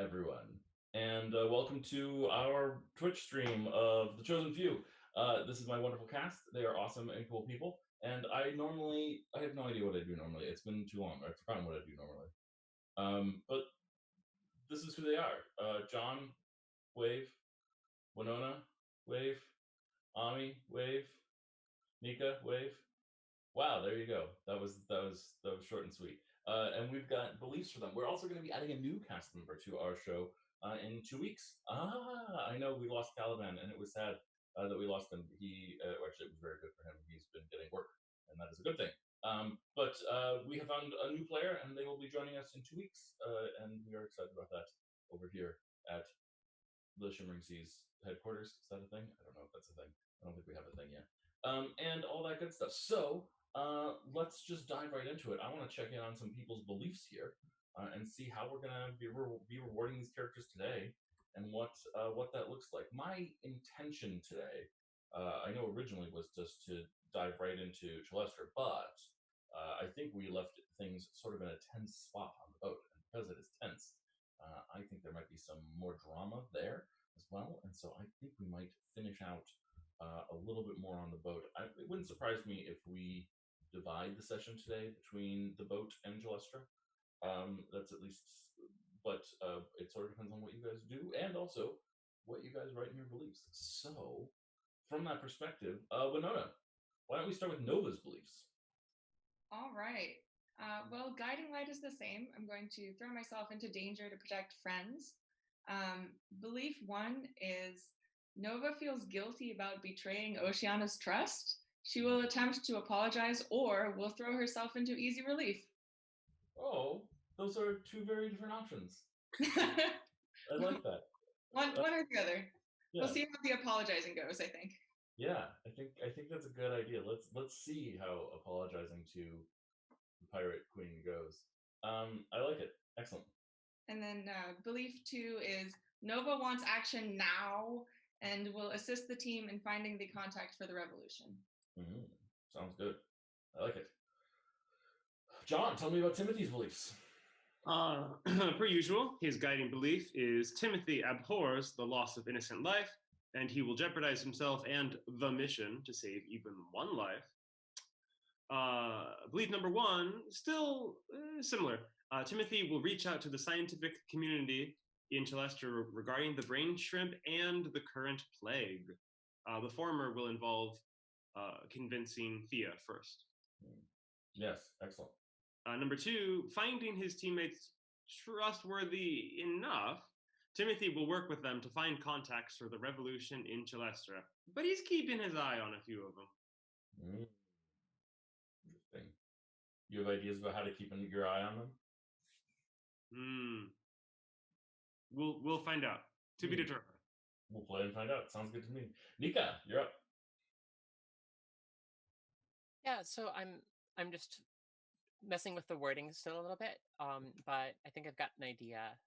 everyone, and welcome to our Twitch stream of The Chosen Few. This is my wonderful cast. They are awesome and cool people, and I have no idea what I do normally. It's been too long. I've forgotten what I do normally. But this is who they are. John, Wave, Winona, Wave, Ami, Wave, Nika, Wave. Wow, there you go. That was short and sweet. And we've got beliefs for them. We're also going to be adding a new cast member to our show in 2 weeks. I know we lost Caliban, and it was sad that we lost him. Actually, it was very good for him. He's been getting work, and that is a good thing. But we have found a new player, and they will be joining us in 2 weeks, and we are excited about that over here at the Shimmering Seas headquarters. Is that a thing? I don't know if that's a thing. I don't think we have a thing yet. And all that good stuff. So let's just dive right into it. I want to check in on some people's beliefs here and see how we're going to be rewarding these characters today and what that looks like. My intention today, I know originally was just to dive right into Chalestra, but I think we left things sort of in a tense spot on the boat. And because it is tense, I think there might be some more drama there as well. And so I think we might finish out a little bit more on the boat. It wouldn't surprise me if we divide the session today between the boat and Jalestra. That's at least, but it sort of depends on what you guys do and also what you guys write in your beliefs. So, from that perspective, Winona, why don't we start with Nova's beliefs? All right. Well, guiding light is the same. I'm going to throw myself into danger to protect friends. Belief one is Nova feels guilty about betraying Oceana's trust. She will attempt to apologize or will throw herself into easy relief. Oh, those are two very different options. I like that. One or the other. Yeah. We'll see how the apologizing goes, I think. Yeah, I think that's a good idea. Let's see how apologizing to the pirate queen goes. I like it. Excellent. And then belief two is Nova wants action now and will assist the team in finding the contact for the revolution. Sounds good. I like it. John, tell me about Timothy's beliefs. Per usual, his guiding belief is Timothy abhors the loss of innocent life, and he will jeopardize himself and the mission to save even one life. Belief number one, still similar. Timothy will reach out to the scientific community in Chalestra regarding the brain shrimp and the current plague. The former will involve convincing Thea first. Yes, excellent. Number two, finding his teammates trustworthy enough, Timothy will work with them to find contacts for the revolution in Chalestra, but he's keeping his eye on a few of them. Interesting. You have ideas about how to keep your eye on them? We'll find out. To be determined. We'll play and find out. Sounds good to me. Nika, you're up. Yeah, so I'm just messing with the wording still a little bit, but I think I've got an idea.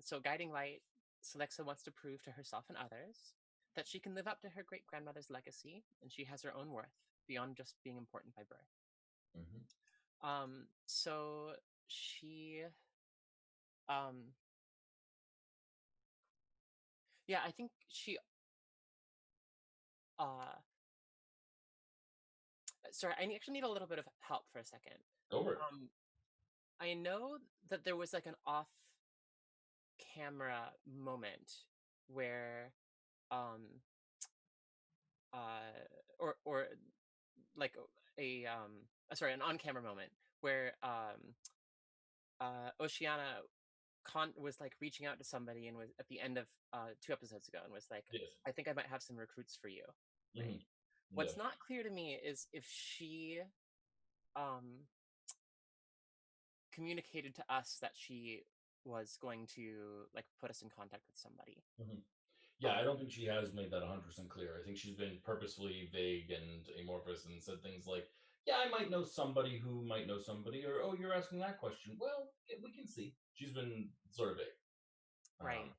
So guiding light, Celexa wants to prove to herself and others that she can live up to her great-grandmother's legacy, and she has her own worth beyond just being important by birth. So she, yeah, I think she, sorry, I actually need a little bit of help for a second. Over it. I know that there was like an off-camera moment where, or like an on-camera moment where Oceana was like reaching out to somebody and was at the end of 2 episodes ago and was like, yes. I think I might have some recruits for you. Right? What's not clear to me is if she communicated to us that she was going to like put us in contact with somebody. Yeah, I don't think she has made that 100% clear. I think she's been purposefully vague and amorphous and said things like, yeah, I might know somebody who might know somebody, or, oh, you're asking that question. Well, yeah, we can see. She's been sort of vague. Right.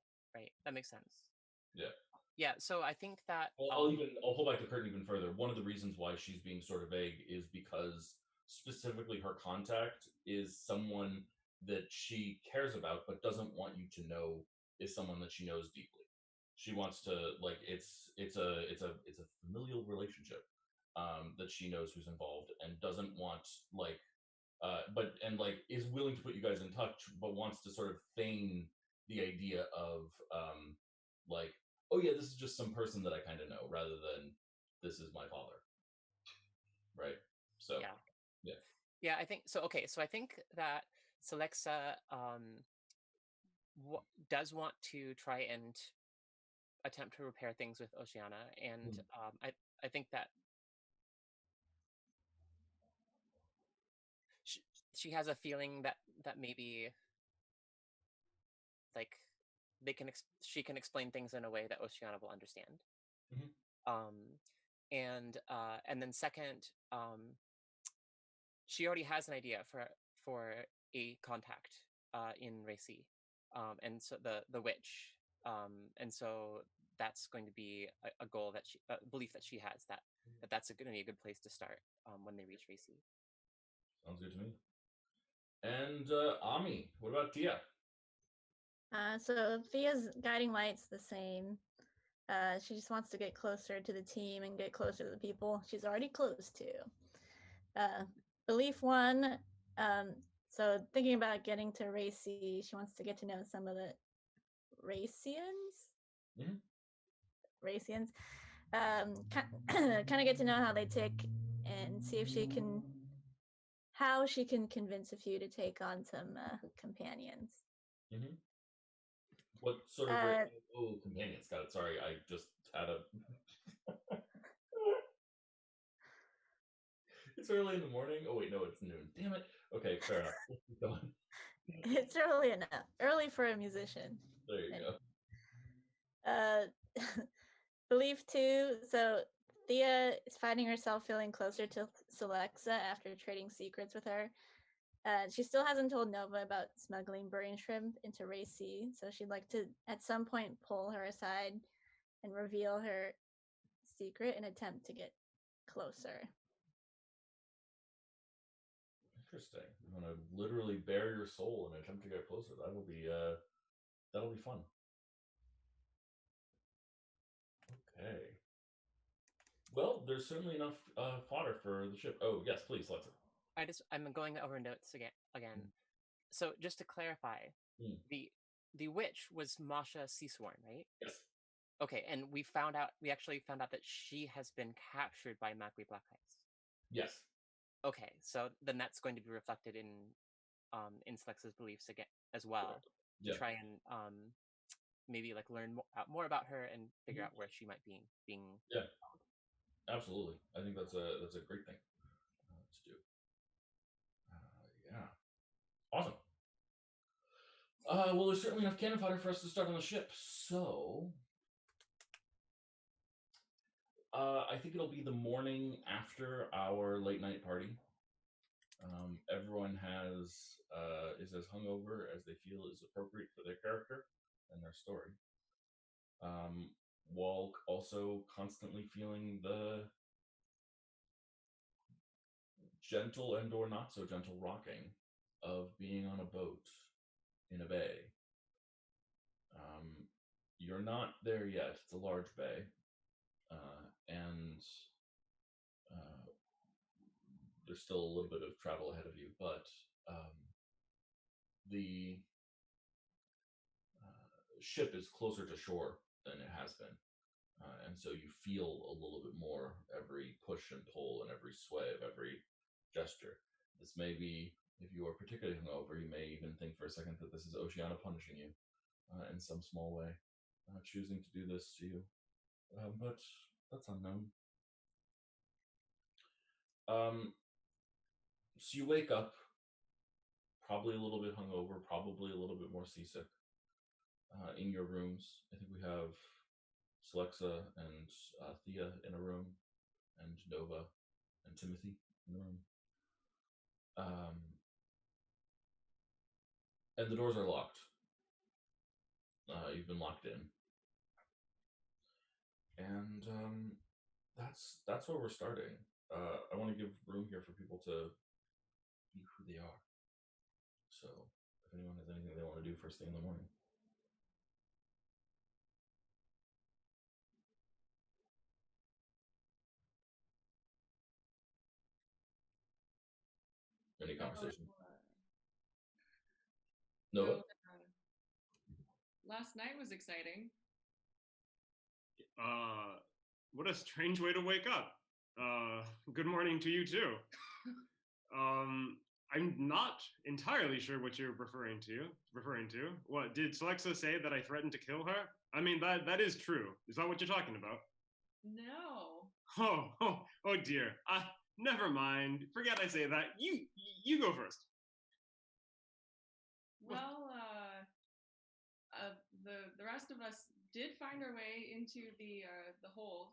That makes sense. Yeah. Yeah, so I think that... I'll hold back the curtain even further. One of the reasons why she's being sort of vague is because specifically her contact is someone that she cares about but doesn't want you to know is someone that she knows deeply. She wants to like it's a familial relationship that she knows who's involved and doesn't want like but and like is willing to put you guys in touch but wants to sort of feign the idea of like oh yeah this is just some person that I kind of know rather than this is my father, right? So Yeah. yeah. Yeah, I think so. Okay, so I think that Celexa does want to try and attempt to repair things with Oceana, and Mm, I think that she, she has a feeling that maybe like she can explain things in a way that Oceana will understand. mhm, Um, and then second, she already has an idea for a contact in Racy, and so the witch, and so that's going to be a goal that she a belief that she has that's going to be a good place to start when they reach Racy. sounds good to me. And Ami, what about Tia? So Thea's guiding light's the same. She just wants to get closer to the team and get closer to the people she's already close to. Belief one, so thinking about getting to Racy, she wants to get to know some of the Racians. Mhm. Racians. Kind of get to know how they tick and see if how she can convince a few to take on some companions. Mm-hmm. What sort of oh companions? Got it. Sorry, I just had a. It's early in the morning. Oh wait, no, it's noon. Damn it. Okay, fair enough. Let's keep going. It's early enough. Early for a musician. There you go. Belief two. So Thea is finding herself feeling closer to Celexa after trading secrets with her. She still hasn't told Nova about smuggling brain shrimp into Racy, so she'd like to at some point pull her aside and reveal her secret and attempt to get closer. Interesting. You want to literally bare your soul and attempt to get closer. That'll be fun. Okay. Well, there's certainly enough fodder for the ship. Oh yes, please, Lexa. I'm going over notes again. Mm. So just to clarify, Mm. the witch was Masha Seasworn, right? Yes. Okay, and we actually found out that she has been captured by Magui Black Eyes. Yes. Okay, so then that's going to be reflected in Slex's beliefs again as well, to Yeah. try and maybe like learn more about her and figure out where she might be being. Yeah. Absolutely. I think that's a great thing to do. Yeah. Awesome. Well, there's certainly enough cannon fodder for us to start on the ship. So, I think it'll be the morning after our late night party. Everyone is as hungover as they feel is appropriate for their character and their story. While also constantly feeling the gentle and or not so gentle rocking of being on a boat in a bay. You're not there yet. It's a large bay, and there's still a little bit of travel ahead of you, but the ship is closer to shore than it has been. And so you feel a little bit more every push and pull and every sway of every gesture. This may be, if you are particularly hungover, you may even think for a second that this is Oceana punishing you in some small way, choosing to do this to you. But that's unknown. So you wake up, probably a little bit hungover, probably a little bit more seasick. In your rooms, I think we have Celexa and Thea in a room, and Nova and Timothy in the room. And the doors are locked. You've been locked in, and that's where we're starting. I want to give room here for people to be who they are. So if anyone has anything they want to do first thing in the morning. Any conversation? No. Well, last night was exciting. What a strange way to wake up. Good morning to you too. I'm not entirely sure what you're referring to. What did Celexa say that I threatened to kill her? I mean that is true. Is that what you're talking about? No. Oh dear. Never mind. Forget I say that. You go first. Well, the rest of us did find our way into the hold.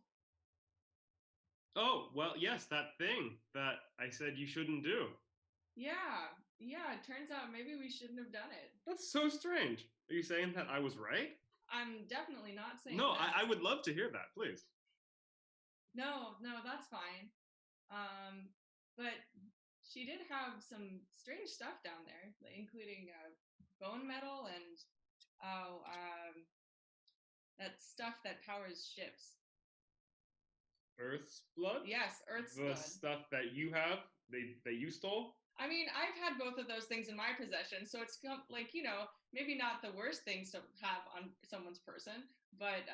Oh, well, yes, that thing that I said you shouldn't do. Yeah. It turns out maybe we shouldn't have done it. That's so strange. Are you saying that I was right? I'm definitely not saying No, that. I would love to hear that, please. No, that's fine. But she did have some strange stuff down there, including bone metal and that stuff that powers ships. Earth's blood? Yes, Earth's the blood. Stuff that you have, that you stole? I mean, I've had both of those things in my possession, so it's like, maybe not the worst things to have on someone's person, but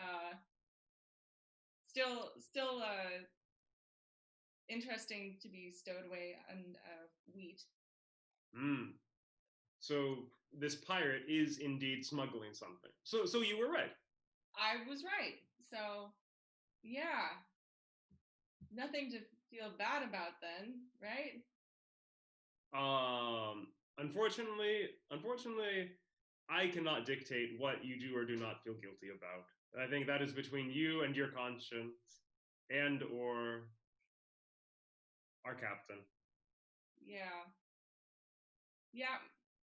still interesting to be stowed away in wheat. So this pirate is indeed smuggling something. So you were right. I was right. So, yeah. Nothing to feel bad about then, right? Unfortunately, I cannot dictate what you do or do not feel guilty about. I think that is between you and your conscience, and or our captain. Yeah,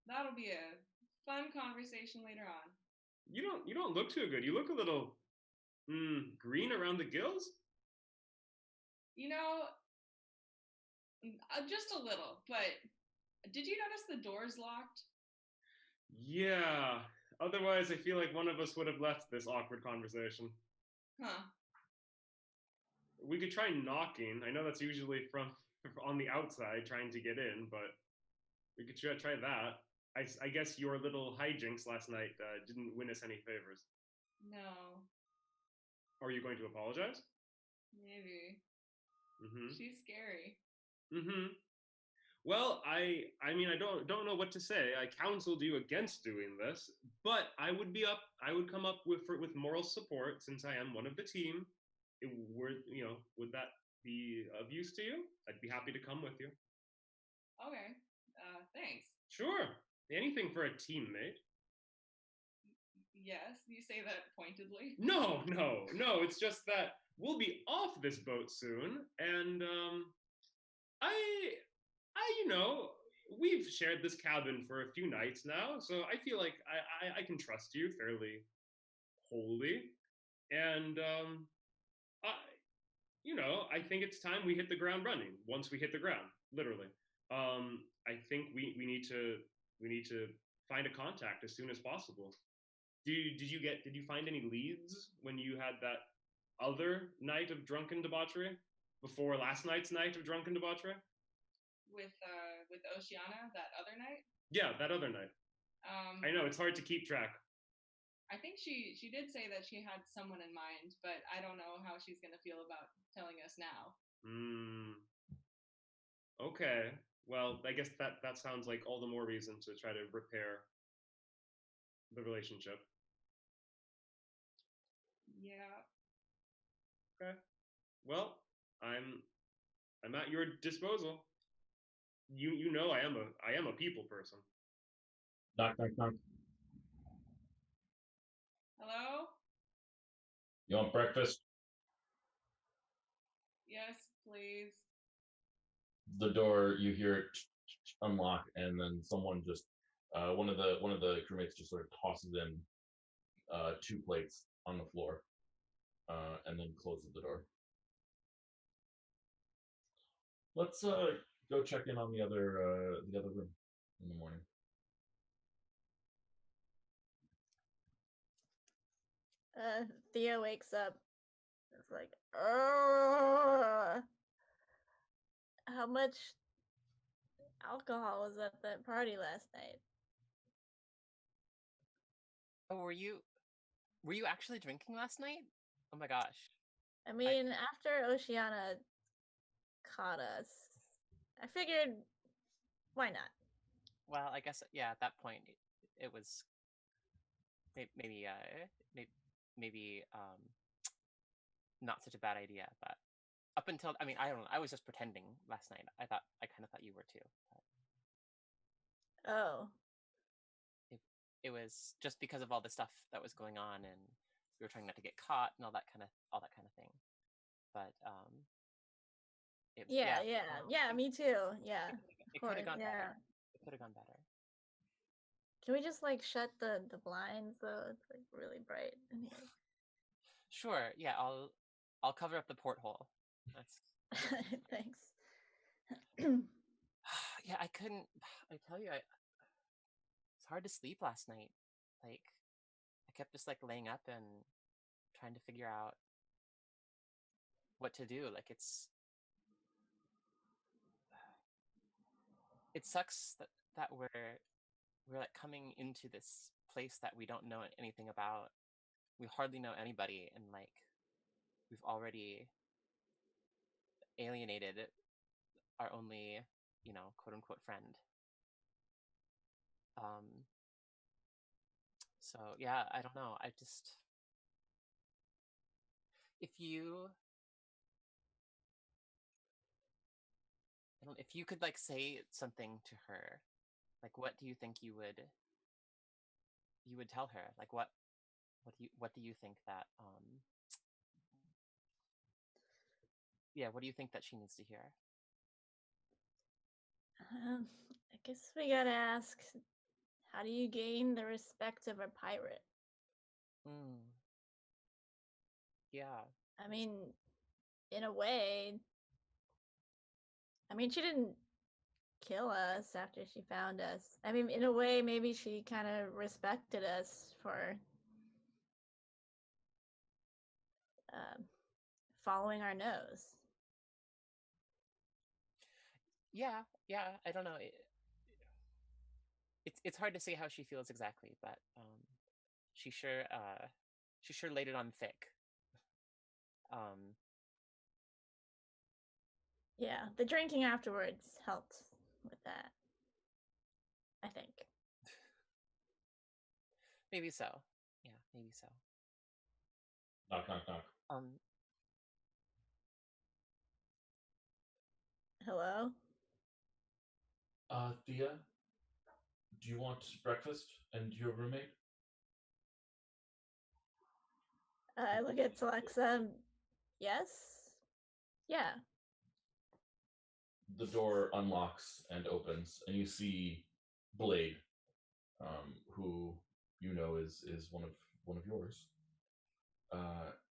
that'll be a fun conversation later on. You don't look too good. You look a little green around the gills. Just a little, but did you notice the door's locked? Yeah. Otherwise, I feel like one of us would have left this awkward conversation. Huh. We could try knocking. I know that's usually from on the outside trying to get in, but we could try that. I guess your little hijinks last night didn't win us any favors. No. Are you going to apologize? Maybe. Mm-hmm. She's scary. Mm-hmm. Well, I mean, I don't know what to say. I counseled you against doing this, but I would come up with moral support since I am one of the team. Would that be of use to you? I'd be happy to come with you. Okay. Thanks. Sure. Anything for a teammate. Yes, you say that pointedly. No. It's just that we'll be off this boat soon, and we've shared this cabin for a few nights now, so I feel like I can trust you fairly wholly, and I think it's time we hit the ground running. Once we hit the ground, literally, I think we need to find a contact as soon as possible. Did you find any leads when you had that other night of drunken debauchery before last night's night of drunken debauchery? With Oceana that other night? Yeah, that other night. I know it's hard to keep track. I think she did say that she had someone in mind, but I don't know how she's going to feel about telling us now. Okay. Well, I guess that sounds like all the more reason to try to repair the relationship. Yeah. Okay. Well, I'm at your disposal. You know I am a people person. Knock. Hello? You want breakfast? Yes, please. The door, you hear it unlock, and then someone just one of the crewmates just sort of tosses in 2 plates on the floor, and then closes the door. Let's go check in on the other room in the morning. Thea wakes up. It's like, oh, how much alcohol was at that party last night? Oh, were you actually drinking last night? Oh my gosh. I mean, after Oceana caught us, I figured, why not? Well, I guess yeah. At that point, it was maybe maybe not such a bad idea. But up until I mean, I don't know. I was just pretending last night. I kind of thought you were too. But Oh, it was just because of all the stuff that was going on, and we were trying not to get caught and all that kind of thing. But yeah, me too. Yeah, it could have gone yeah. better. It could have gone better. Can we just like shut the blinds though? It's like really bright in here. Sure. Yeah, I'll cover up the porthole. That's Thanks. yeah. I couldn't. I tell you, it's hard to sleep last night. Like I kept just like laying up and trying to figure out what to do. Like it sucks that we're like coming into this place that we don't know anything about. We hardly know anybody, and like we've already alienated our only, quote unquote friend. So yeah, I don't know. I just if you if you could like say something to her, like what do you think you would tell her? Like what do you think that yeah, what do you think that she needs to hear? I guess we gotta ask, how do you gain the respect of a pirate? Yeah. I mean, in a way, I mean, she didn't kill us after she found us. I mean, in a way, maybe she kind of respected us for following our nose. Yeah, I don't know. It's hard to say how she feels exactly, but she sure laid it on thick. Yeah, the drinking afterwards helped with that, I think. Maybe so. Yeah, maybe so. Knock, knock, knock. Hello? Thea, do you want breakfast and your roommate? I look at Alexa. Yes? Yeah. The door unlocks and opens, and you see Blade, who you know is one of yours.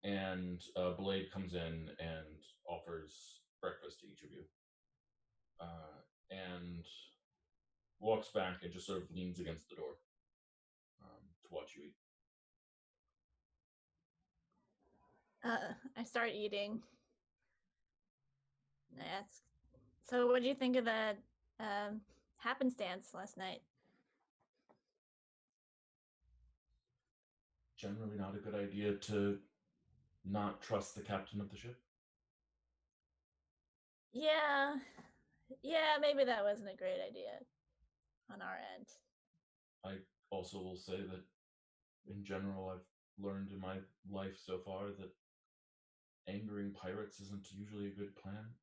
And Blade comes in and offers breakfast to each of you, and walks back and just sort of leans against the door to watch you eat. I start eating. I ask, so what do you think of that happenstance last night? Generally not a good idea to not trust the captain of the ship. Yeah, maybe that wasn't a great idea on our end. I also will say that in general, I've learned in my life so far that angering pirates isn't usually a good plan.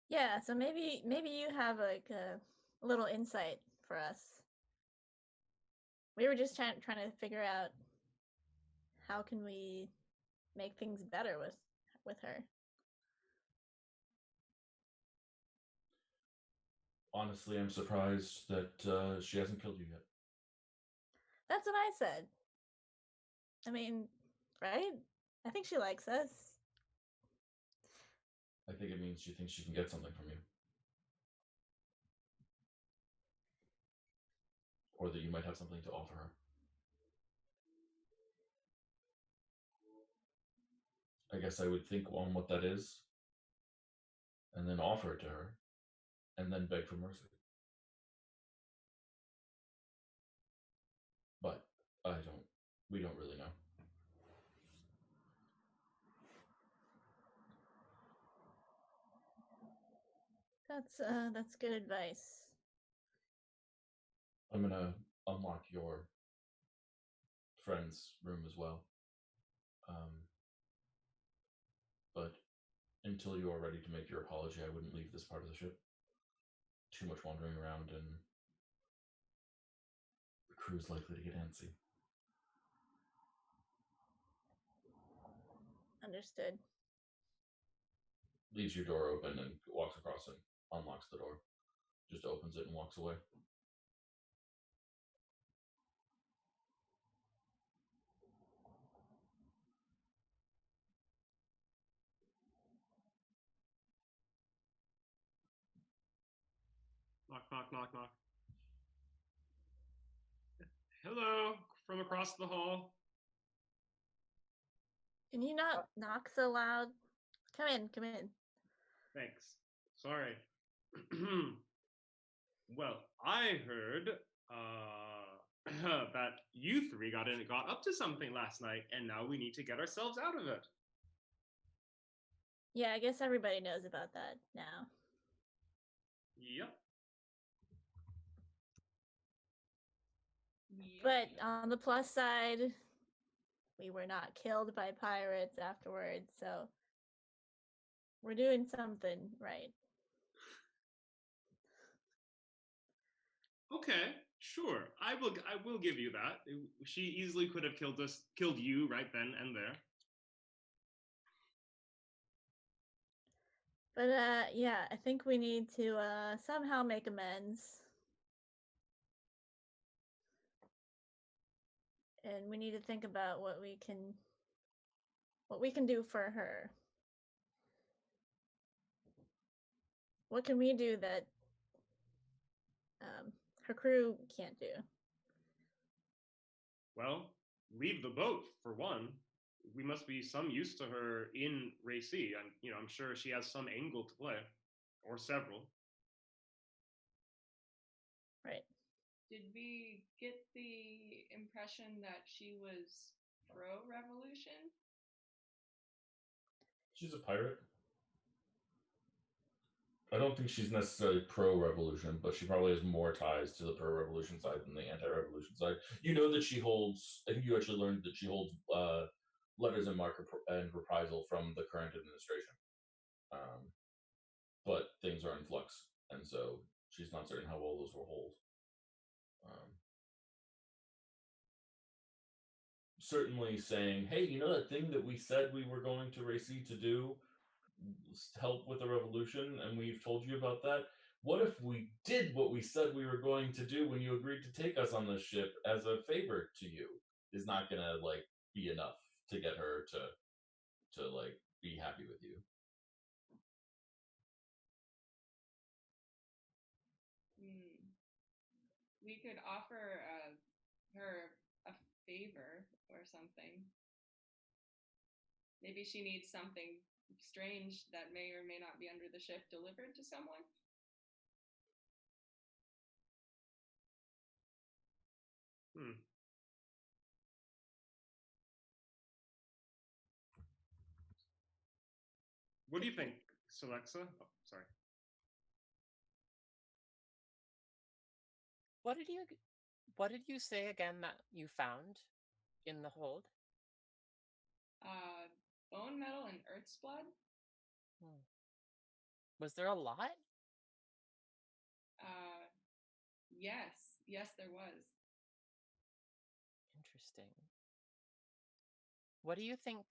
Yeah, so maybe you have like a little insight for us. We were just trying to figure out how can we make things better with her. Honestly, I'm surprised that she hasn't killed you yet. That's what I said. I mean, right? I think she likes us. I think it means she thinks she can get something from you. Or that you might have something to offer her. I guess I would think on what that is, and then offer it to her, and then beg for mercy. But we don't really know. That's good advice. I'm gonna unlock your friend's room as well. But until you are ready to make your apology, I wouldn't leave this part of the ship. Too much wandering around, and the crew is likely to get antsy. Understood. Leaves your door open and walks across and unlocks the door. Just opens it and walks away. Knock, knock, knock, knock. Hello, from across the hall. Can you not knock so loud? Come in, come in. Thanks. Sorry. Well, I heard that you three got up to something last night, and now we need to get ourselves out of it. Yeah, I guess everybody knows about that now. Yep. But on the plus side, we were not killed by pirates afterwards, so we're doing something right. Okay, sure. I will give you that. She easily could have killed you right then and there. But yeah, I think we need to somehow make amends. And we need to think about what we can do for her. What can we do that her crew can't do? Well, leave the boat for one. We must be some use to her in Racy. I'm sure she has some angle to play, or several. Right. Did we get the impression that she was pro-revolution? She's a pirate. I don't think she's necessarily pro-revolution, but she probably has more ties to the pro-revolution side than the anti-revolution side. You know that she holds. I think you actually learned that she holds letters and mark and reprisal from the current administration. But things are in flux, and so she's not certain how well those will hold. Certainly saying, hey, you know that thing that we said we were going to Racy to do, help with the revolution, and we've told you about that? What if we did what we said we were going to do when you agreed to take us on this ship as a favor to you? Is not gonna be enough to get her to be happy with you. We could offer her a favor or something. Maybe she needs something strange that may or may not be under the ship delivered to someone. What do you think, Celexa? Oh, sorry. What did you say again that you found in the hold? Bone metal and earth's blood. Was there a lot? Yes, there was. Interesting. What do you think?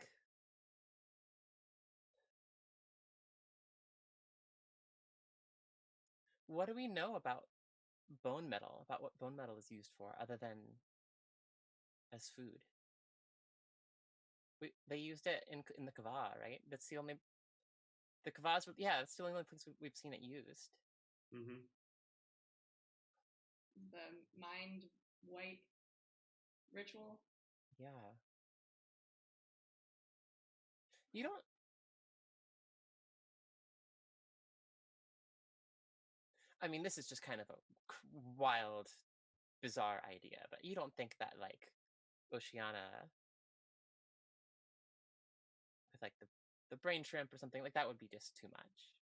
What do we know about bone metal? About what bone metal is used for, other than as food? They used it in the Kava, right? That's the only. The Kavas, that's the only place we've seen it used. Mm-hmm. The mind white ritual. Yeah. You don't. I mean, this is just kind of a wild, bizarre idea, but you don't think that like Oceana with like the brain shrimp or something like that would be just too much.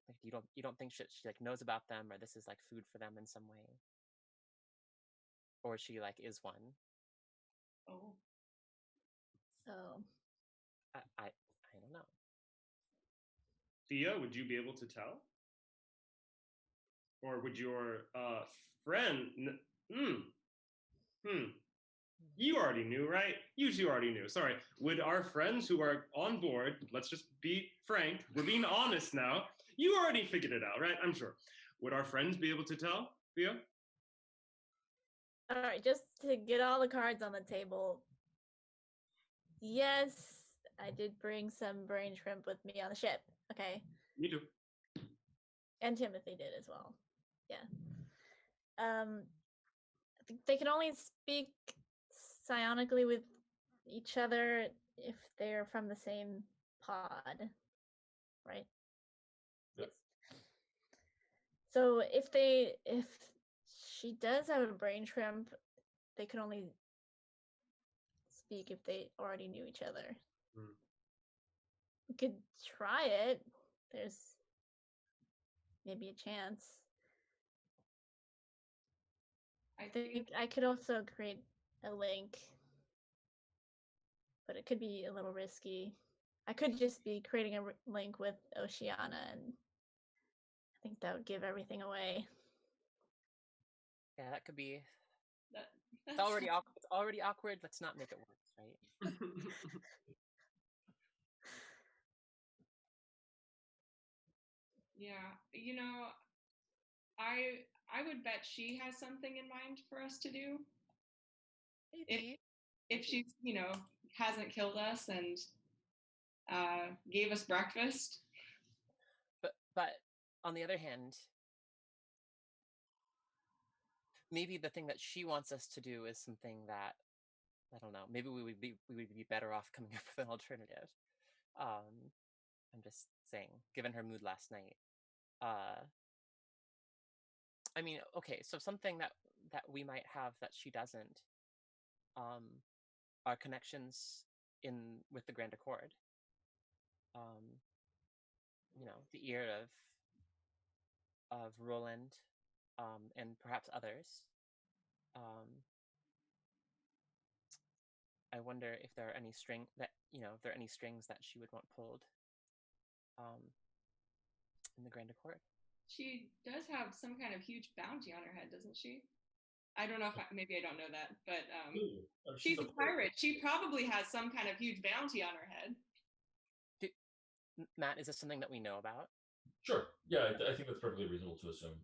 Like you don't think she like knows about them or this is like food for them in some way, or she like is one. Oh. Oh. I don't know. Thea, would you be able to tell? Or would your friend? You already knew, right? You two already knew. Sorry. Would our friends who are on board, let's just be frank, we're being honest now. You already figured it out, right? I'm sure. Would our friends be able to tell, Thea? All right, just to get all the cards on the table. Yes, I did bring some brain shrimp with me on the ship. Okay. Me too. And Timothy did as well. Yeah. I think they can only speak psionically with each other if they're from the same pod, right? Yep. Yes. So if she does have a brain shrimp, they can only speak if they already knew each other. We could try it. There's maybe a chance. I think I could also create a link, but it could be a little risky. I could just be creating a link with Oceana, and I think that would give everything away. Yeah, that could be. that's It's already awkward. It's already awkward. Let's not make it worse, right? Yeah, you know, I would bet she has something in mind for us to do. Maybe. If she, hasn't killed us and gave us breakfast. But on the other hand, maybe the thing that she wants us to do is something that I don't know. Maybe we would be better off coming up with an alternative. I'm just saying, given her mood last night. I mean, okay, so something that we might have that she doesn't, are connections in with the Grand Accord. The ear of Roland, and perhaps others. I wonder if there are any if there are any strings that she would want pulled, in the Grand Accord. She does have some kind of huge bounty on her head, doesn't she? I don't know if maybe I don't know that, but she's a pirate. She probably has some kind of huge bounty on her head. Matt, is this something that we know about? Sure. Yeah, I think that's perfectly reasonable to assume.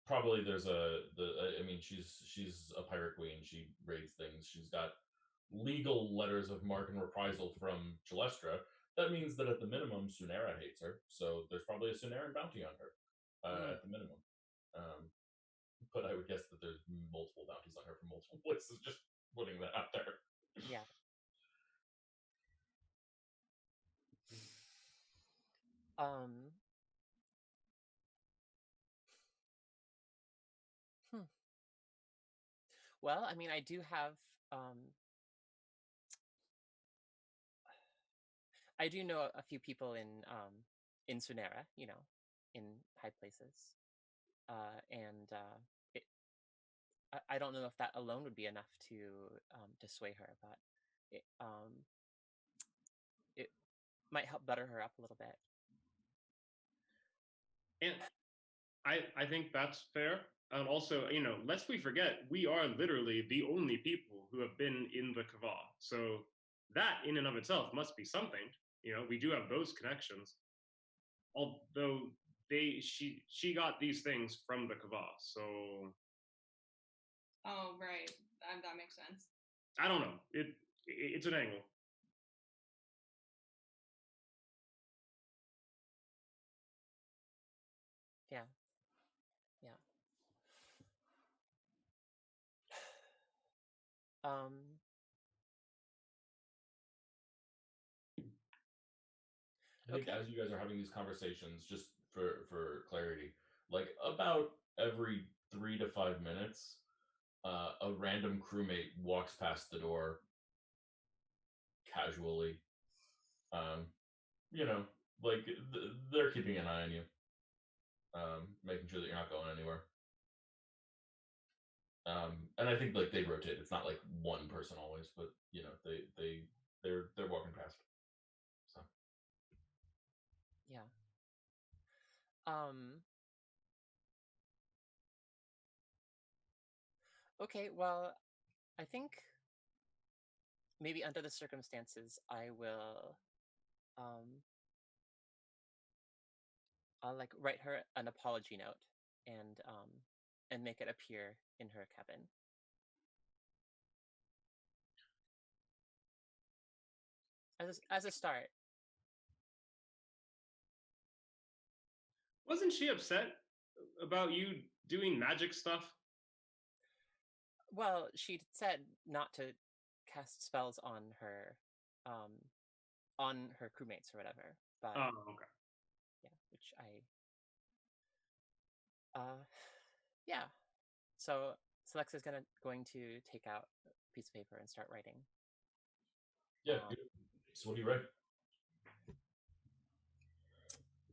Probably there's I mean, she's a pirate queen. She raids things. She's got legal letters of marque and reprisal from Celestra. That means that at the minimum, Sunera hates her. So there's probably a Suneran bounty on her, at the minimum. But I would guess that there's multiple bounties on her from multiple places. Just putting that out there. Yeah. Well, I mean, I do have. I do know a few people in Sunera, in high places, and I don't know if that alone would be enough to sway her, but it might help butter her up a little bit. And I think that's fair. And also, lest we forget, we are literally the only people who have been in the Kava. So that in and of itself must be something. We do have those connections. Although she got these things from the Kava. So oh, right. That makes sense. I don't know. It's an angle. Yeah. I think as you guys are having these conversations, just for clarity, like about every 3 to 5 minutes, a random crewmate walks past the door casually. Um, you know, like they're keeping an eye on you, making sure that you're not going anywhere. And I think like they rotate. It's not like one person always, but you know they're walking past. So Yeah. Um. Okay. Well, I think maybe under the circumstances, I will. Um. I'll like write her an apology note and make it appear in her cabin. As a start. Wasn't she upset about you doing magic stuff? Well, she said not to cast spells um, on her crewmates or whatever. But Oh, okay. yeah, which yeah. So Selexa's going to take out a piece of paper and start writing. yeah. Um, So what do you write?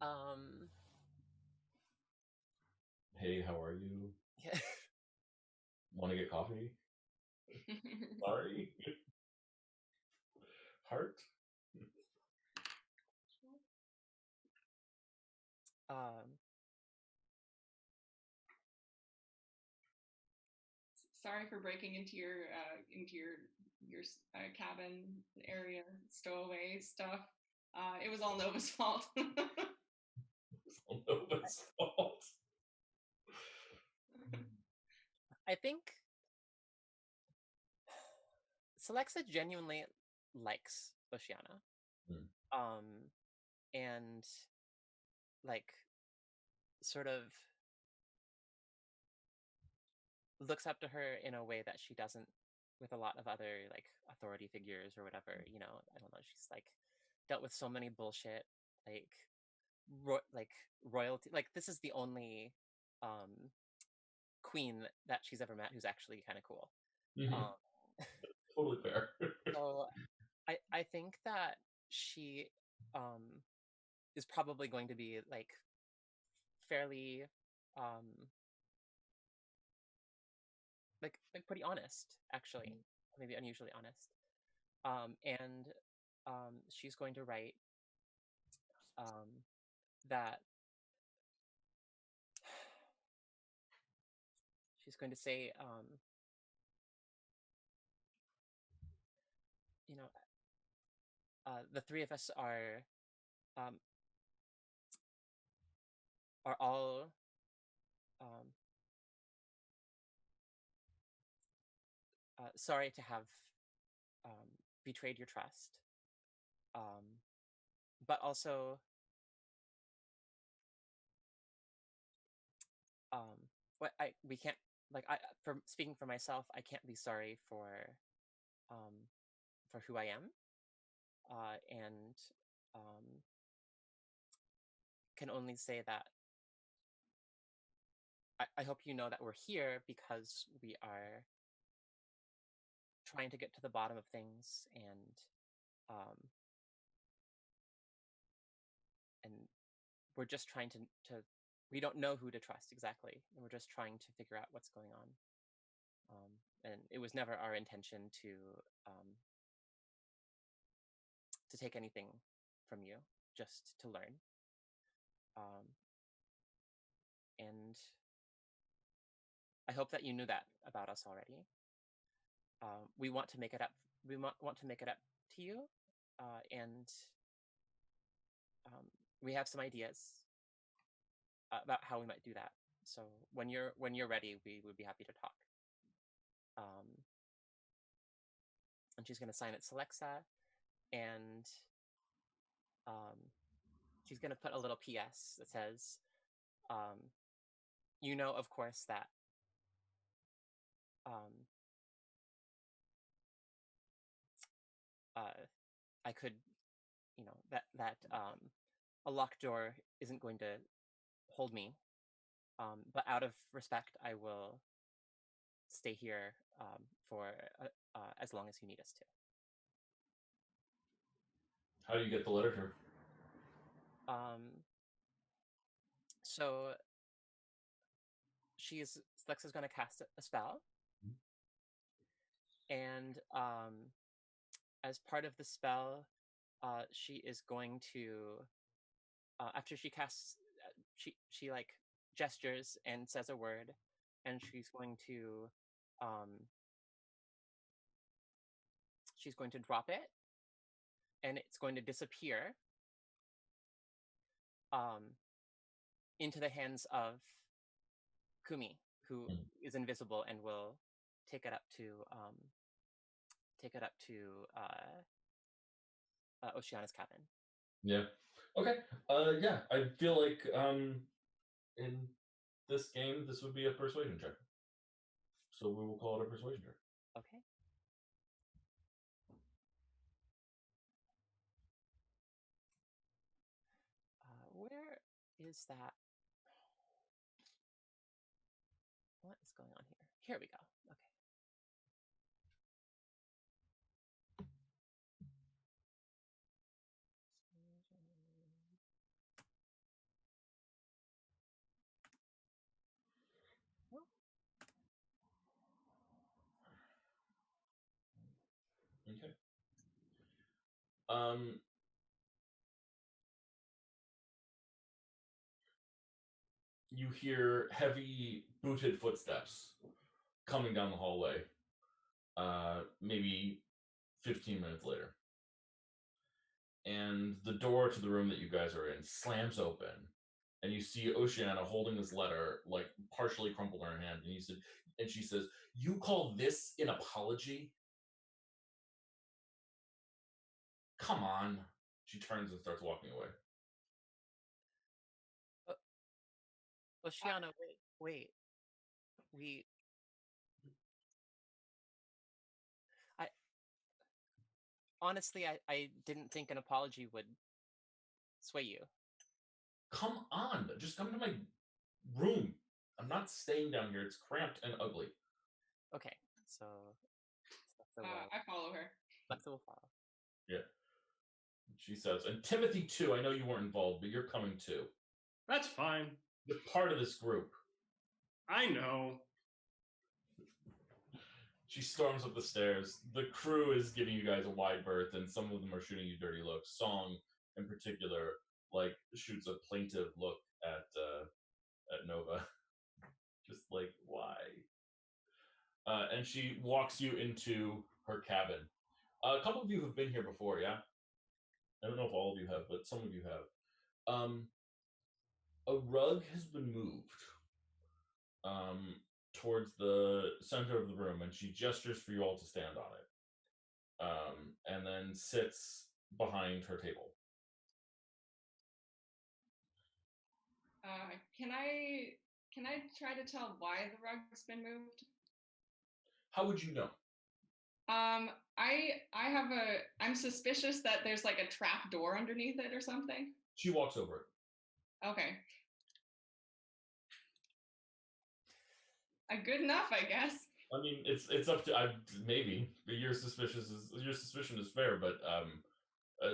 um, Hey, how are you? yeah. Want to get coffee? Sorry. Heart. um, Sorry for breaking into your cabin area, stowaway stuff. It was all Nova's fault. It's all Nova's fault. I think Celexa genuinely likes Oceana. Hmm. And like sort of looks up to her in a way that she doesn't with a lot of other like authority figures or whatever. I don't know. She's like dealt with so many bullshit, like like royalty. Like this is the only um, queen that she's ever met who's actually kind of cool. Mhm. Um, Totally fair. so I think that she is probably going to be like fairly um, like pretty honest, actually, maybe unusually honest. And she's going to write that she's going to say, you know, the three of us um, are all um, sorry to have betrayed your trust, but also what we can't like I for speaking for myself, I can't be sorry um, for who I am, and can only say that I hope you know that we're here because we are trying to get to the bottom of things um, and we're just trying to we don't know who to trust exactly, and we're just trying to figure out what's going on. And it was never our intention to take anything from you, just to learn. And I hope that you knew that about us already. We want to make it up. We want to make it up to you, and we have some ideas about how we might do that. So when you're ready, we would be happy to talk. And she's going to sign it Celexa, and she's going to put a little PS that says, you know, of course, that I could, that a locked door isn't going to hold me. But out of respect, I will stay here for as long as you need us to. How do you get the letter to her? So Slexa's going to cast a spell, and as part of the spell, she is going to after she casts, she like gestures and says a word, and she's going to drop it, and it's going to disappear into the hands of Kumi, who is invisible and will take it up to Oceana's cabin. Yeah. Okay. Yeah, I feel like in this game this would be a persuasion check. So we will call it a persuasion check. Okay. Where is that? What is going on here? Here we go. Okay. Okay. You hear heavy booted footsteps coming down the hallway. Maybe 15 minutes later. And the door to the room that you guys are in slams open, and you see Oceana holding this letter, like partially crumpled in her hand. And she says, "You call this an apology? Come on." She turns and starts walking away. Oceana, wait. Honestly, I didn't think an apology would sway you. Come on, just come to my room. I'm not staying down here. It's cramped and ugly. Okay, so I follow her. Lexa will follow. Yeah. She says, and Timothy too. I know you weren't involved, but you're coming too. That's fine. You're part of this group. I know. She storms up the stairs. The crew is giving you guys a wide berth, and some of them are shooting you dirty looks. Song, in particular, like shoots a plaintive look at Nova, just like why? And she walks you into her cabin. A couple of you have been here before, yeah. I don't know if all of you have, but some of you have. A rug has been moved towards the center of the room, and she gestures for you all to stand on it, and then sits behind her table. Can I try to tell why the rug's been moved? How would you know? I'm suspicious that there's like a trap door underneath it or something. She walks over it. Okay. Good enough, I guess. I mean, it's up to maybe your suspicion is fair, but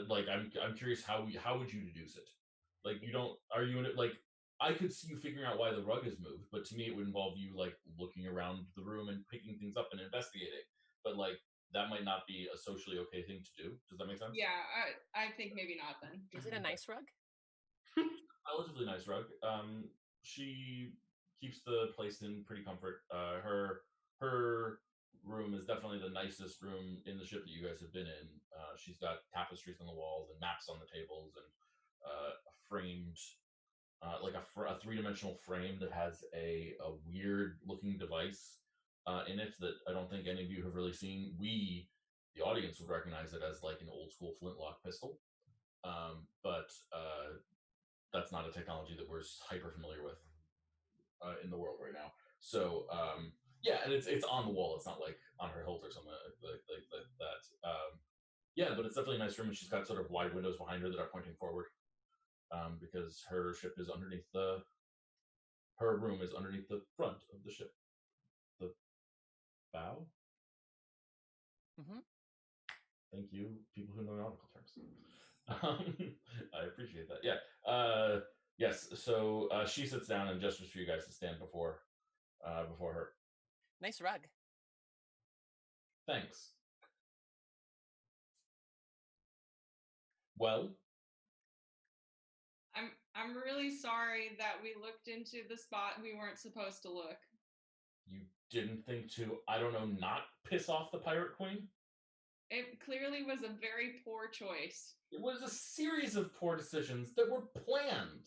like I'm curious how would you deduce it? Like you don't are you in it like I could see you figuring out why the rug is moved, but to me it would involve you like looking around the room and picking things up and investigating. But like that might not be a socially okay thing to do. Does that make sense? Yeah, I think maybe not then. Is it a nice rug? Relatively nice rug. She keeps the place in pretty comfort. Her room is definitely the nicest room in the ship that you guys have been in. She's got tapestries on the walls and maps on the tables and a framed, like a three-dimensional frame that has a weird looking device in it that I don't think any of you have really seen. We, the audience, would recognize it as like an old school flintlock pistol, but that's not a technology that we're hyper familiar with in the world right now. So yeah, and it's on the wall. It's not like on her hilt or something like that. Yeah, but it's definitely a nice room, and she's got sort of wide windows behind her that are pointing forward. because her ship is underneath her room is underneath the front of the ship, the bow. Mm-hmm. Thank you, people who know nautical terms. I appreciate that. Yeah. Yes. So she sits down and gestures for you guys to stand before her. Nice rug. Thanks. Well, I'm really sorry that we looked into the spot we weren't supposed to look. you didn't think to, I don't know, not piss off the Pirate Queen? It clearly was a very poor choice. It was a series of poor decisions that were planned.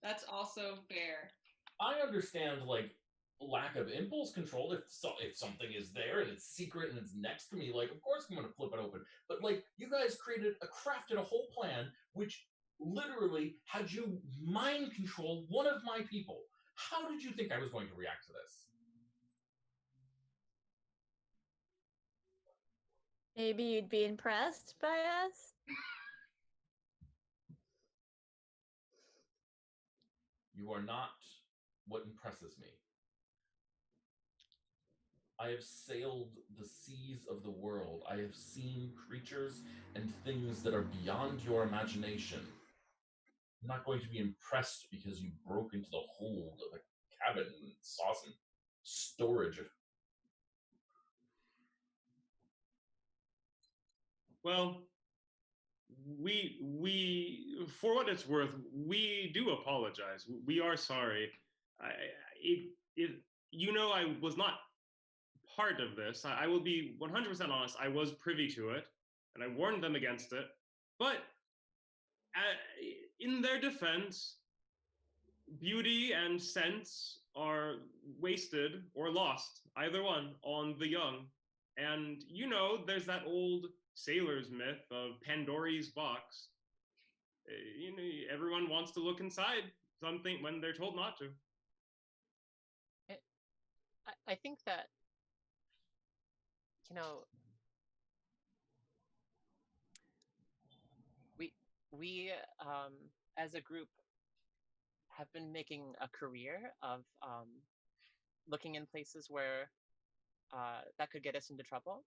That's also fair. I understand, like, lack of impulse control. If something is there and it's secret and it's next to me, like, of course I'm going to flip it open. But, like, you guys crafted a whole plan which literally had you mind control one of my people. How did you think I was going to react to this? Maybe you'd be impressed by us? You are not what impresses me. I have sailed the seas of the world. I have seen creatures and things that are beyond your imagination. I'm not going to be impressed because you broke into the hold of a cabin and saw some storage. Well, we for what it's worth, we do apologize. We are sorry. I was not part of this. I will be 100% honest. I was privy to it, and I warned them against it. But in their defense, beauty and sense are wasted or lost, either one, on the young. And there's that old sailor's myth of Pandora's box. Everyone wants to look inside something when they're told not to. I think that we as a group have been making a career of looking in places where that could get us into trouble.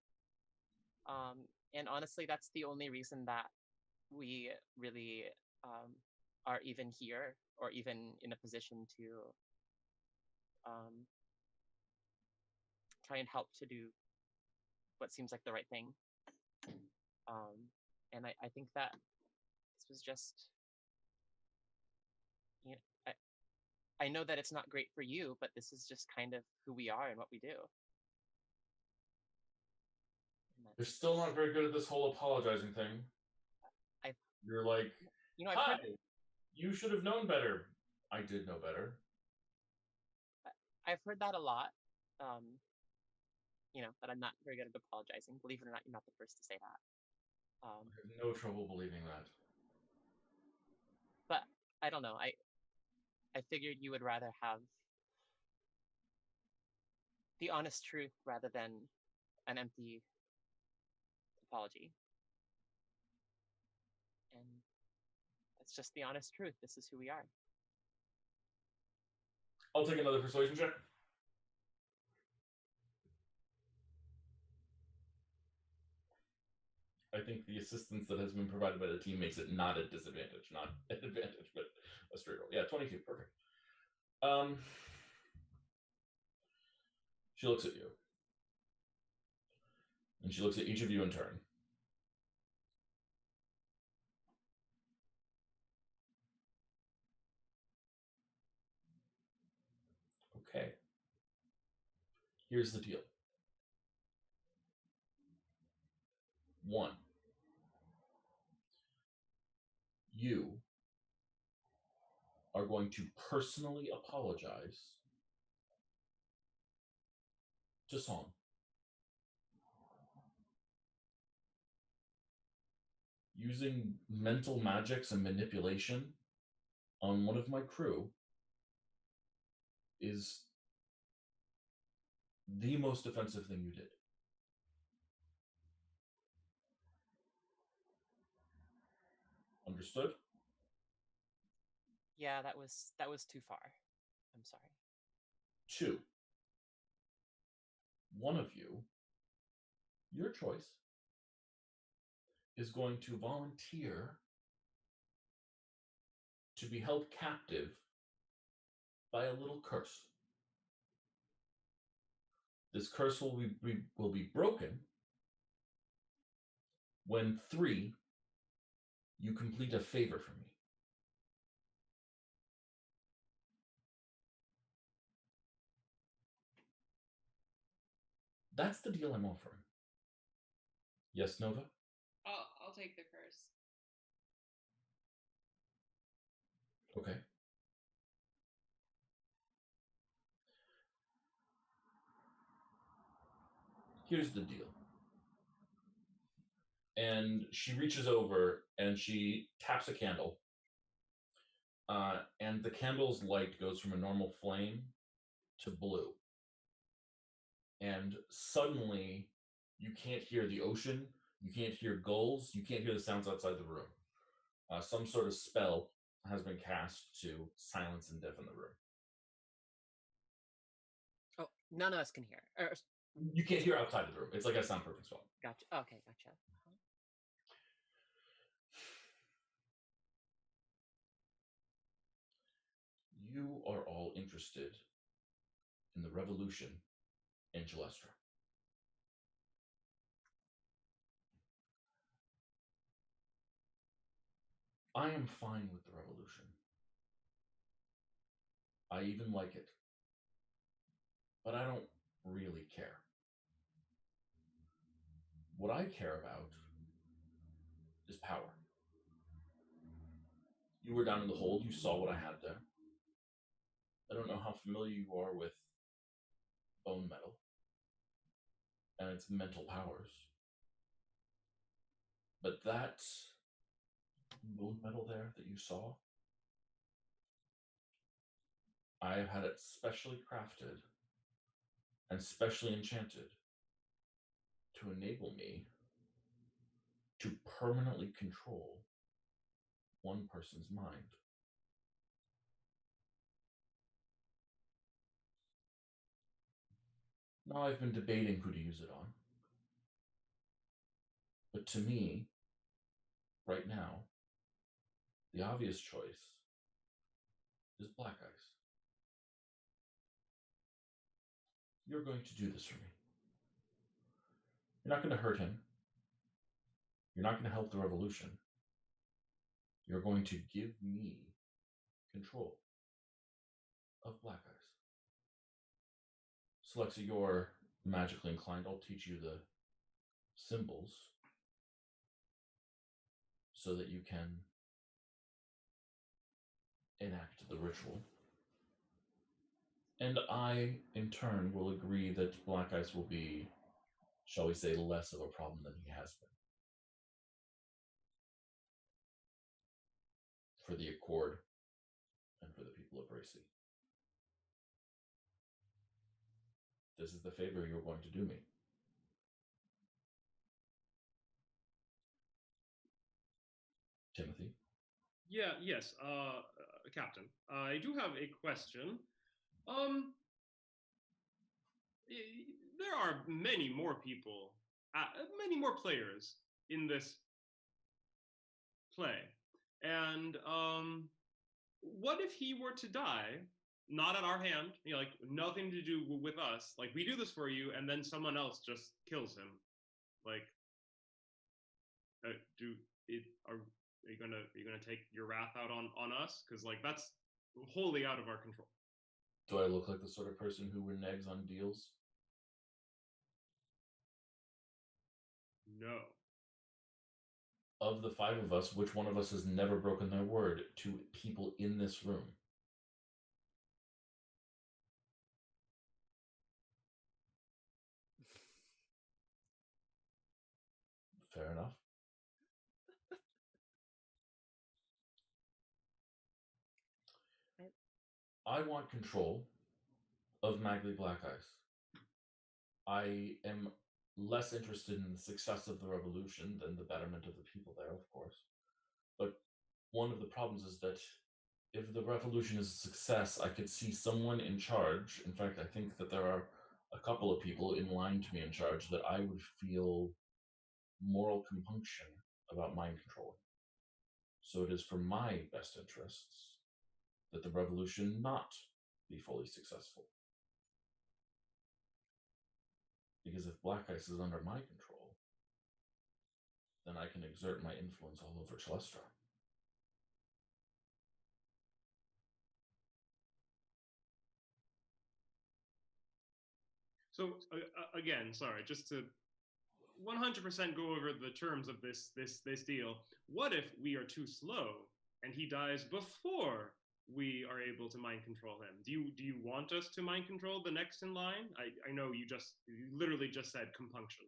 And honestly, that's the only reason that we really are even here or even in a position to try and help to do what seems like the right thing. And I think that this was just, I know that it's not great for you, but this is just kind of who we are and what we do. You're still not very good at this whole apologizing thing. You're like, hi, you should have known better. I did know better. I've heard that a lot. That I'm not very good at apologizing. Believe it or not, you're not the first to say that. I have no trouble believing that. But I don't know. I figured you would rather have the honest truth rather than an empty apology. And it's just the honest truth. This is who we are. I'll take another persuasion check. I think the assistance that has been provided by the team makes it not a disadvantage, not an advantage, but a straight roll. Yeah, 22, perfect. She looks at you. And she looks at each of you in turn. Okay. Here's the deal. 1. You are going to personally apologize to Song. Using mental magics and manipulation on one of my crew is the most offensive thing you did. Understood? Yeah, that was too far. I'm sorry. 2. One of you, your choice, is going to volunteer to be held captive by a little curse. This curse will be broken when 3, you complete a favor for me. That's the deal I'm offering. Yes, Nova? I'll take the curse. Okay. Here's the deal. And she reaches over and she taps a candle. And the candle's light goes from a normal flame to blue. And suddenly, you can't hear the ocean, you can't hear gulls, you can't hear the sounds outside the room. Some sort of spell has been cast to silence and deafen the room. Oh, none of us can hear. You can't hear outside of the room. It's like a soundproofing spell. Gotcha. Okay, gotcha. You are all interested in the revolution in Gelestra. I am fine with the revolution. I even like it. But I don't really care. What I care about is power. You were down in the hold, you saw what I had there. I don't know how familiar you are with bone metal and its mental powers. But that bone metal there that you saw, I have had it specially crafted and specially enchanted to enable me to permanently control one person's mind. Now, I've been debating who to use it on. But to me, right now, the obvious choice is Black Ice. You're going to do this for me. You're not going to hurt him. You're not going to help the revolution. You're going to give me control of Black Ice. Celexa, you're magically inclined. I'll teach you the symbols so that you can enact the ritual. And I, in turn, will agree that Black Ice will be, shall we say, less of a problem than he has been. For the Accord and for the people of Racy. This is the favor you're going to do me. Timothy? Yes, Captain. I do have a question. There are many more people, many more players in this play. And what if he were to die, not at our hand, like nothing to do with us? Like we do this for you, and then someone else just kills him. Like, are you gonna take your wrath out on us? Because like that's wholly out of our control. Do I look like the sort of person who reneges on deals? No. Of the 5 of us, which one of us has never broken their word to people in this room? Fair enough. I want control of Magley Black Ice. I am less interested in the success of the revolution than the betterment of the people there, of course. But one of the problems is that if the revolution is a success, I could see someone in charge. In fact, I think that there are a couple of people in line to be in charge that I would feel moral compunction about mind controlling. So it is for my best interests that the revolution not be fully successful. Because if Black Ice is under my control, then I can exert my influence all over Celestra. So again, sorry, just to 100% go over the terms of this deal. What if we are too slow and he dies before we are able to mind control him? Do you want us to mind control the next in line? I know you literally just said compunction.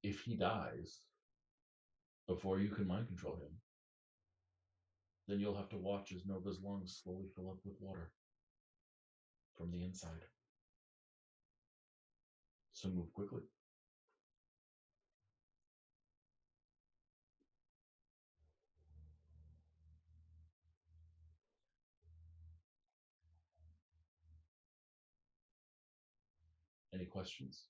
If he dies before you can mind control him, then you'll have to watch as Nova's lungs slowly fill up with water from the inside. So move quickly. Any questions?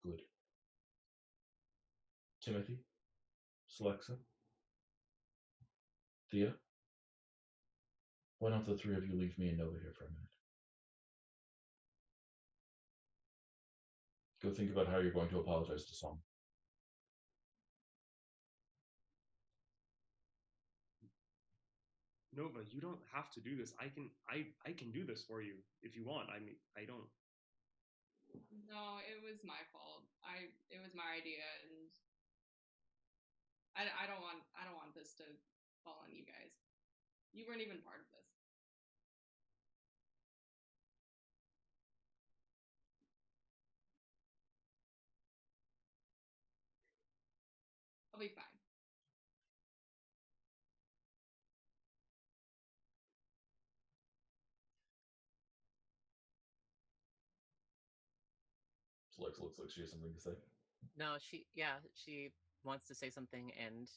Good. Timothy? Celexa? Thea? Why don't the three of you leave me and Nova here for a minute? Go think about how you're going to apologize to Song. Nova, you don't have to do this. I can do this for you if you want. I mean, I don't. No, it was my fault. It was my idea, and I don't want this to fall on you guys. You weren't even part of this. I'll be fine. Celexa looks like she has something to say. No, she wants to say something and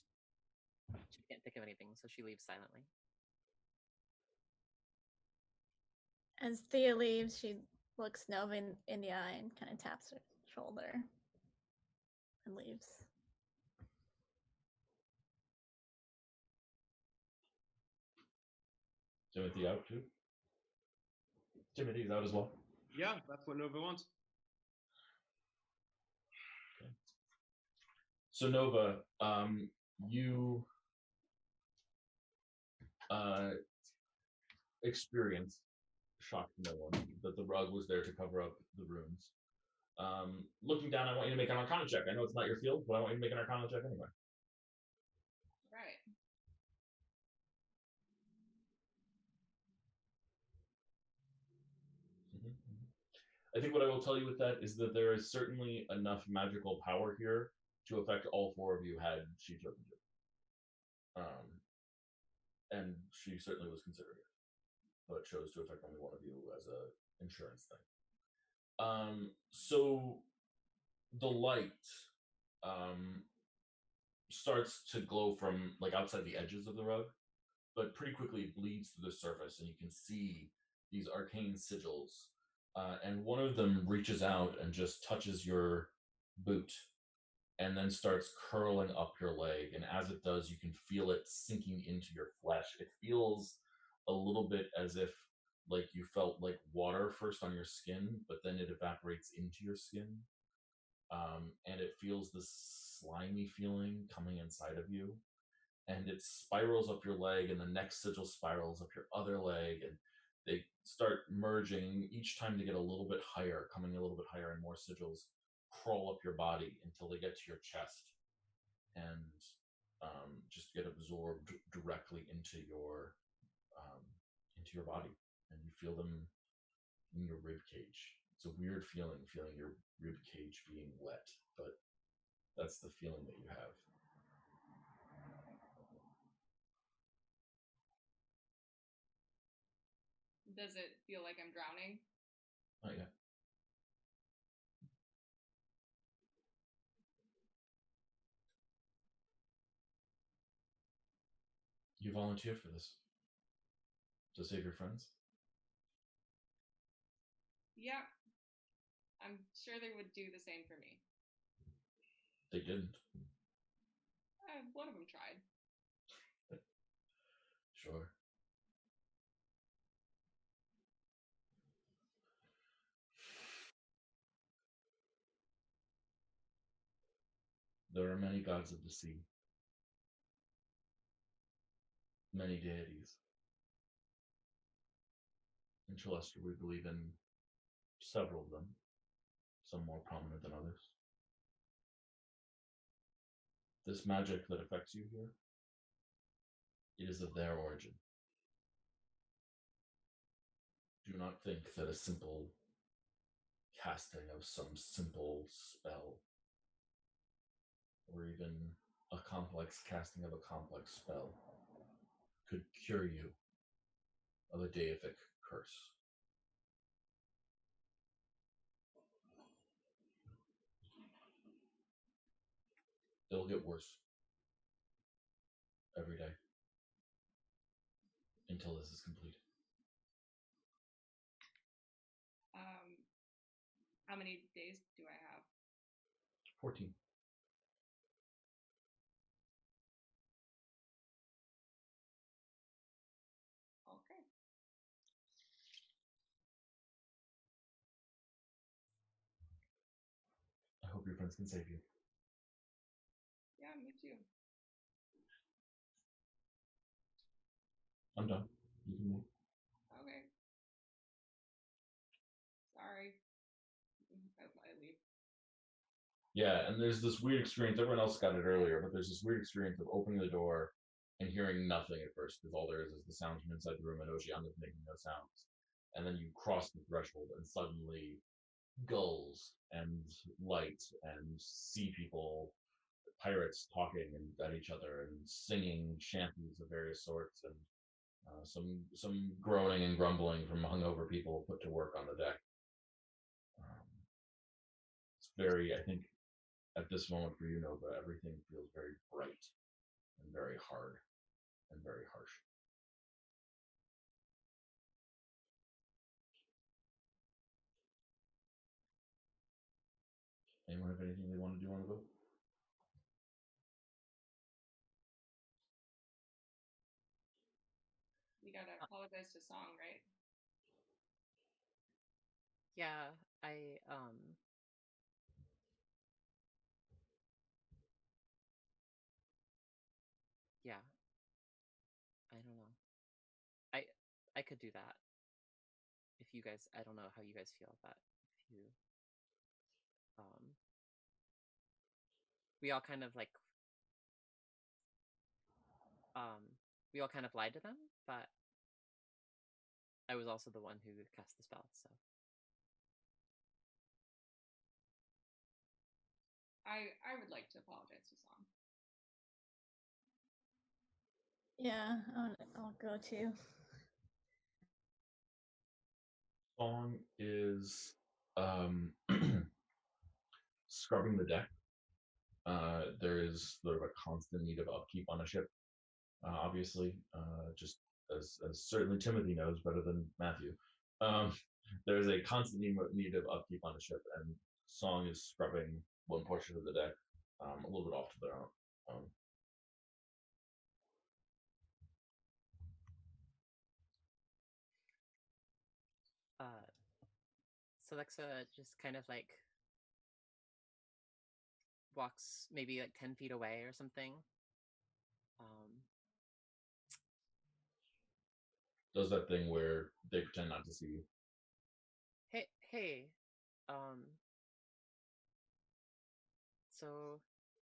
she can't think of anything, so she leaves silently. As Thea leaves, she looks Nova in the eye and kind of taps her shoulder and leaves. Timothy out too? Timothy's out as well? Yeah, that's what Nova wants. Okay. So Nova, you experienced, shocked no one, that the rug was there to cover up the runes. Looking down, I want you to make an Arcana check. I know it's not your field, but I want you to make an Arcana check anyway. Right. I think what I will tell you with that is that there is certainly enough magical power here to affect all four of you had she chosen to. And she certainly was considering it, but chose to affect only one of you as a insurance thing. So the light starts to glow from like outside the edges of the rug, but pretty quickly it bleeds to the surface, and you can see these arcane sigils. And one of them reaches out and just touches your boot and then starts curling up your leg. And as it does, you can feel it sinking into your flesh. It feels a little bit as if like you felt like water first on your skin, but then it evaporates into your skin. And it feels this slimy feeling coming inside of you. And it spirals up your leg, and the next sigil spirals up your other leg, and they start merging each time to get a little bit higher, coming a little bit higher, and more sigils crawl up your body until they get to your chest and just get absorbed directly into your body, and you feel them in your rib cage. It's a weird feeling your rib cage being wet, but that's the feeling that you have. Does it feel like I'm drowning? Not yet. You volunteered for this to save your friends. Yeah. I'm sure they would do the same for me. They didn't. One of them tried. Sure. There are many gods of the sea, many deities. In Celestia, we believe in several of them, some more prominent than others. This magic that affects you here, it is of their origin. Do not think that a simple casting of some simple spell, or even a complex casting of a complex spell, could cure you of a deific curse. It'll get worse every day until this is complete. How many days do I have? 14. Okay. I hope your friends can save you. Yeah, me too. I'm done. You can leave. Okay. Sorry. I leave. Yeah, and there's this weird experience. Everyone else got it earlier, but there's this weird experience of opening the door and hearing nothing at first, because all there is the sounds from inside the room, and Oceana's making no sounds. And then you cross the threshold, and suddenly gulls and light and sea people, pirates talking at each other and singing shanties of various sorts, and some groaning and grumbling from hungover people put to work on the deck. It's very, I think, at this moment for you, Nova, everything feels very bright and very hard and very harsh. Anyone have anything they want to do on the boat? We gotta apologize to Song, right? Yeah, yeah, I don't know. I could do that. If you guys, I don't know how you guys feel, but if you we all kind of like we all kind of lied to them, but I was also the one who cast the spell, so I would like to apologize to Song. Yeah, I'll go too. Song is scrubbing the deck. There is sort of a constant need of upkeep on a ship, obviously, just as certainly Timothy knows better than Matthew. There's a constant need of upkeep on a ship, and Song is scrubbing one portion of the deck, a little bit off to their own. Celexa just kind of like walks maybe like 10 feet away or something. Does that thing where they pretend not to see you. Hey, so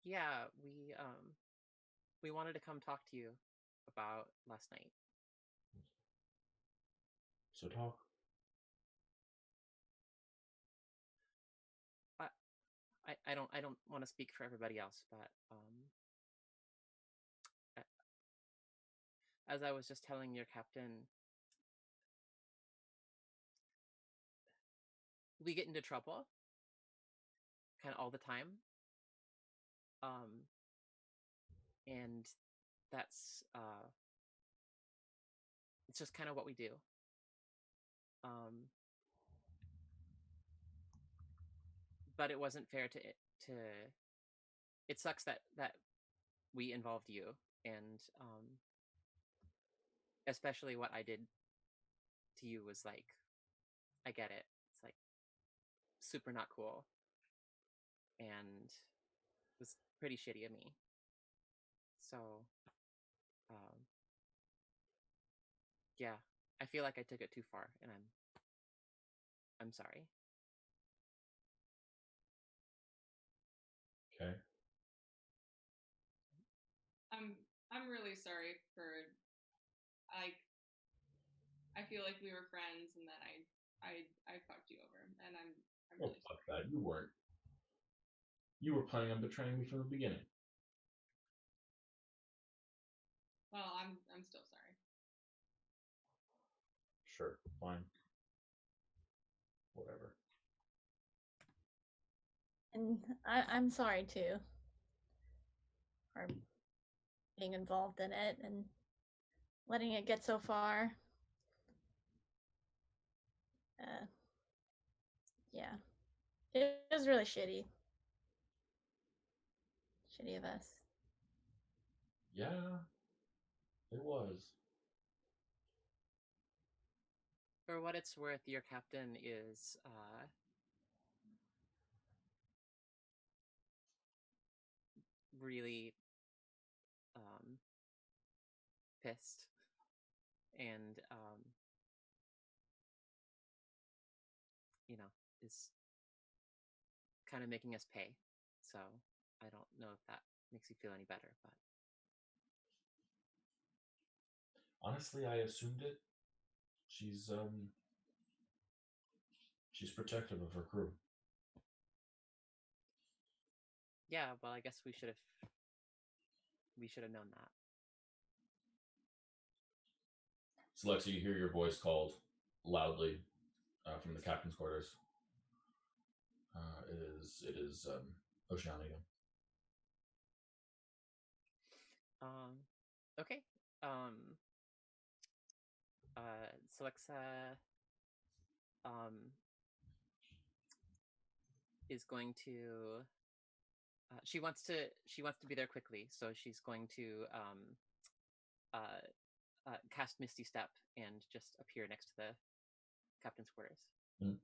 yeah, we wanted to come talk to you about last night. So talk. I don't want to speak for everybody else, but as I was just telling your captain, we get into trouble kind of all the time. And that's it's just kind of what we do. But it wasn't fair to it sucks that we involved you, and especially what I did to you was like, I get it. It's like super not cool, and it was pretty shitty of me. So, yeah, I feel like I took it too far, and I'm sorry. Okay. I'm really sorry for I feel like we were friends and then I fucked you over, and I'm Oh, really fuck sorry. that. You weren't. You were planning on betraying me from the beginning. Well, I'm still sorry. Sure, fine. Whatever. And I'm sorry too for being involved in it and letting it get so far. Yeah, it was really shitty. Shitty of us. Yeah, it was. For what it's worth, your captain is really pissed, and is kind of making us pay. So I don't know if that makes you feel any better, but Honestly, I assumed it. She's protective of her crew. yeah, well, I guess we should have known that. So, Lexa, you hear your voice called loudly from the captain's quarters. It is Oceana again. Okay. Celexa is going to she wants to be there quickly, so she's going to cast Misty Step and just appear next to the captain's quarters. Mm-hmm.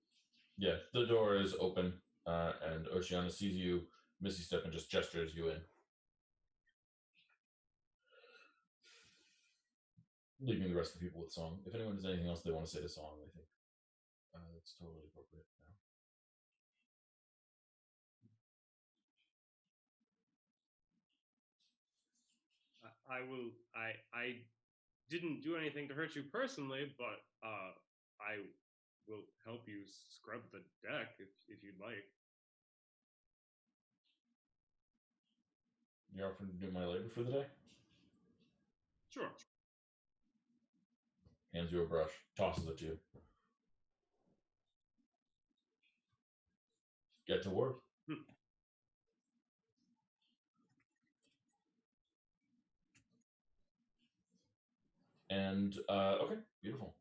Yeah, the door is open, and Oceana sees you, Misty Step, and just gestures you in, leaving the rest of the people with song. If anyone has anything else they want to say to song, I think that's totally appropriate now. I didn't do anything to hurt you personally, but I will help you scrub the deck if you'd like. You're offering to do my labor for the day? Sure. Hands you a brush, tosses it to you. Get to work. And okay, beautiful.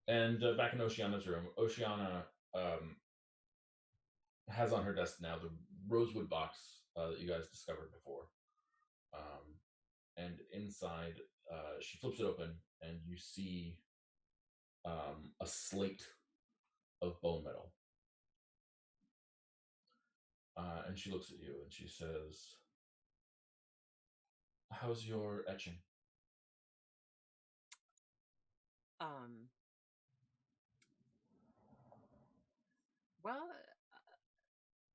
And back in Oceana's room, Oceana has on her desk now the rosewood box that you guys discovered before. And inside, she flips it open, and you see a slate of bone metal. And she looks at you and she says, "How's your etching?" Well,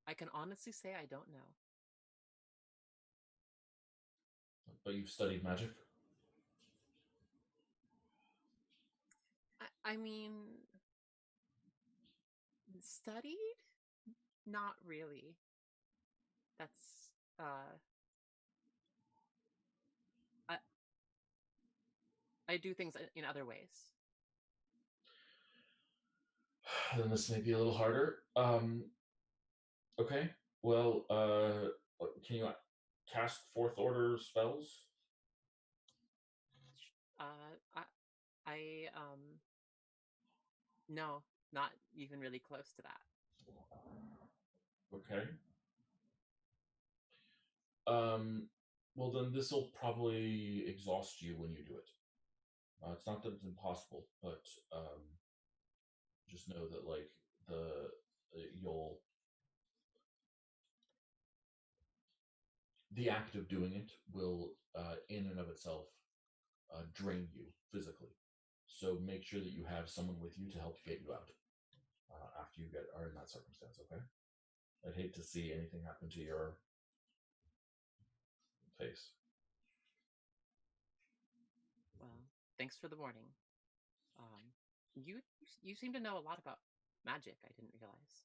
I can honestly say I don't know. But you've studied magic? I mean, studied? Not really. That's I do things in other ways. Then this may be a little harder. Okay. Well, can you cast fourth order spells? Uh, no, not even really close to that. Okay. Well, then this will probably exhaust you when you do it. It's not that it's impossible, but just know that like you'll the act of doing it will, in and of itself, drain you physically. So make sure that you have someone with you to help get you out after you are in that circumstance. Okay. I'd hate to see anything happen to your face. Well, thanks for the warning. You seem to know a lot about magic. I didn't realize.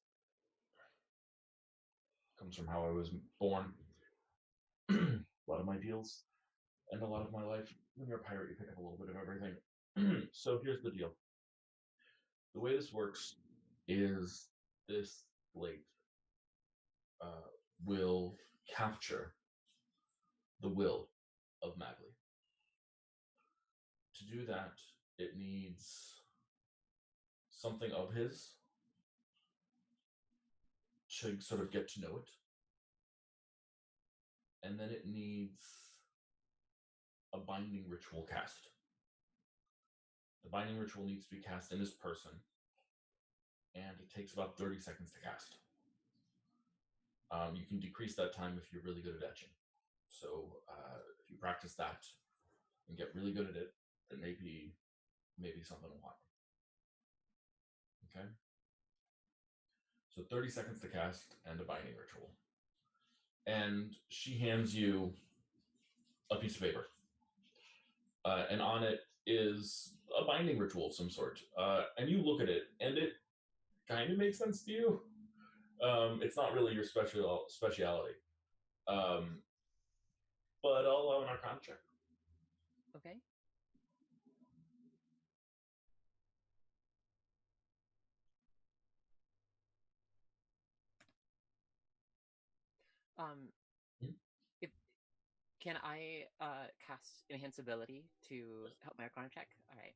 Comes from how I was born. A lot of my deals and a lot of my life. When you're a pirate, you pick up a little bit of everything. So here's the deal. The way this works is this blade will capture the will of Magley. To do that, it needs something of his to sort of get to know it. And then it needs a binding ritual cast. The binding ritual needs to be cast in his person, and it takes about 30 seconds to cast. You can decrease that time if you're really good at etching. So if you practice that and get really good at it, then maybe something will happen. Okay? So 30 seconds to cast and a binding ritual. And she hands you a piece of paper. And on it is a binding ritual of some sort. And you look at it, and it kind of makes sense to you. It's not really your speciality. But I'll allow an Arcana check. Okay. Hmm? If can I cast enhance ability to help my Arcana check? All right.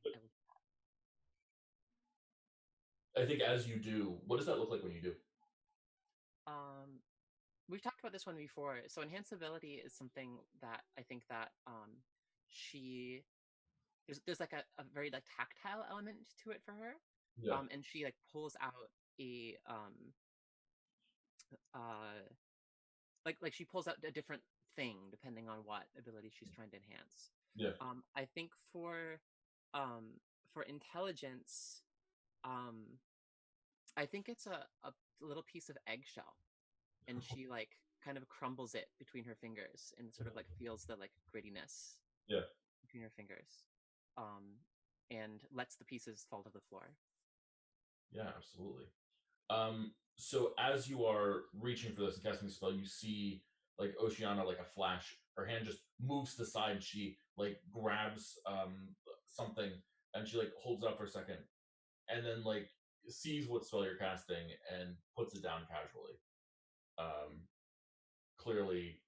I think as you do, what does that look like when you do? We've talked about this one before. So enhance ability is something that I think that she there's like a very like tactile element to it for her. Yeah. And she like pulls out a like she pulls out a different thing depending on what ability she's trying to enhance. Yeah. I think for intelligence, I think it's a little piece of eggshell, and she like kind of crumbles it between her fingers and sort of like feels the like grittiness between her fingers, and lets the pieces fall to the floor. Yeah, absolutely. So as you are reaching for this and casting a spell, you see like Oceana, like a flash, her hand just moves to the side. She like grabs something and she like holds it up for a second, and then like sees what spell you're casting and puts it down casually. Clearly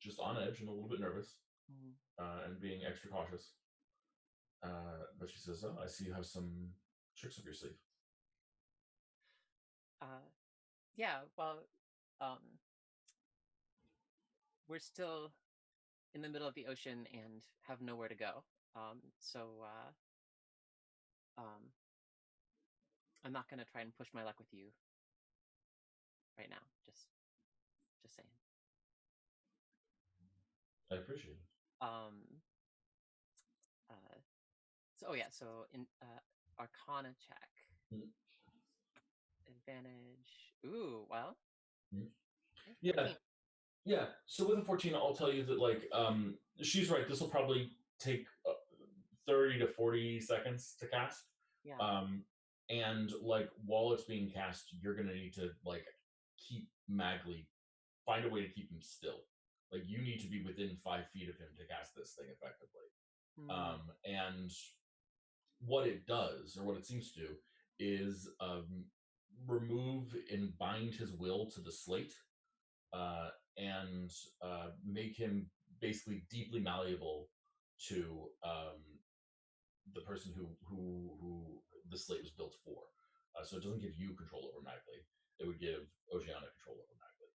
just on edge and a little bit nervous, and being extra cautious. But she says, "Oh, I see you have some tricks up your sleeve." Yeah, well, we're still in the middle of the ocean and have nowhere to go. So I'm not gonna try and push my luck with you right now. Just saying. I appreciate it. So yeah, so in Arcana check. Mm. Advantage. Ooh, well. Mm. Okay, 14. Yeah. So with a 14, I'll tell you that like she's right. This will probably take 30 to 40 seconds to cast. Yeah. And like while it's being cast, you're gonna need to like keep Magley, find a way to keep him still. Like you need to be within 5 feet of him to cast this thing effectively. And what it does, or what it seems to do, is remove and bind his will to the slate, and make him basically deeply malleable to the person who the slate was built for. So it doesn't give you control over Magley. It would give Oceana control over Magley.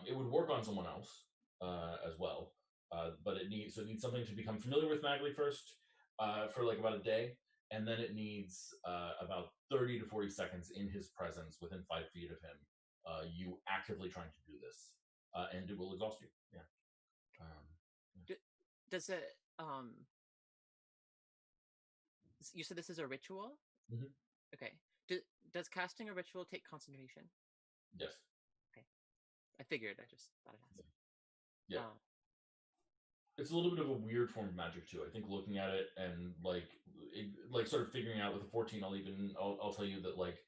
It would work on someone else as well, but it needs something to become familiar with Magley first for like about a day, and then it needs about 30 to 40 seconds in his presence within 5 feet of him. You actively trying to do this, and it will exhaust you. Yeah. Does it? You said this is a ritual. Mhm. Okay. Does casting a ritual take concentration? Yes. Okay. I figured. I just thought I'd ask. Yeah. It's a little bit of a weird form of magic too. I think looking at it and like sort of figuring out with the 14, I'll tell you that like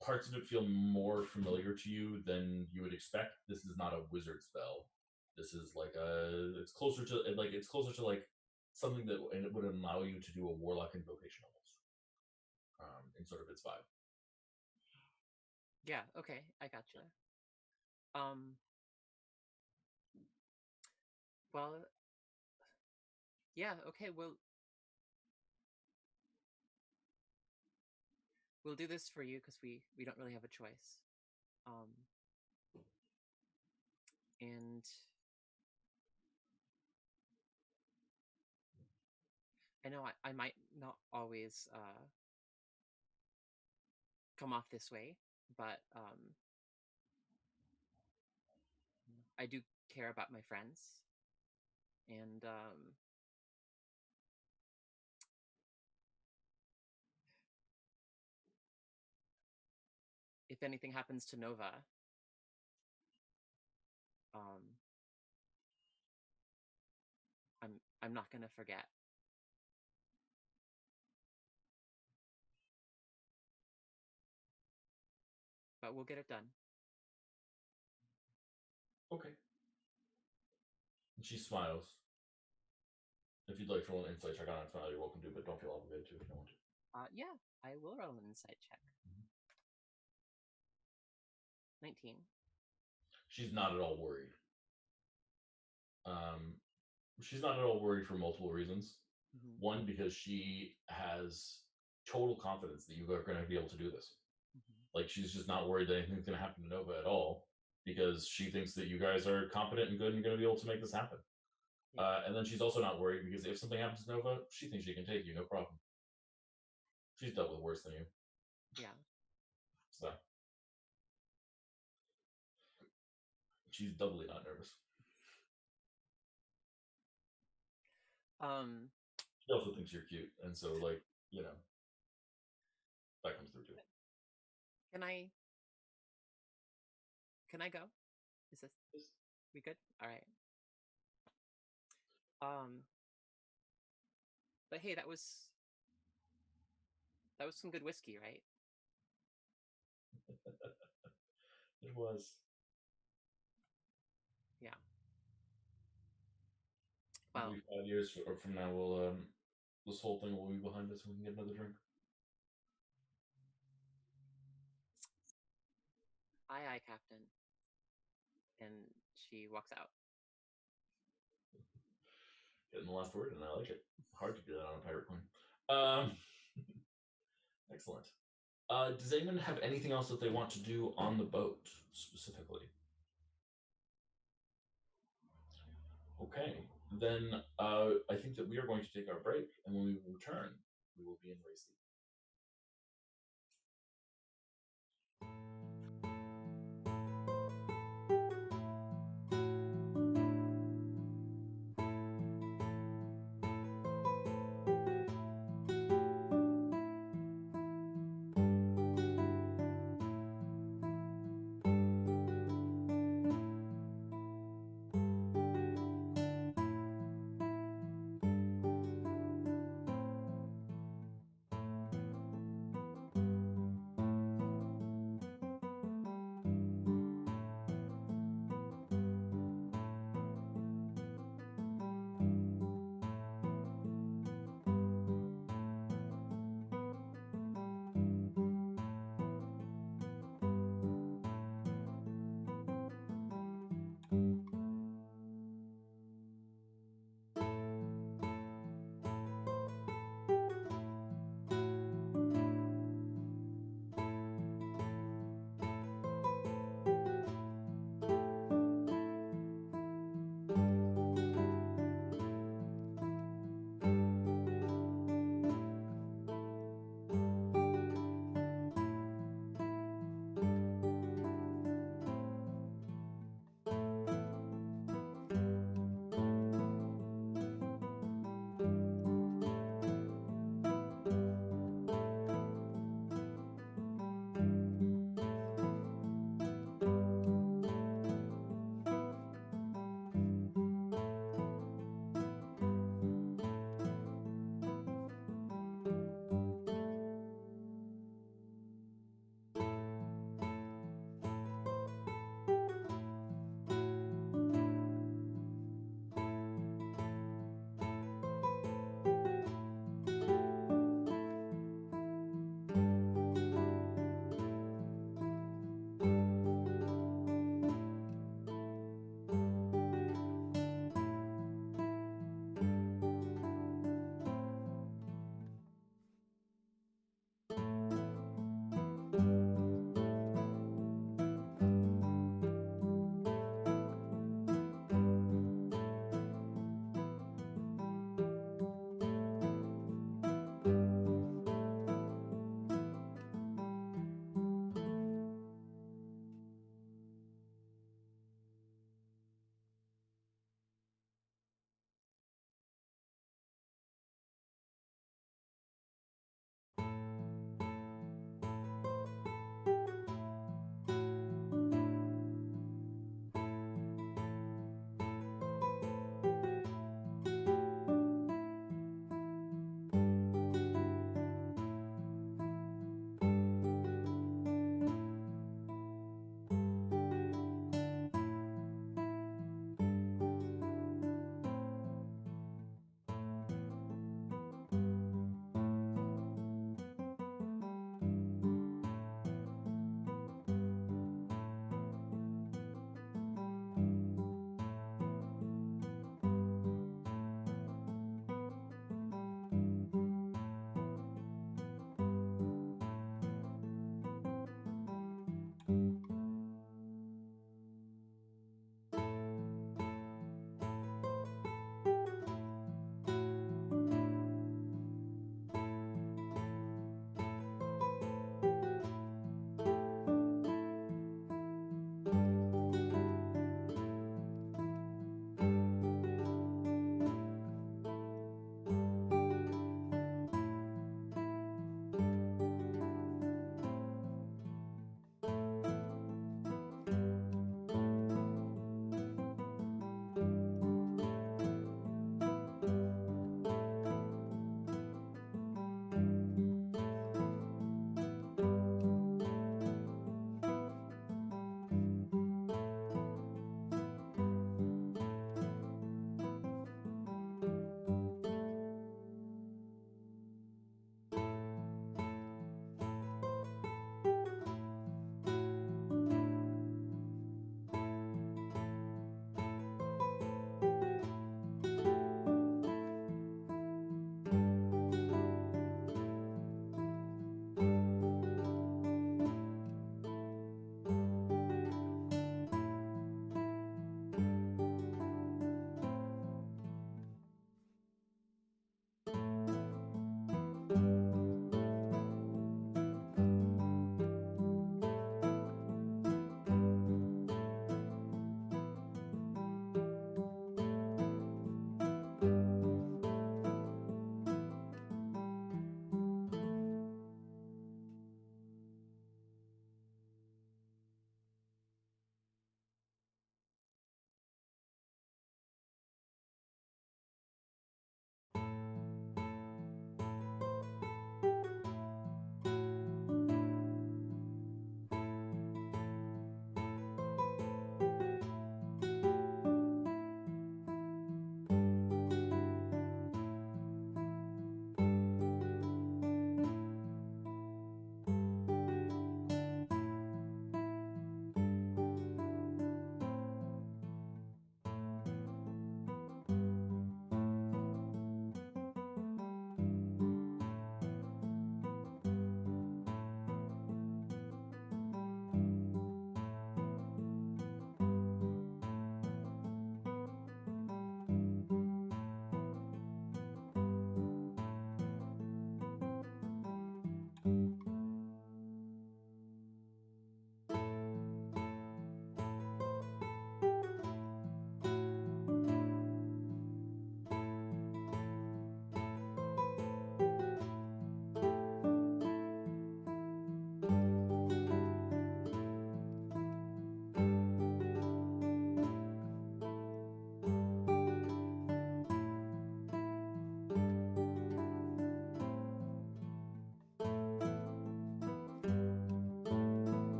parts of it feel more familiar to you than you would expect. This is not a wizard spell. This is like it's closer to like something that and it would allow you to do a warlock invocation almost, in sort of its vibe. Yeah. Okay. I gotcha. Well. Yeah. Okay. We'll do this for you because we don't really have a choice. And I know I might not always come off this way, but I do care about my friends, and if anything happens to Nova, I'm not gonna forget. But we'll get it done. Okay. And she smiles. If you'd like to roll an insight check on it, smile, you're welcome to, but don't feel obligated to if you don't want to. Yeah, I will roll an insight check. 19. She's not at all worried. She's not at all worried for multiple reasons. Mm-hmm. One, because she has total confidence that you are going to be able to do this. Mm-hmm. Like, she's just not worried that anything's going to happen to Nova at all because she thinks that you guys are competent and good and going to be able to make this happen. Yeah. And then she's also not worried because if something happens to Nova, she thinks she can take you, no problem. She's dealt with worse than you. Yeah. So she's doubly not nervous. She also thinks you're cute, and so like, you know, that comes through too. Can I go? Is this we good? All right. But hey, that was some good whiskey, right? It was. Yeah. Well, maybe 5 years from now, we'll this whole thing will be behind us and we can get another drink. Aye, Captain. And she walks out. Getting the last word, and I like it. Hard to do that on a pirate coin. Excellent. Does anyone have anything else that they want to do on the boat specifically? Okay, then I think that we are going to take our break, and when we return, we will be in Racy.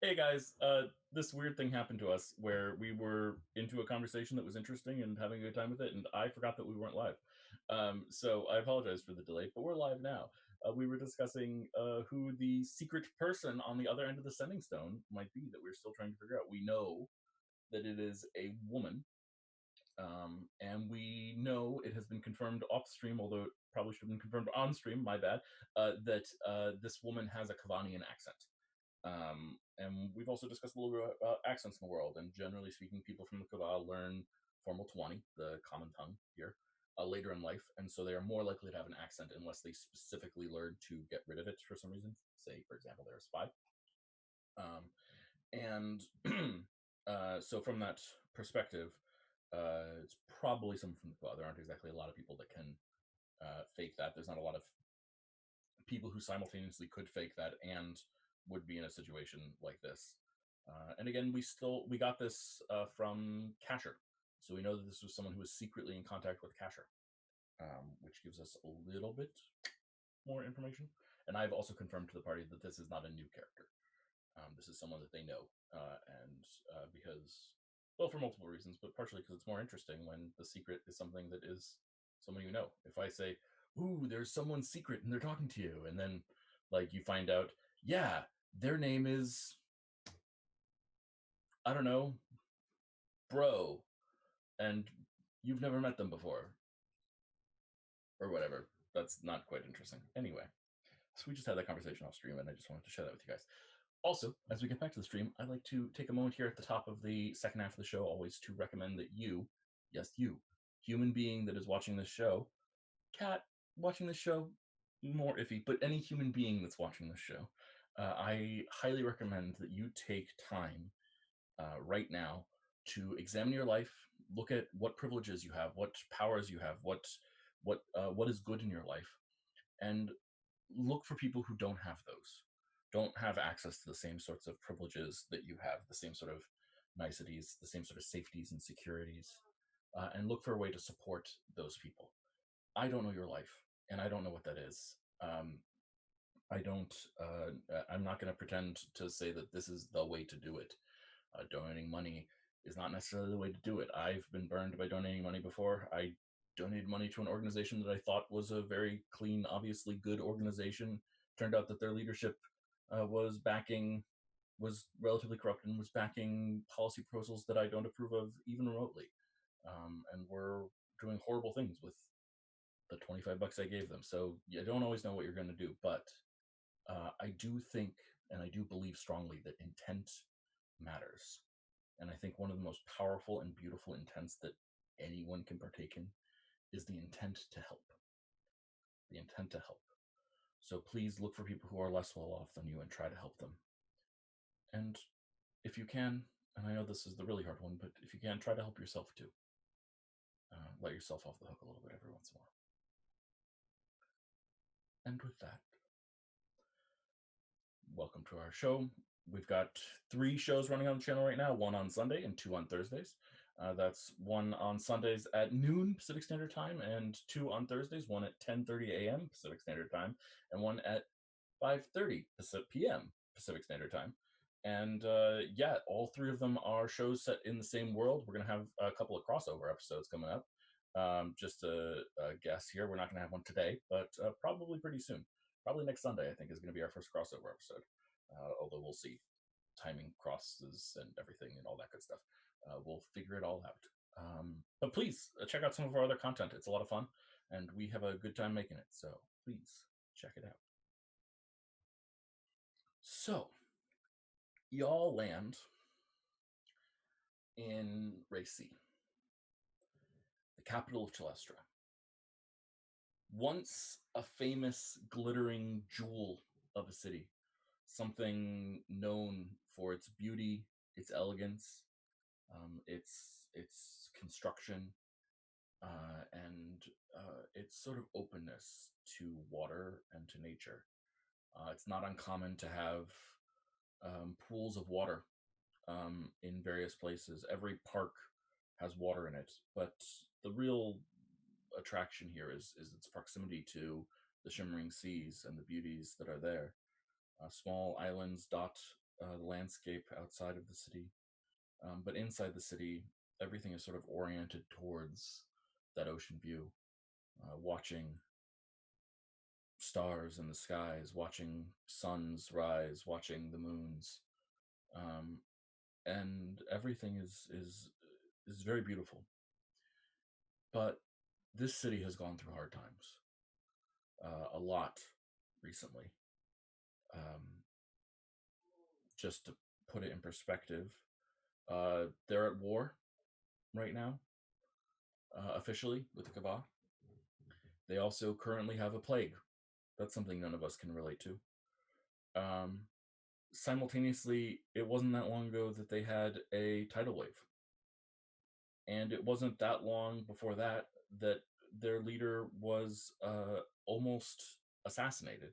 hey guys, this weird thing happened to us where we were into a conversation that was interesting and having a good time with it, and I forgot that we weren't live. So I apologize for the delay, but we're live now. We were discussing who the secret person on the other end of the sending stone might be that we're still trying to figure out. We know that it is a woman, and we know it has been confirmed off stream, although it probably should have been confirmed on stream, my bad, that this woman has a Kavanian accent. And we've also discussed a little bit about accents in the world, and generally speaking, people from the Kaval learn formal Tuani, the common tongue here, later in life, and so they are more likely to have an accent unless they specifically learn to get rid of it for some reason. Say, for example, they're a spy. And so from that perspective, it's probably someone from the Kaval. There aren't exactly a lot of people that can fake that. There's not a lot of people who simultaneously could fake that and would be in a situation like this. And again, we got this from Casher, so we know that this was someone who was secretly in contact with Casher, which gives us a little bit more information. And I've also confirmed to the party that this is not a new character. This is someone that they know, and because, well, for multiple reasons, but partially because it's more interesting when the secret is something that is someone you know. If I say, "Ooh, there's someone secret and they're talking to you," and then like you find out, yeah, their name is, I don't know, Bro, and you've never met them before, or whatever. That's not quite interesting. Anyway, so we just had that conversation off stream, and I just wanted to share that with you guys. Also, as we get back to the stream, I'd like to take a moment here at the top of the second half of the show always to recommend that you, yes, you, human being that is watching this show, cat watching this show, more iffy, but any human being that's watching this show, I highly recommend that you take time right now to examine your life, look at what privileges you have, what powers you have, what is good in your life, and look for people who don't have those, don't have access to the same sorts of privileges that you have, the same sort of niceties, the same sort of safeties and securities, and look for a way to support those people. I don't know your life, and I don't know what that is. I don't. I'm not going to pretend to say that this is the way to do it. Donating money is not necessarily the way to do it. I've been burned by donating money before. I donated money to an organization that I thought was a very clean, obviously good organization. Turned out that their leadership was relatively corrupt and was backing policy proposals that I don't approve of even remotely, and were doing horrible things with the $25 I gave them. So you don't always know what you're going to do, but I do think and I do believe strongly that intent matters. And I think one of the most powerful and beautiful intents that anyone can partake in is the intent to help. The intent to help. So please look for people who are less well off than you and try to help them. And if you can, and I know this is the really hard one, but if you can, try to help yourself too. Let yourself off the hook a little bit every once in a while. And with that, welcome to our show. We've got 3 shows running on the channel right now, 1 on Sunday and 2 on Thursdays. That's 1 on Sundays at noon Pacific Standard Time, and 2 on Thursdays, 1 at 10:30 a.m. Pacific Standard Time, and 1 at 5:30 p.m. Pacific Standard Time. And yeah, all 3 of them are shows set in the same world. We're going to have a couple of crossover episodes coming up. Just a guess here, we're not going to have one today, but probably pretty soon. Probably next Sunday, I think, is going to be our first crossover episode. Although we'll see. Timing crosses and everything and all that good stuff. We'll figure it all out. But please check out some of our other content. It's a lot of fun, and we have a good time making it. So please check it out. So, y'all land in Racy, the capital of Chalestra. Once a famous glittering jewel of a city, something known for its beauty, its elegance, its construction, and its sort of openness to water and to nature. It's not uncommon to have pools of water in various places. Every park has water in it, but the real attraction here is its proximity to the shimmering seas and the beauties that are there. Small islands dot the landscape outside of the city. But inside the city, everything is sort of oriented towards that ocean view, watching stars in the skies, watching suns rise, watching the moons, um, and everything is very beautiful. But this city has gone through hard times, a lot recently. Um, just to put it in perspective, they're at war right now, officially with the Kaba. They also currently have a plague. That's something none of us can relate to. Um, Simultaneously, it wasn't that long ago that they had a tidal wave. And it wasn't that long before that that their leader was almost assassinated.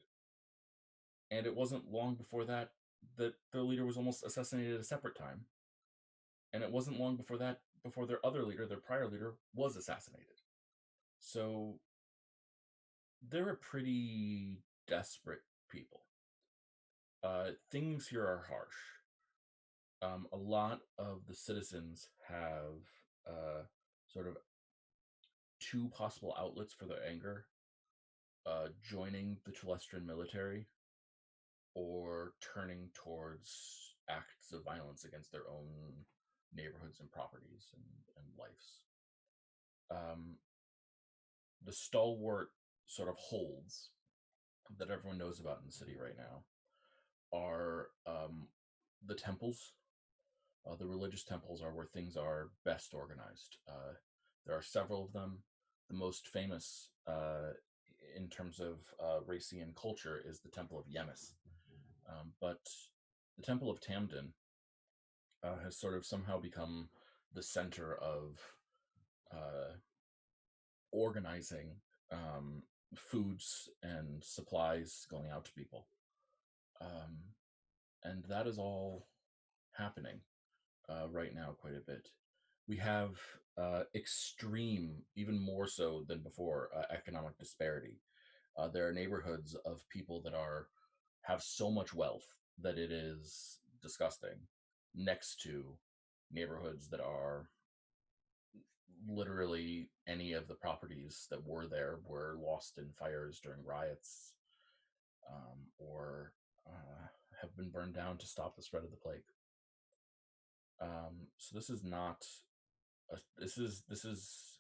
And it wasn't long before that that their leader was almost assassinated at a separate time. And it wasn't long before that before their other leader, their prior leader, was assassinated. So they're a pretty desperate people. Things here are harsh. A lot of the citizens have sort of two possible outlets for their anger: joining the Chalestran military or turning towards acts of violence against their own neighborhoods and properties and lives. Um, the stalwart sort of holds that everyone knows about in the city right now are the temples. The religious temples are where things are best organized. There are several of them. The most famous in terms of Racian culture is the Temple of Yemis. But the Temple of Tamden has sort of somehow become the center of organizing foods and supplies going out to people. And that is all happening right now quite a bit. We have extreme, even more so than before, economic disparity. There are neighborhoods of people that have so much wealth that it is disgusting, next to neighborhoods that are literally any of the properties that were there were lost in fires during riots, or have been burned down to stop the spread of the plague. So this is not this is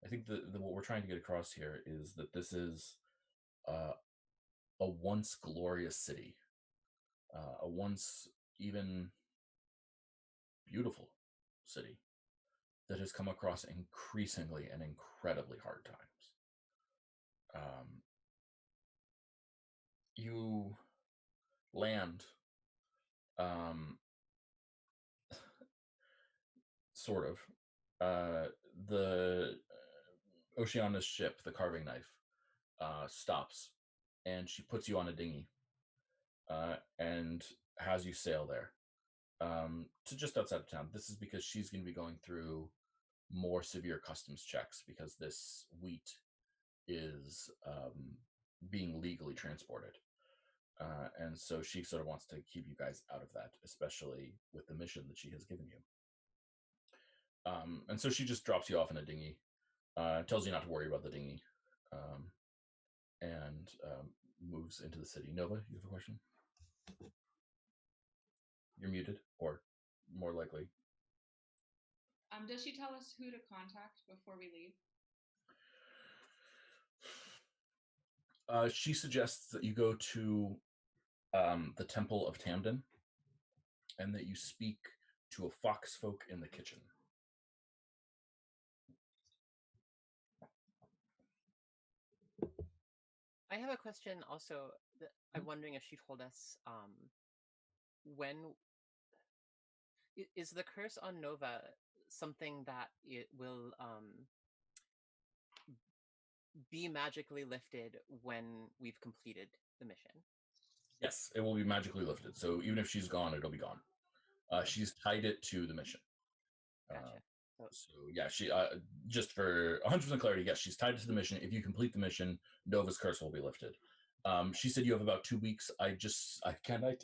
I think what we're trying to get across here is that this is a once glorious city, a once even beautiful city that has come across increasingly and incredibly hard times. You land, sort of, the Oceana's ship, the carving knife, stops, and she puts you on a dinghy and has you sail there to just outside of town. This is because she's going to be going through more severe customs checks because this wheat is being legally transported. And so she sort of wants to keep you guys out of that, especially with the mission that she has given you. And so she just drops you off in a dinghy, tells you not to worry about the dinghy, and moves into the city. Nova, you have a question? You're muted, or more likely. Does she tell us who to contact before we leave? She suggests that you go to the Temple of Tamden and that you speak to a foxfolk in the kitchen. I have a question also. I'm wondering if she told us when is the curse on Nova something that it will be magically lifted when we've completed the mission? Yes, it will be magically lifted. So even if she's gone, it'll be gone. She's tied it to the mission. Gotcha. So yeah, she just for 100% clarity, yes, she's tied it to the mission. If you complete the mission, Nova's curse will be lifted. She said you have about 2 weeks. I did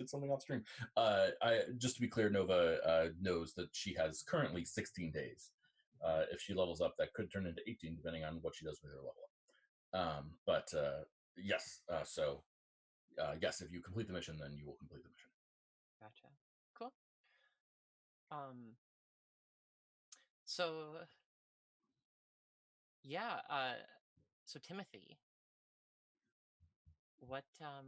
something off stream. I just to be clear, Nova knows that she has currently 16 days. If she levels up, that could turn into 18, depending on what she does with her level up. But yes, yes, if you complete the mission, then you will complete the mission. Gotcha. Cool. So yeah, so Timothy, what I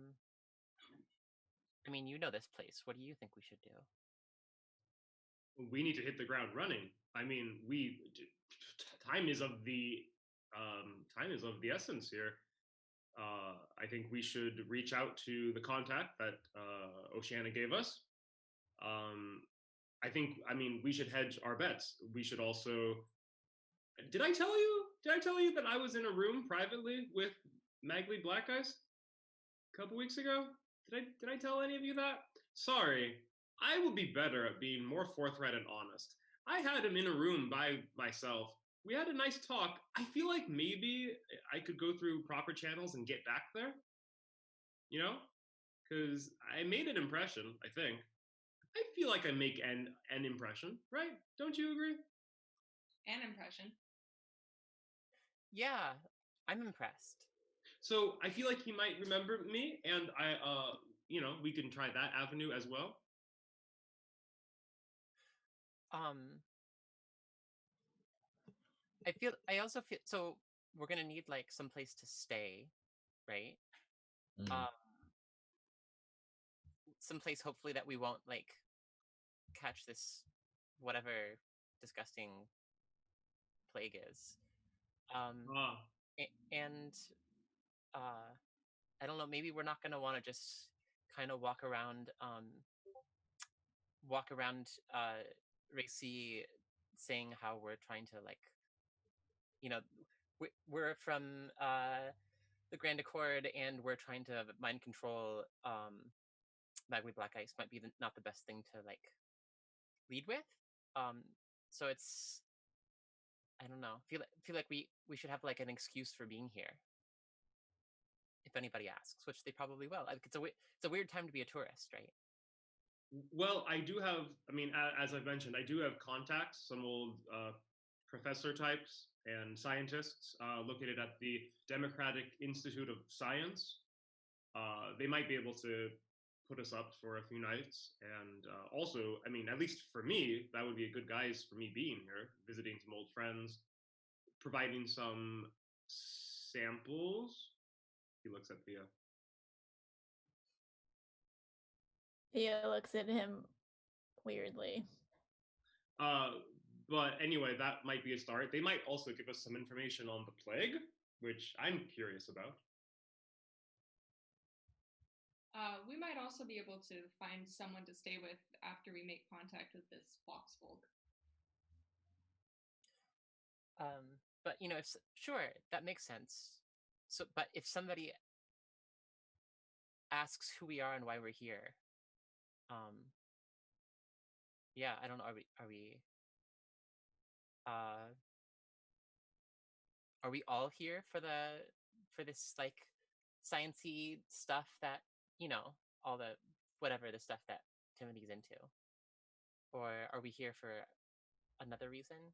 mean, you know this place. What do you think we should do? We need to hit the ground running. I mean, time is of the essence here. I think we should reach out to the contact that Oceana gave us. I mean, we should hedge our bets. We should also. Did I tell you? Did I tell you that I was in a room privately with Magley Black Eyes a couple weeks ago? Did I tell any of you that? Sorry. I will be better at being more forthright and honest. I had him in a room by myself. We had a nice talk. I feel like maybe I could go through proper channels and get back there. You know? Because I made an impression, I think. I feel like I make an impression, right? Don't you agree? An impression. Yeah, I'm impressed. So I feel like he might remember me, and we can try that avenue as well. I also feel so we're gonna need like some place to stay, right? Mm. Some place hopefully that we won't like catch this whatever disgusting plague is. And I don't know, maybe we're not gonna want to just kind of walk around Racy saying how we're trying to like, you know, we're from the Grand Accord and we're trying to mind control Magway Black Ice might be not the best thing to like lead with. So it's, I don't know, feel like we should have like an excuse for being here if anybody asks, which they probably will. Like, it's a weird time to be a tourist, right? Well, I do have, I mean, as I've mentioned, I do have contacts, some old professor types and scientists located at the Democratic Institute of Science. They might be able to put us up for a few nights. And also, I mean, at least for me, that would be a good guise for me being here, visiting some old friends, providing some samples. He looks at Thea. Thea looks at him weirdly. But anyway, that might be a start. They might also give us some information on the plague, which I'm curious about. We might also be able to find someone to stay with after we make contact with this foxfolk. But you know, sure, that makes sense. So, but if somebody asks who we are and why we're here, yeah, I don't know. Are we all here for this like sciencey stuff that, you know, all the whatever the stuff that Timothy's into, or are we here for another reason?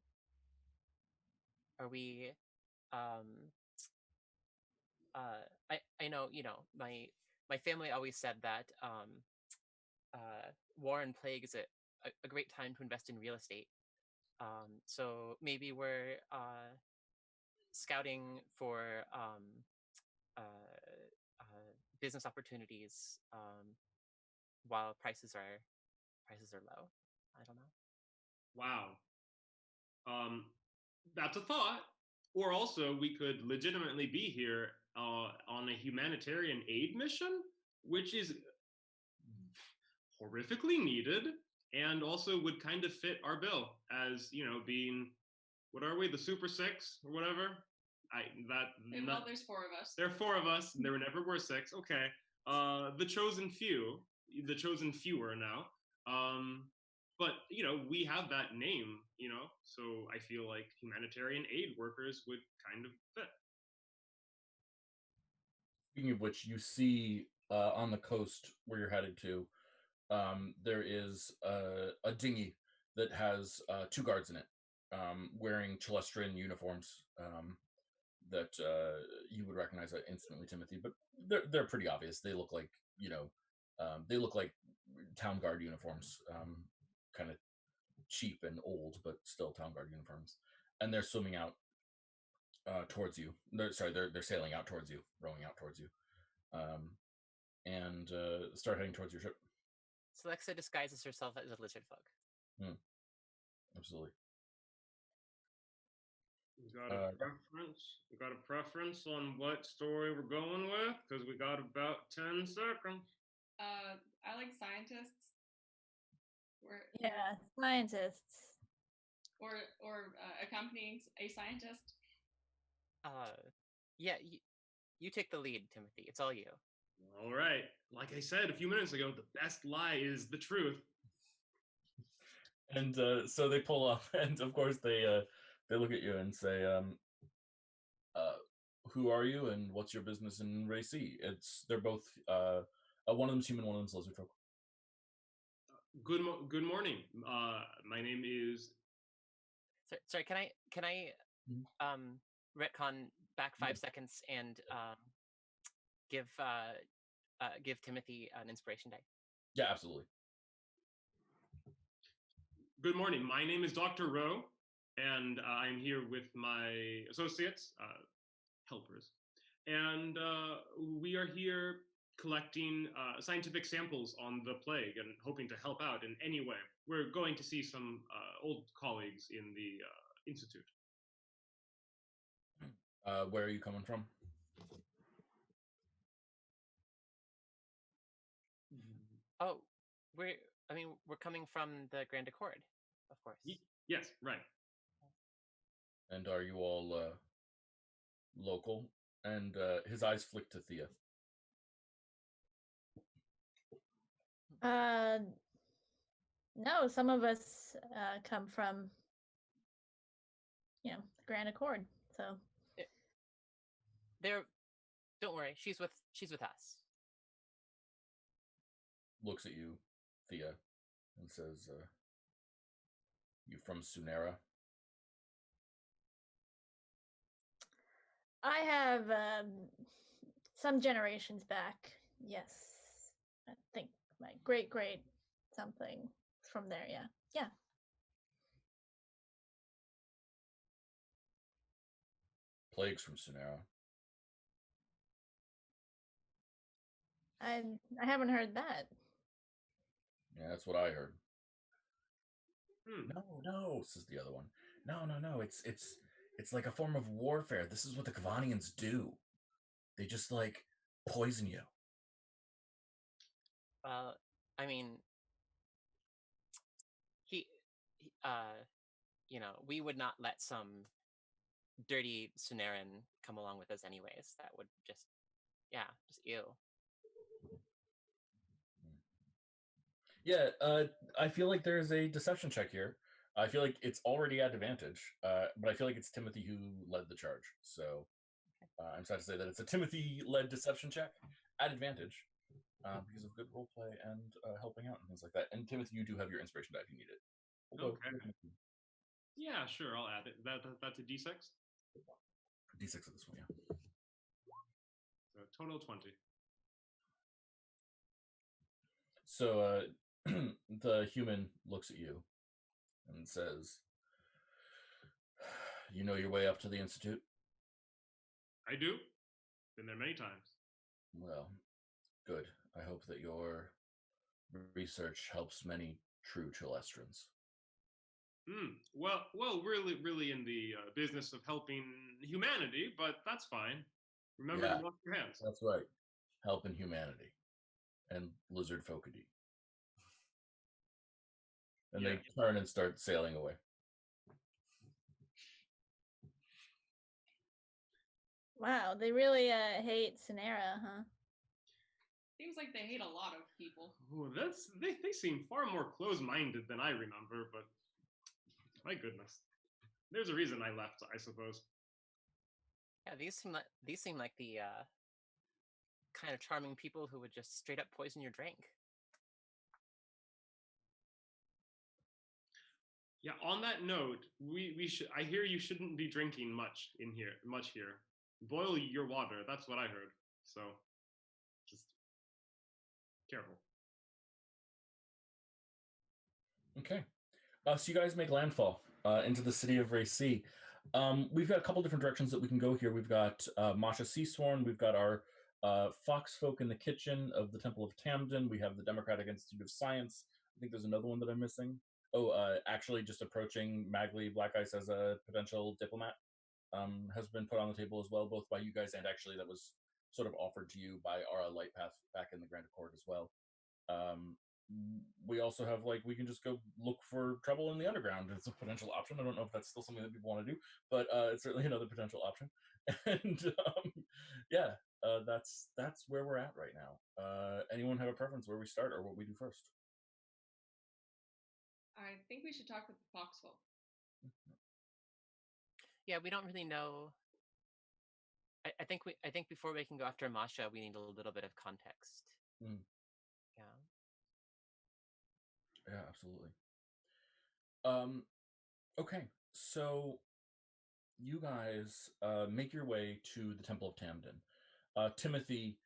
Are we I know, you know, my family always said that war and plague is a great time to invest in real estate. So maybe we're scouting for business opportunities while prices are low. I don't know. Wow. That's a thought. Or also, we could legitimately be here on a humanitarian aid mission, which is horrifically needed and also would kind of fit our bill as, you know, being, what are we, the Super Six or whatever? Well, there's four of us. There are four of us, and there never were six. Okay. The chosen few, the chosen fewer now. But, you know, we have that name, you know, so I feel like humanitarian aid workers would kind of fit. Speaking of which, you see on the coast where you're headed to, there is a dinghy that has two guards in it, wearing Chelestran uniforms that you would recognize instantly, Timothy. But they're pretty obvious. They look like they look like town guard uniforms, kind of cheap and old, but still town guard uniforms. And they're swimming out towards you. They're sailing out towards you, rowing out towards you, um, and start heading towards your ship. Celexa disguises herself as a lizard folk. Absolutely. We got a preference? We got a preference on what story we're going with? Because we got about 10 seconds. I like scientists. Yeah, scientists. Or accompanying a scientist. Yeah, you take the lead, Timothy. It's all you. All right. Like I said a few minutes ago, the best lie is the truth. And so they pull up, and of course they look at you and say, "Who are you, and what's your business in Racy?" They're both one of them's human, one of them's lizard folk. Good morning. My name is. Sorry, can I retcon back 5 seconds and give Timothy an inspiration die? Yeah, absolutely. Good morning. My name is Dr. Rowe, and I'm here with my associates, helpers, and we are here collecting scientific samples on the plague and hoping to help out in any way. We're going to see some old colleagues in the institute. Where are you coming from? Oh, we're coming from the Grand Accord, of course. Yes, right. And are you all local? And his eyes flick to Thea. No, some of us come from, the Grand Accord. So don't worry, she's with us. Looks at you, Thea, and says, "You from Sunera?" I have some generations back. Yes, I think my great something from there. Yeah. Plagues from Sunera. I haven't heard that. Yeah, that's what I heard. Hmm. No, says the other one. No. It's like a form of warfare. This is what the Kavanians do. They just like poison you. I mean, we would not let some dirty Suneran come along with us anyways. That would just ew. Yeah, I feel like there's a deception check here. I feel like it's already at advantage, but I feel like it's Timothy who led the charge. So I'm sad to say that it's a Timothy-led deception check at advantage because of good role play and helping out and things like that. And Timothy, you do have your inspiration die if you need it. Okay. Yeah, sure. I'll add it. That's a D6. D6 of this one, yeah. So total 20. So the human looks at you and says, "You know your way up to the Institute?" I do. Been there many times. Well, good. I hope that your research helps many true Chelestrans. Well, really in the business of helping humanity, but that's fine. Remember to wash your hands. That's right. Helping humanity and lizard folkity. And they turn and start sailing away. Wow, they really hate Sunera, huh? Seems like they hate a lot of people. Oh, they seem far more close-minded than I remember, but my goodness, there's a reason I left, I suppose. Yeah, these seem like the kind of charming people who would just straight up poison your drink. Yeah. On that note, we should. I hear you shouldn't be drinking much here. Boil your water. That's what I heard. So, just careful. Okay. So you guys make landfall into the city of Racy. We've got a couple different directions that we can go here. We've got Masha Seasworn. We've got our Fox folk in the kitchen of the Temple of Tamden. We have the Democratic Institute of Science. I think there's another one that I'm missing. Oh, actually, just approaching Magley Black Ice as a potential diplomat has been put on the table as well, both by you guys and actually that was sort of offered to you by Ara Lightpath back in the Grand Accord as well. We also have we can just go look for trouble in the underground. It's a potential option. I don't know if that's still something that people want to do, but it's certainly another potential option. And yeah, that's where we're at right now. Anyone have a preference where we start or what we do first? I think we should talk with the Foxhole. Yeah, we don't really know. I think before we can go after Masha, we need a little bit of context. Mm. Yeah. Yeah, absolutely. Okay, so you guys make your way to the Temple of Tamden. Timothy,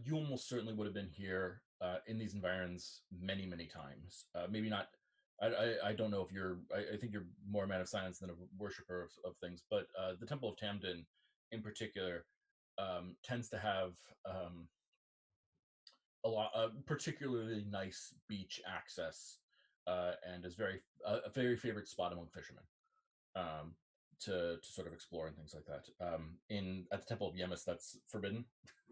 you almost certainly would have been here in these environs many, many times. Maybe not. I don't know if you're. I think you're more a man of science than a worshiper of things. But the Temple of Tamden, in particular, tends to have a lot, particularly nice beach access, and is a very favorite spot among fishermen. To sort of explore and things like that. At the Temple of Yemis, that's forbidden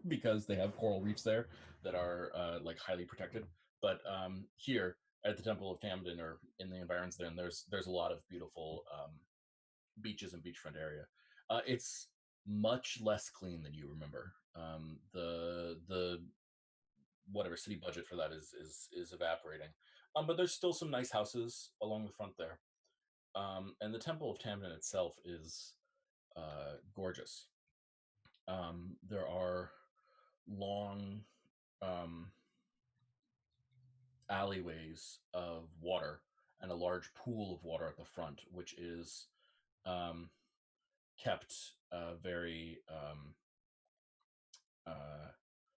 because they have coral reefs there that are highly protected. But here at the Temple of Tamden or in the environs there's a lot of beautiful beaches and beachfront area. It's much less clean than you remember. The whatever city budget for that is evaporating. But there's still some nice houses along the front there. And the Temple of Tamden itself is gorgeous. There are long alleyways of water and a large pool of water at the front, which is kept very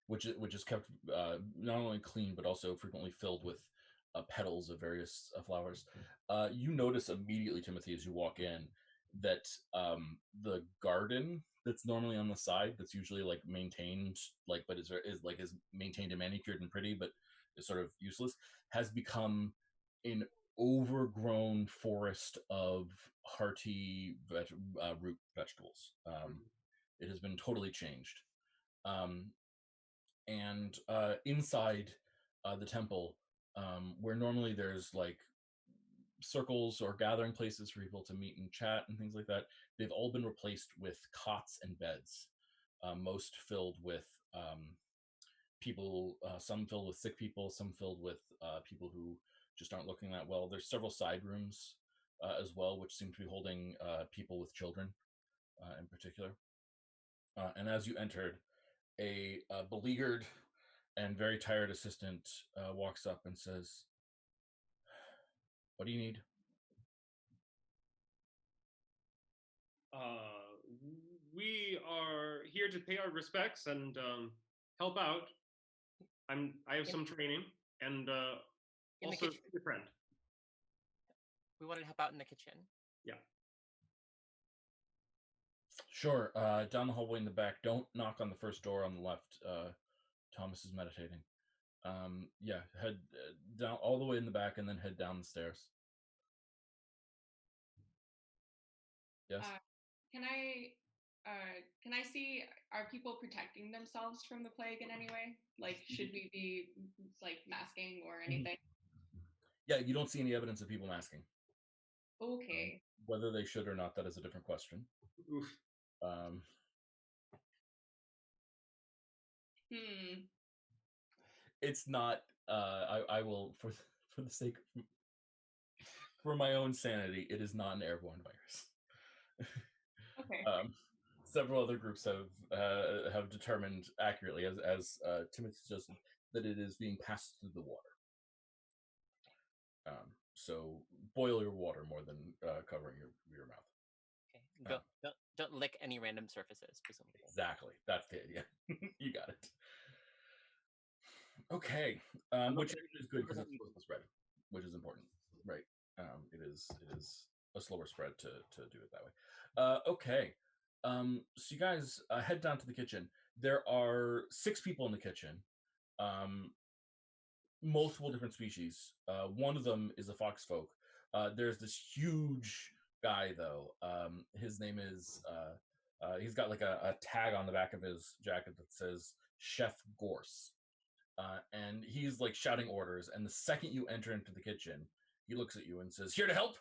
which is kept not only clean but also frequently filled with petals of various flowers. You notice immediately, Timothy, as you walk in, that the garden that's normally on the side, that's usually maintained, but is maintained and manicured and pretty, but is sort of useless, has become an overgrown forest of hearty root vegetables. It has been totally changed. And inside the temple, where normally there's circles or gathering places for people to meet and chat and things like that, they've all been replaced with cots and beds, most filled with people, some filled with sick people, some filled with people who just aren't looking that well. There's several side rooms as well, which seem to be holding people with children in particular. And as you entered, a beleaguered and very tired assistant walks up and says, "What do you need?" We are here to pay our respects and help out. I have some training and also your friend. We wanted to help out in the kitchen. Yeah. Sure. Down the hallway in the back. Don't knock on the first door on the left. Thomas is meditating. Yeah, head down all the way in the back and then head down the stairs. Yes. Can I see, are people protecting themselves from the plague in any way? Should we be masking or anything? Yeah, you don't see any evidence of people masking. Okay. Whether they should or not, that is a different question. Oof. It's not. I will, for the sake of, for my own sanity, it is not an airborne virus. Okay. several other groups have determined accurately, as Timothy suggested, that it is being passed through the water. So boil your water more than covering your mouth. Okay. Don't lick any random surfaces, presumably. Exactly. That's the idea. You got it. Okay. Which is good because it's slow spread, which is important, right? It is a slower spread to do it that way. Okay. So you guys head down to the kitchen. There are 6 people in the kitchen. Multiple different species. One of them is a fox folk. There's this huge guy though. His name is he's got like a tag on the back of his jacket that says Chef Gorse. And he's like shouting orders. And the second you enter into the kitchen, he looks at you and says, "Here to help."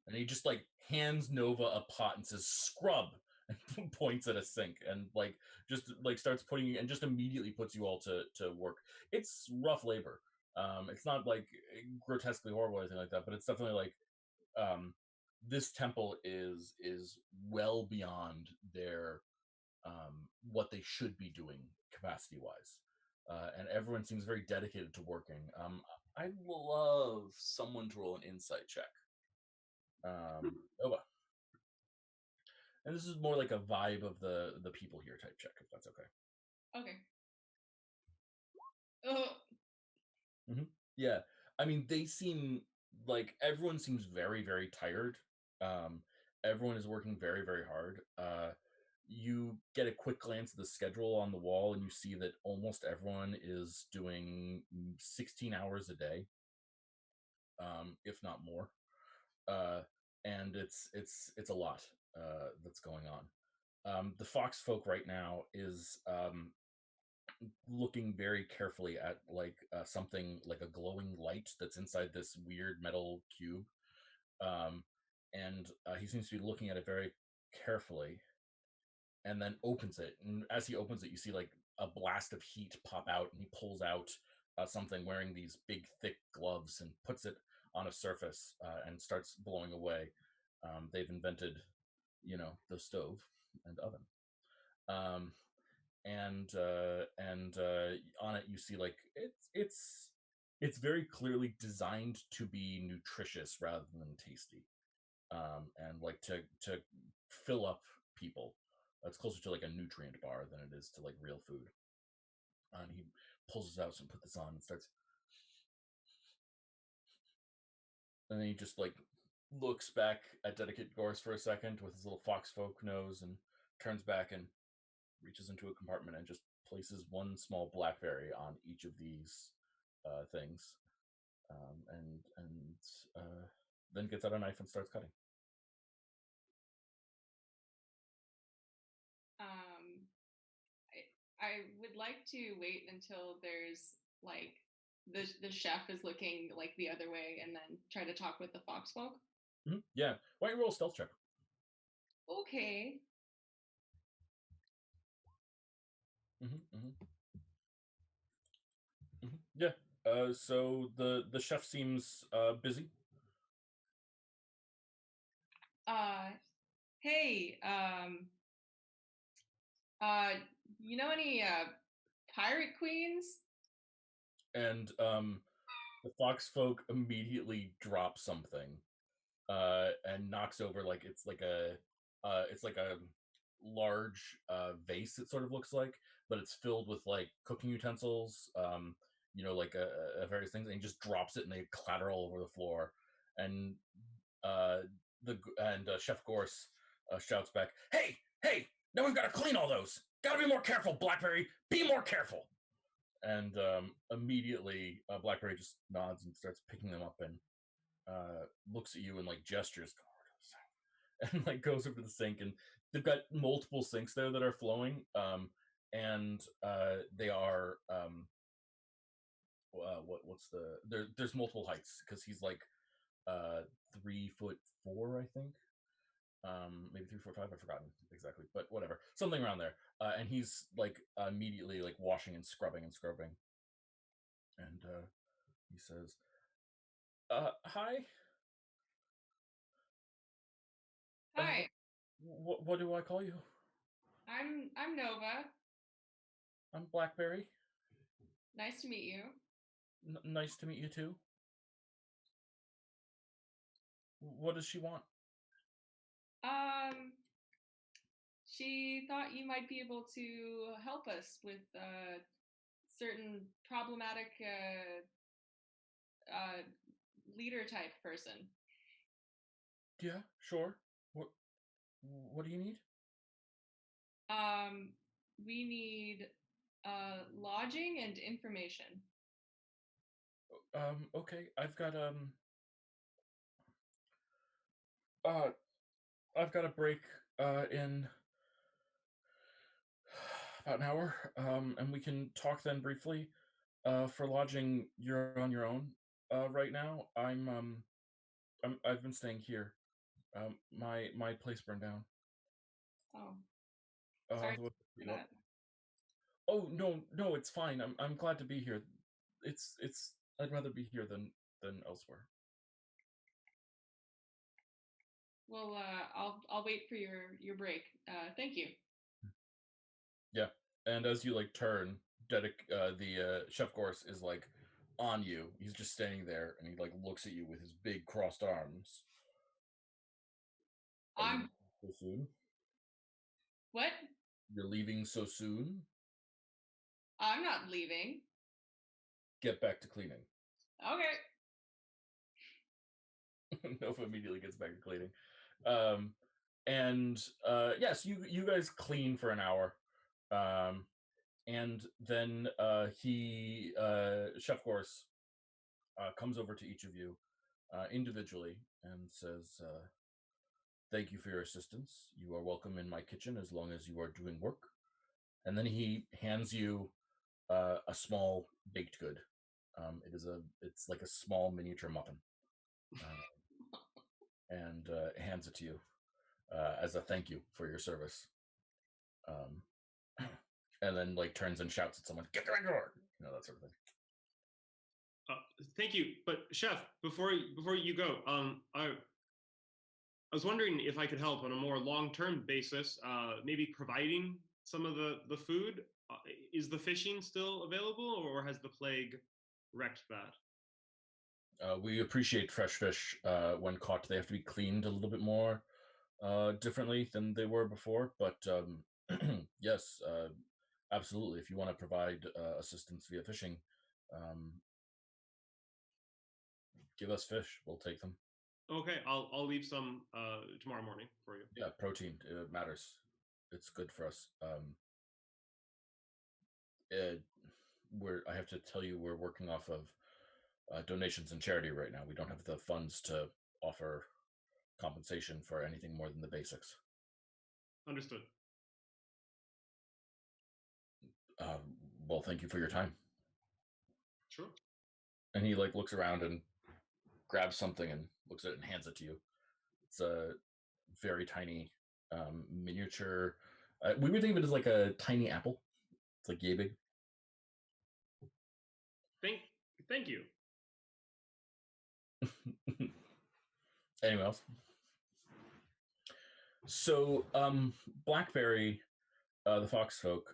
And he just like hands Nova a pot and says, "Scrub," and points at a sink and like just like starts putting and just immediately puts you all to work. It's rough labor. It's not like grotesquely horrible or anything like that, but it's definitely like this temple is well beyond their what they should be doing capacity wise. And everyone seems very dedicated to working. I'd love someone to roll an insight check. Nova. And this is more like a vibe of the people here type check, if that's okay. Okay. Oh. Yeah, I mean, they seem like everyone seems very, very tired. Everyone is working very, very hard. You get a quick glance at the schedule on the wall, and you see that almost everyone is doing 16 hours a day, if not more. And it's a lot that's going on. The fox folk right now is looking very carefully at like something like a glowing light that's inside this weird metal cube, and he seems to be looking at it very carefully, and then opens it. And as he opens it, you see like a blast of heat pop out, and he pulls out something wearing these big, thick gloves and puts it on a surface and starts blowing away. They've invented, the stove and oven. And on it you see like it's very clearly designed to be nutritious rather than tasty, and like to fill up people. It's closer to like a nutrient bar than it is to like real food. And he pulls this out and put this on and starts, and then he just like looks back at Dedicate Gorse for a second with his little foxfolk nose and turns back and reaches into a compartment and just places one small blackberry on each of these things, and then gets out a knife and starts cutting. I would like to wait until there's like the chef is looking like the other way, and then try to talk with the fox folk. Yeah. Why don't you roll a stealth check? Okay. Yeah. So the chef seems busy. Hey, you know any pirate queens? And the fox folk immediately drop something and knocks over like it's like a large vase, it sort of looks like, but it's filled with like cooking utensils, like various things, and he just drops it and they clatter all over the floor. And Chef Gorse shouts back, "Hey, now we've got to clean all those. Gotta be more careful, Blackberry. Be more careful." And immediately Blackberry just nods and starts picking them up and looks at you and like gestures and like goes over to the sink. And they've got multiple sinks there that are flowing, and they are there's multiple heights because he's like 3'4", I think. Maybe 3'5", I've forgotten exactly, but whatever, something around there. And he's like immediately like washing and scrubbing, and he says, "Hi." Hi. What do I call you? I'm Nova. I'm Blackberry. Nice to meet you. Nice to meet you too. What does she want? Um, she thought you might be able to help us with certain problematic leader type person. Yeah, sure. What do you need? Um, we need lodging and information. Okay. Uh I've got a break in about an hour. And we can talk then briefly. For lodging, you're on your own. Right now, I've been staying here. My place burned down. Oh, Uh, sorry the way- for that. oh no, it's fine. I'm glad to be here. It's I'd rather be here than elsewhere. Well, I'll wait for your break. Thank you. Yeah, and as you like turn, the chef Gorse is like on you. He's just standing there, and he like looks at you with his big crossed arms. Are you I'm so soon? what? You're leaving so soon? I'm not leaving. Get back to cleaning. Okay. Nova immediately gets back to cleaning. Um, and yes, you guys clean for an hour. Um, and then Chef Gorse comes over to each of you individually and says, "Thank you for your assistance. You are welcome in my kitchen as long as you are doing work." And then he hands you a small baked good. It's like a small miniature muffin, and hands it to you as a thank you for your service. Um, and then like turns and shouts at someone, "Get the door!" That sort of thing. Thank you, but chef, before you go, I was wondering if I could help on a more long-term basis, maybe providing some of the food. Is the fishing still available, or has the plague wrecked that? We appreciate fresh fish when caught. They have to be cleaned a little bit more differently than they were before. But yes, absolutely. If you want to provide assistance via fishing, um, give us fish. We'll take them. Okay, I'll leave some tomorrow morning for you. Yeah, protein matters. It's good for us. I have to tell you, we're working off of donations and charity right now. We don't have the funds to offer compensation for anything more than the basics. Understood. Well, thank you for your time. Sure. And he like looks around and grabs something and looks at it and hands it to you. It's a very tiny miniature. We would think of it as like a tiny apple. It's like yay big. Thank thank you. Anyone else? So Blackberry, the fox folk,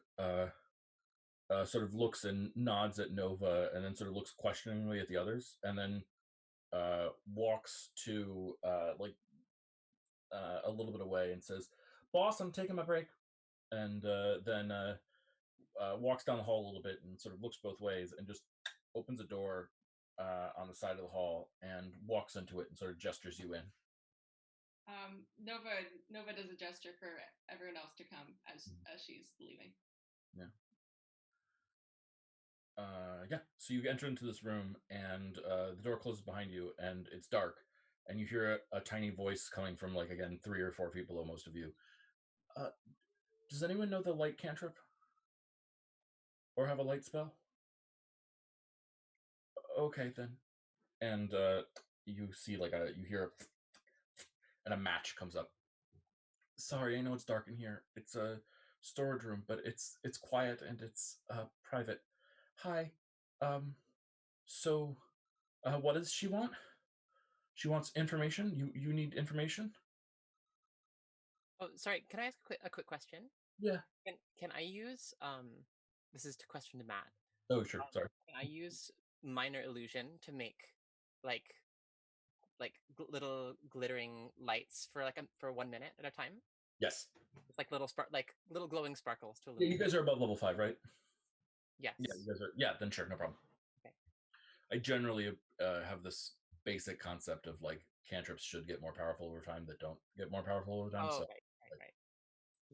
sort of looks and nods at Nova, and then sort of looks questioningly at the others, and then walks to a little bit away and says, "Boss, I'm taking my break," and then walks down the hall a little bit and sort of looks both ways and just opens a door on the side of the hall and walks into it and sort of gestures you in. Nova does a gesture for everyone else to come as she's leaving. Yeah. Yeah. So you enter into this room, and the door closes behind you, and it's dark, and you hear a tiny voice coming from like again 3 or 4 feet below most of you. Does anyone know the light cantrip or have a light spell? Okay then. And you see like you hear and a match comes up. Sorry, I know it's dark in here. It's a storage room, but it's quiet and it's private. Hi. So what does she want? She wants information. You need information? Oh, sorry. Can I ask a quick question? Yeah. Can I use This is a question to Matt. Oh, sure. Sorry. Can I use minor illusion to make like little glittering lights for for 1 minute at a time? Yes. It's like little glowing sparkles to Yeah, you illuminate. guys are above level 5, right? Yes. Yeah, you guys are. Yeah, then sure, no problem. Okay. I generally have this basic concept of like cantrips should get more powerful over time that don't get more powerful over time. Oh, So right.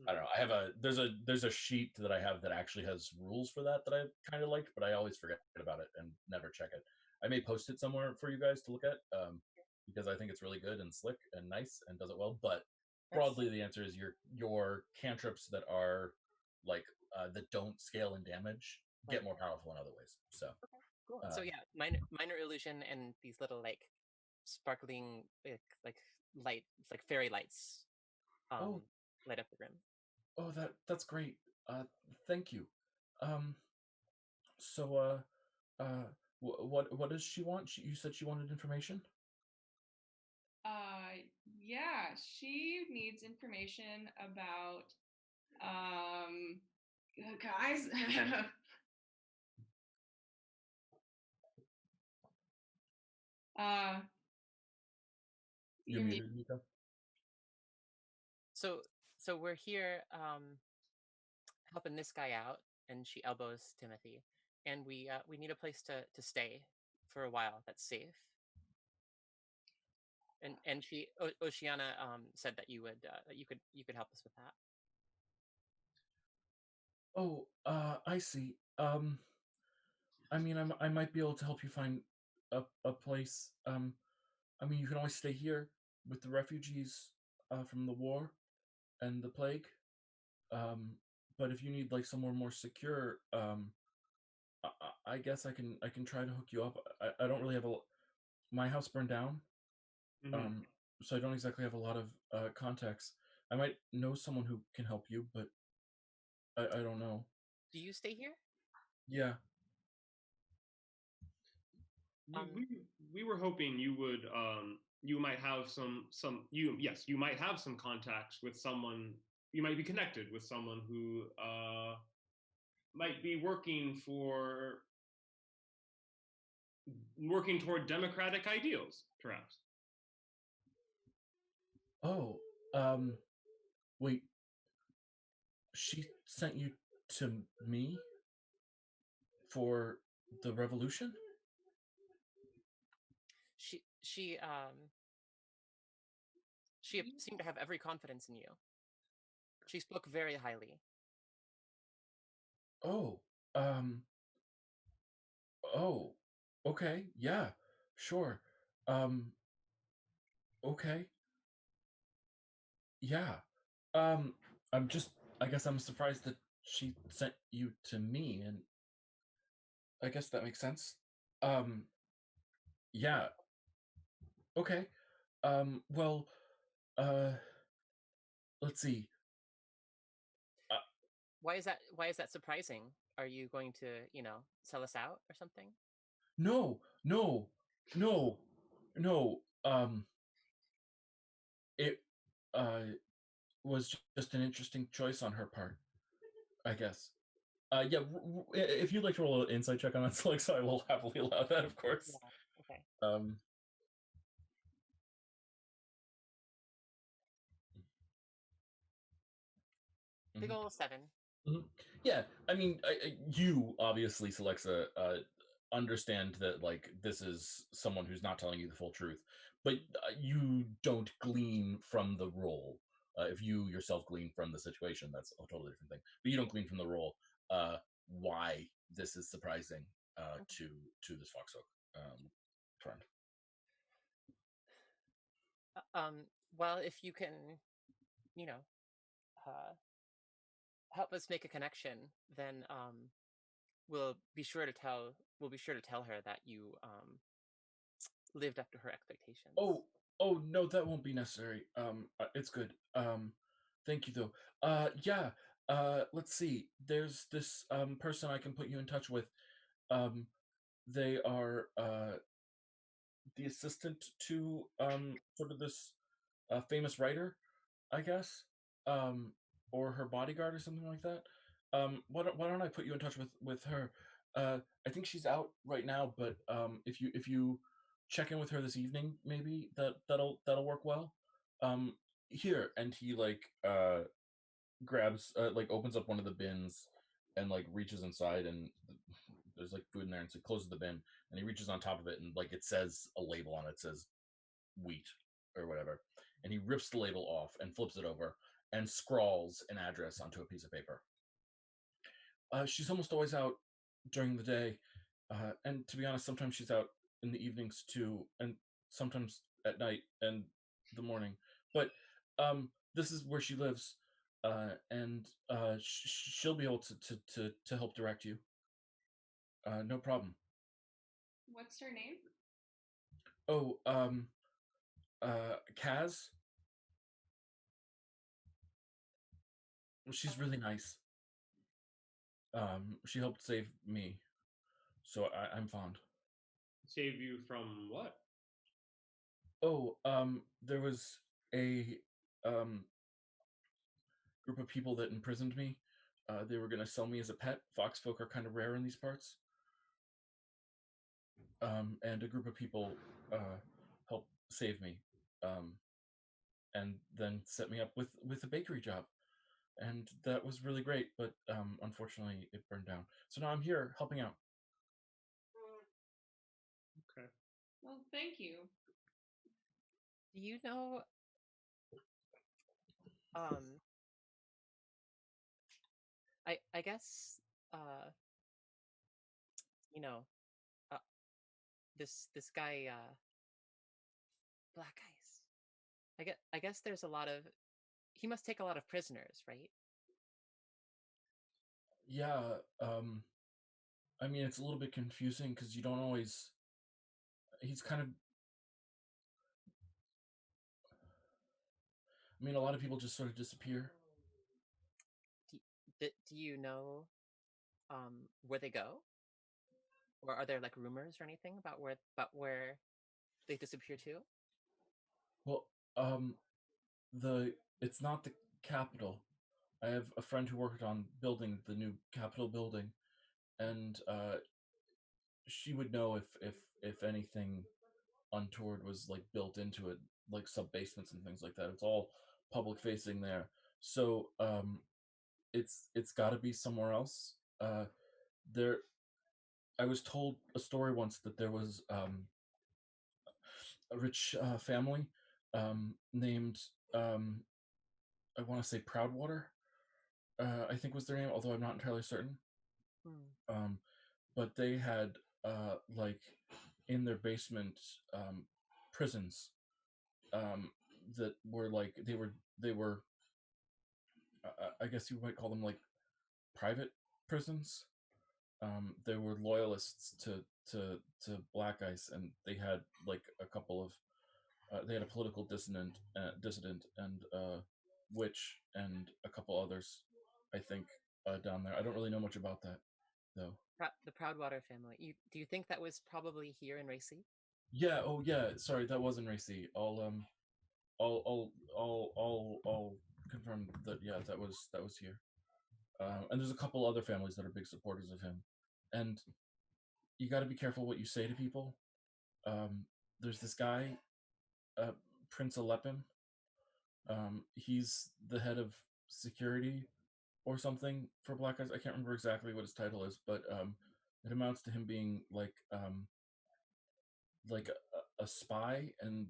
I don't know. I have there's a sheet that I have that actually has rules for that I kind of liked, but I always forget about it and never check it. I may post it somewhere for you guys to look at because I think it's really good and slick and nice and does it well. But broadly, the answer is your cantrips that are like that don't scale in damage get more powerful in other ways. So Cool. So yeah, minor illusion and these little sparkling like light, it's like fairy lights, oh light up the room. oh that's great. Thank you. Um, so what does she want? You said she wanted information. Yeah, she needs information about guys. uh You're you mean muted, Nico. So we're here helping this guy out, and she elbows Timothy, and we need a place to stay for a while that's safe. And Oceana said that you could help us with that. Oh, I see. I mean, I might be able to help you find a place. I mean, you can always stay here with the refugees from the war and the plague. Um, but if you need like somewhere more secure, I guess I can try to hook you up. I don't really have my house burned down, Mm-hmm. so I don't exactly have a lot of contacts. I might know someone who can help you, but I don't know. Do you stay here? Yeah. We, we we were hoping you would you might have you might have some contacts with someone, you might be connected with someone who might be working toward democratic ideals, perhaps. Oh, wait. She sent you to me for the revolution? She seemed to have every confidence in you. She spoke very highly. Oh, um, oh, okay, yeah, sure. Um, okay, yeah. Um, I'm just, I guess I'm surprised that she sent you to me, and I guess that makes sense. Um, yeah, okay. Well, uh, let's see. Uh, Why is that surprising? Are you going to, sell us out or something? no, no, no, no. It, uh, was just an interesting choice on her part, I guess. Yeah, if you'd like to roll an insight check on that, Alexa, I will happily allow that, of course. Yeah. Okay. Um, Big mhm, ol' 7. mhm. Yeah, I mean, you obviously, Celexa, understand that like this is someone who's not telling you the full truth, but you don't glean from the role. If you yourself glean from the situation, that's a totally different thing. But you don't glean from the role why this is surprising to this foxhook friend. Well, if you can, you know, uh, help us make a connection, then we'll be sure to tell her that you lived up to her expectations. Oh, oh no, that won't be necessary. It's good. Thank you though. Yeah. Let's see. There's this person I can put you in touch with. Um, they are the assistant to sort of this famous writer, I guess. um, or her bodyguard or something like that. Why don't I put you in touch with her? I think she's out right now, but if you check in with her this evening, maybe that'll work well. Um, Here, and he like grabs like opens up one of the bins and like reaches inside, and there's like food in there, and so he closes the bin and he reaches on top of it, and like it says a label on it, says wheat or whatever, and he rips the label off and flips it over and scrawls an address onto a piece of paper. She's almost always out during the day, and to be honest, sometimes she's out in the evenings too, and sometimes at night and the morning. But this is where she lives, and she'll be able to help direct you. No problem. What's her name? Oh, Kaz. She's really nice. She helped save me, so I'm fond. Save you from what? Oh, there was a um group of people that imprisoned me. They were gonna sell me as a pet. Fox folk are kind of rare in these parts. And a group of people helped save me, um, and then set me up with a bakery job, and that was really great. But unfortunately, it burned down. So now I'm here helping out. Okay. Well, thank you. Do you know? Um, I guess you know uh, this guy Black Ice. I guess there's a lot of he must take a lot of prisoners, right? Yeah, I mean it's a little bit confusing because you don't always. He's kind of. I mean, a lot of people just sort of disappear. Do, do you know where they go, or are there like rumors or anything about where they disappear to? Well, um, the it's not the capital. I have a friend who worked on building the new Capitol building, and she would know if anything untoward was like built into it, like sub basements and things like that. It's all public facing there, so it's got to be somewhere else. There, I was told a story once that there was a rich family named I want to say Proudwater. I think was their name, although I'm not entirely certain. Hmm. Um, but they had like in their basement prisons that were like they were I guess you might call them like private prisons. They were loyalists to Black Ice, and they had like a couple of they had a political dissident and witch and a couple others, I think, down there. I don't really know much about that though. The Proudwater family. Do you think that was probably here in Racy? Yeah. Oh, yeah. Sorry, that wasn't racy. I'll confirm that. Yeah, that was here. And there's a couple other families that are big supporters of him, and you got to be careful what you say to people. There's this guy, uh, Prince Alepin. He's the head of security or something for Black Eyes. I can't remember exactly what his title is, but it amounts to him being like a spy and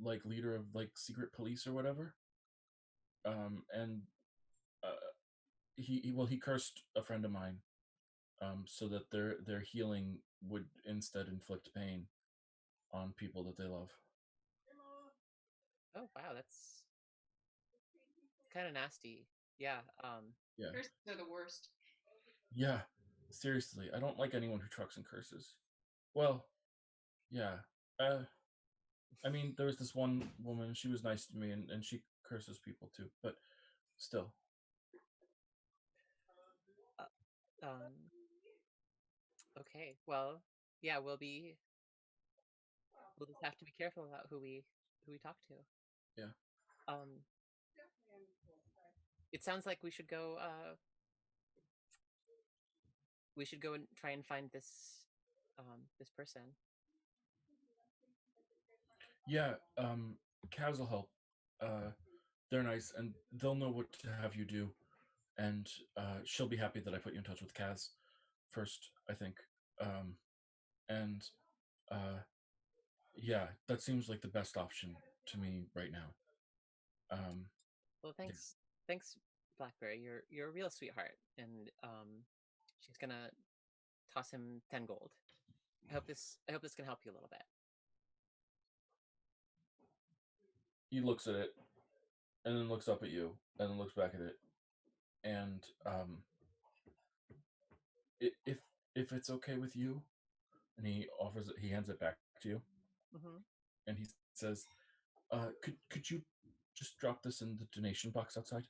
like leader of like secret police or whatever. And he cursed a friend of mine so that their healing would instead inflict pain on people that they love. Oh wow, that's kind of nasty. Yeah. Yeah, Curses are the worst. yeah. Seriously, I don't like anyone who trucks and curses. Well, yeah. Uh, I mean, there was this one woman. She was nice to me, and she curses people too. But still, Um. Okay. Well, yeah. We'll just have to be careful about who we talk to. yeah. Um. it sounds like we should go. We should go and try and find this person. Yeah, Kaz will help. They're nice, and they'll know what to have you do. And she'll be happy that I put you in touch with Kaz first, I think. Um, and yeah, that seems like the best option to me right now. Well, yeah. thanks, Blackberry. You're a real sweetheart, and she's gonna toss him 10 gold. I hope this can help you a little bit. He looks at it, and then looks up at you, and then looks back at it, and if it's okay with you, and he hands it back to you, and he says, could you just drop this in the donation box outside?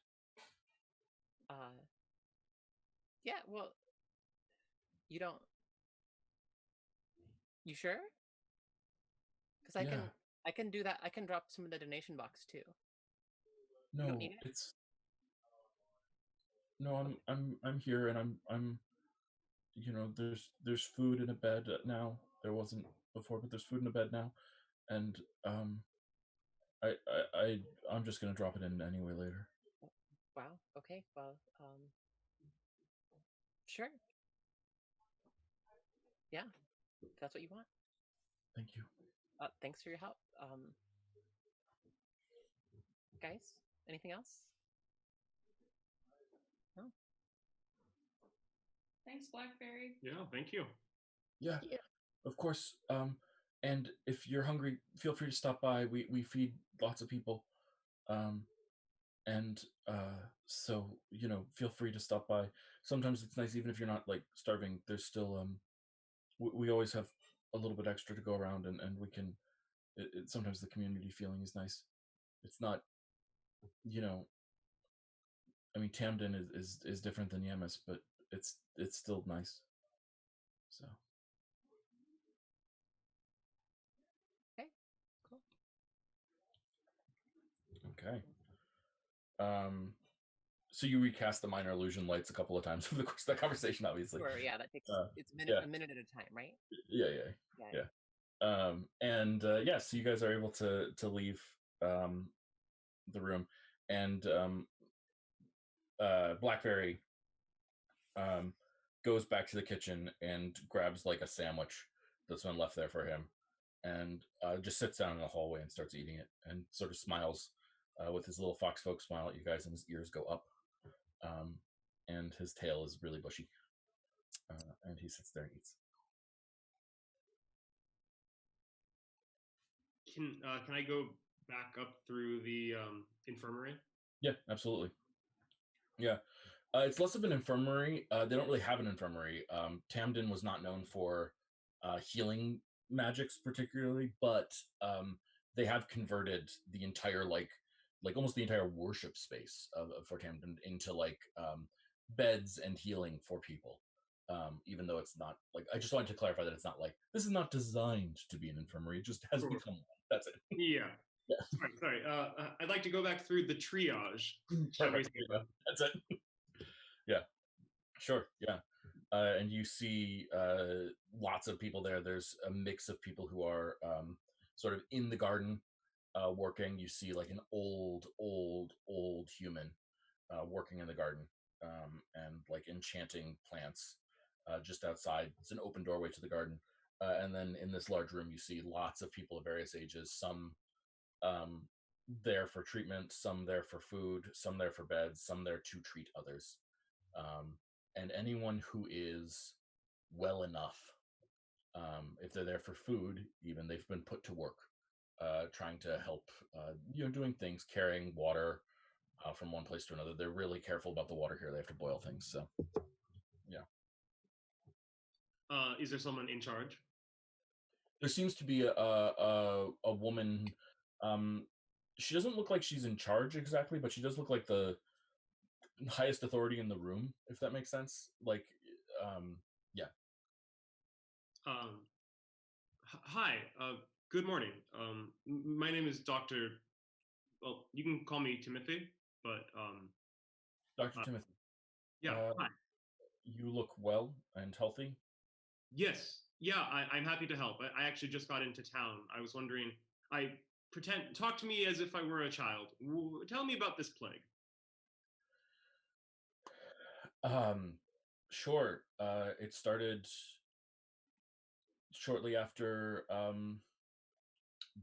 Yeah. Well, you don't. You sure? Because I can do that. I can drop some of the donation box too. No, you don't need it? it's no. I'm here, and I'm. You know, there's food in a bed now. There wasn't before, but there's food in a bed now, and I I, I I'm just gonna drop it in anyway later. Wow. Okay. Well, sure. Yeah, if that's what you want. Thank you. Thanks for your help. Guys, anything else? No. Thanks, Blackberry. Yeah, thank you. Yeah, of course. And if you're hungry, feel free to stop by. We feed lots of people, and so feel free to stop by. Sometimes it's nice, even if you're not like starving. There's still we always have a little bit extra to go around, and we can. Sometimes the community feeling is nice. It's not, I mean, Tamden is different than Yemis, but it's still nice. So. Okay, cool. Okay. So you recast the minor illusion lights a couple of times over the course of that conversation, obviously. Sure, yeah, that takes it's a minute at a time, right? Yeah. So you guys are able to leave the room, and Blackberry goes back to the kitchen and grabs like a sandwich that's been left there for him, and just sits down in the hallway and starts eating it, and sort of smiles with his little fox folk smile at you guys, and his ears go up, and his tail is really bushy, and he sits there and eats. Can I go back up through the infirmary? Yeah, absolutely. Yeah. It's less of an infirmary. They don't really have an infirmary. Tamden was not known for healing magics particularly, but they have converted the entire like almost the entire worship space for Tamden into like beds and healing for people. Even though it's not like, I just wanted to clarify that it's not like, this is not designed to be an infirmary. It just has become one. That's it. Yeah. Sorry. I'd like to go back through the triage. Perfect. That's it. Yeah. Sure. Yeah. And you see lots of people there. There's a mix of people who are sort of in the garden working. You see like an old human working in the garden and like enchanting plants just outside. It's an open doorway to the garden. And then in this large room, you see lots of people of various ages, some there for treatment, some there for food, some there for beds, some there to treat others. And anyone who is well enough, if they're there for food, even they've been put to work, trying to help, doing things, carrying water from one place to another. They're really careful about the water here. They have to boil things. So, yeah. Is there someone in charge? There seems to be a woman. She doesn't look like she's in charge exactly, but she does look like the highest authority in the room, if that makes sense. Like, yeah. Hi. Good morning. My name is Dr. Well, you can call me Timothy, but Dr. Timothy, Yeah. uh, Hi. you look well and healthy. Yes. Yeah. I'm happy to help. I actually just got into town. I was wondering. I talk to me as if I were a child. Tell me about this plague. Um, sure. It started shortly after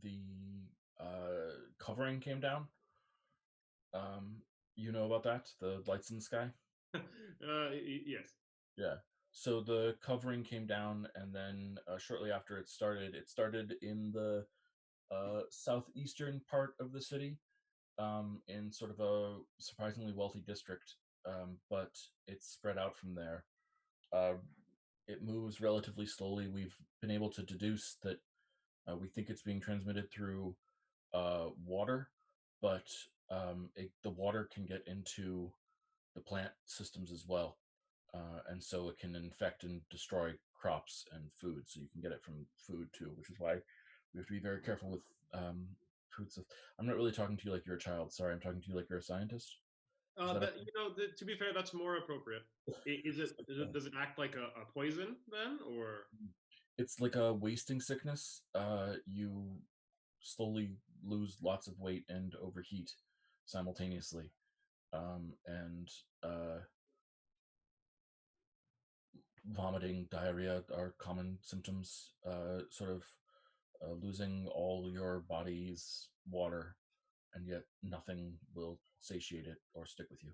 the covering came down. You know about that? The lights in the sky? Yes. Yeah. So the covering came down, and then shortly after it started in the southeastern part of the city, in sort of a surprisingly wealthy district, but it's spread out from there. Uh, it moves relatively slowly. We've been able to deduce that we think it's being transmitted through water, but the water can get into the plant systems as well. And so it can infect and destroy crops and food. So you can get it from food too, which is why we have to be very careful with food stuff. I'm not really talking to you like you're a child. Sorry, I'm talking to you like you're a scientist. Is that okay? To be fair, that's more appropriate. Does it act like a poison then, or? It's like a wasting sickness. You slowly lose lots of weight and overheat simultaneously. And vomiting, diarrhea are common symptoms. Sort of losing all your body's water, and yet nothing will satiate it or stick with you.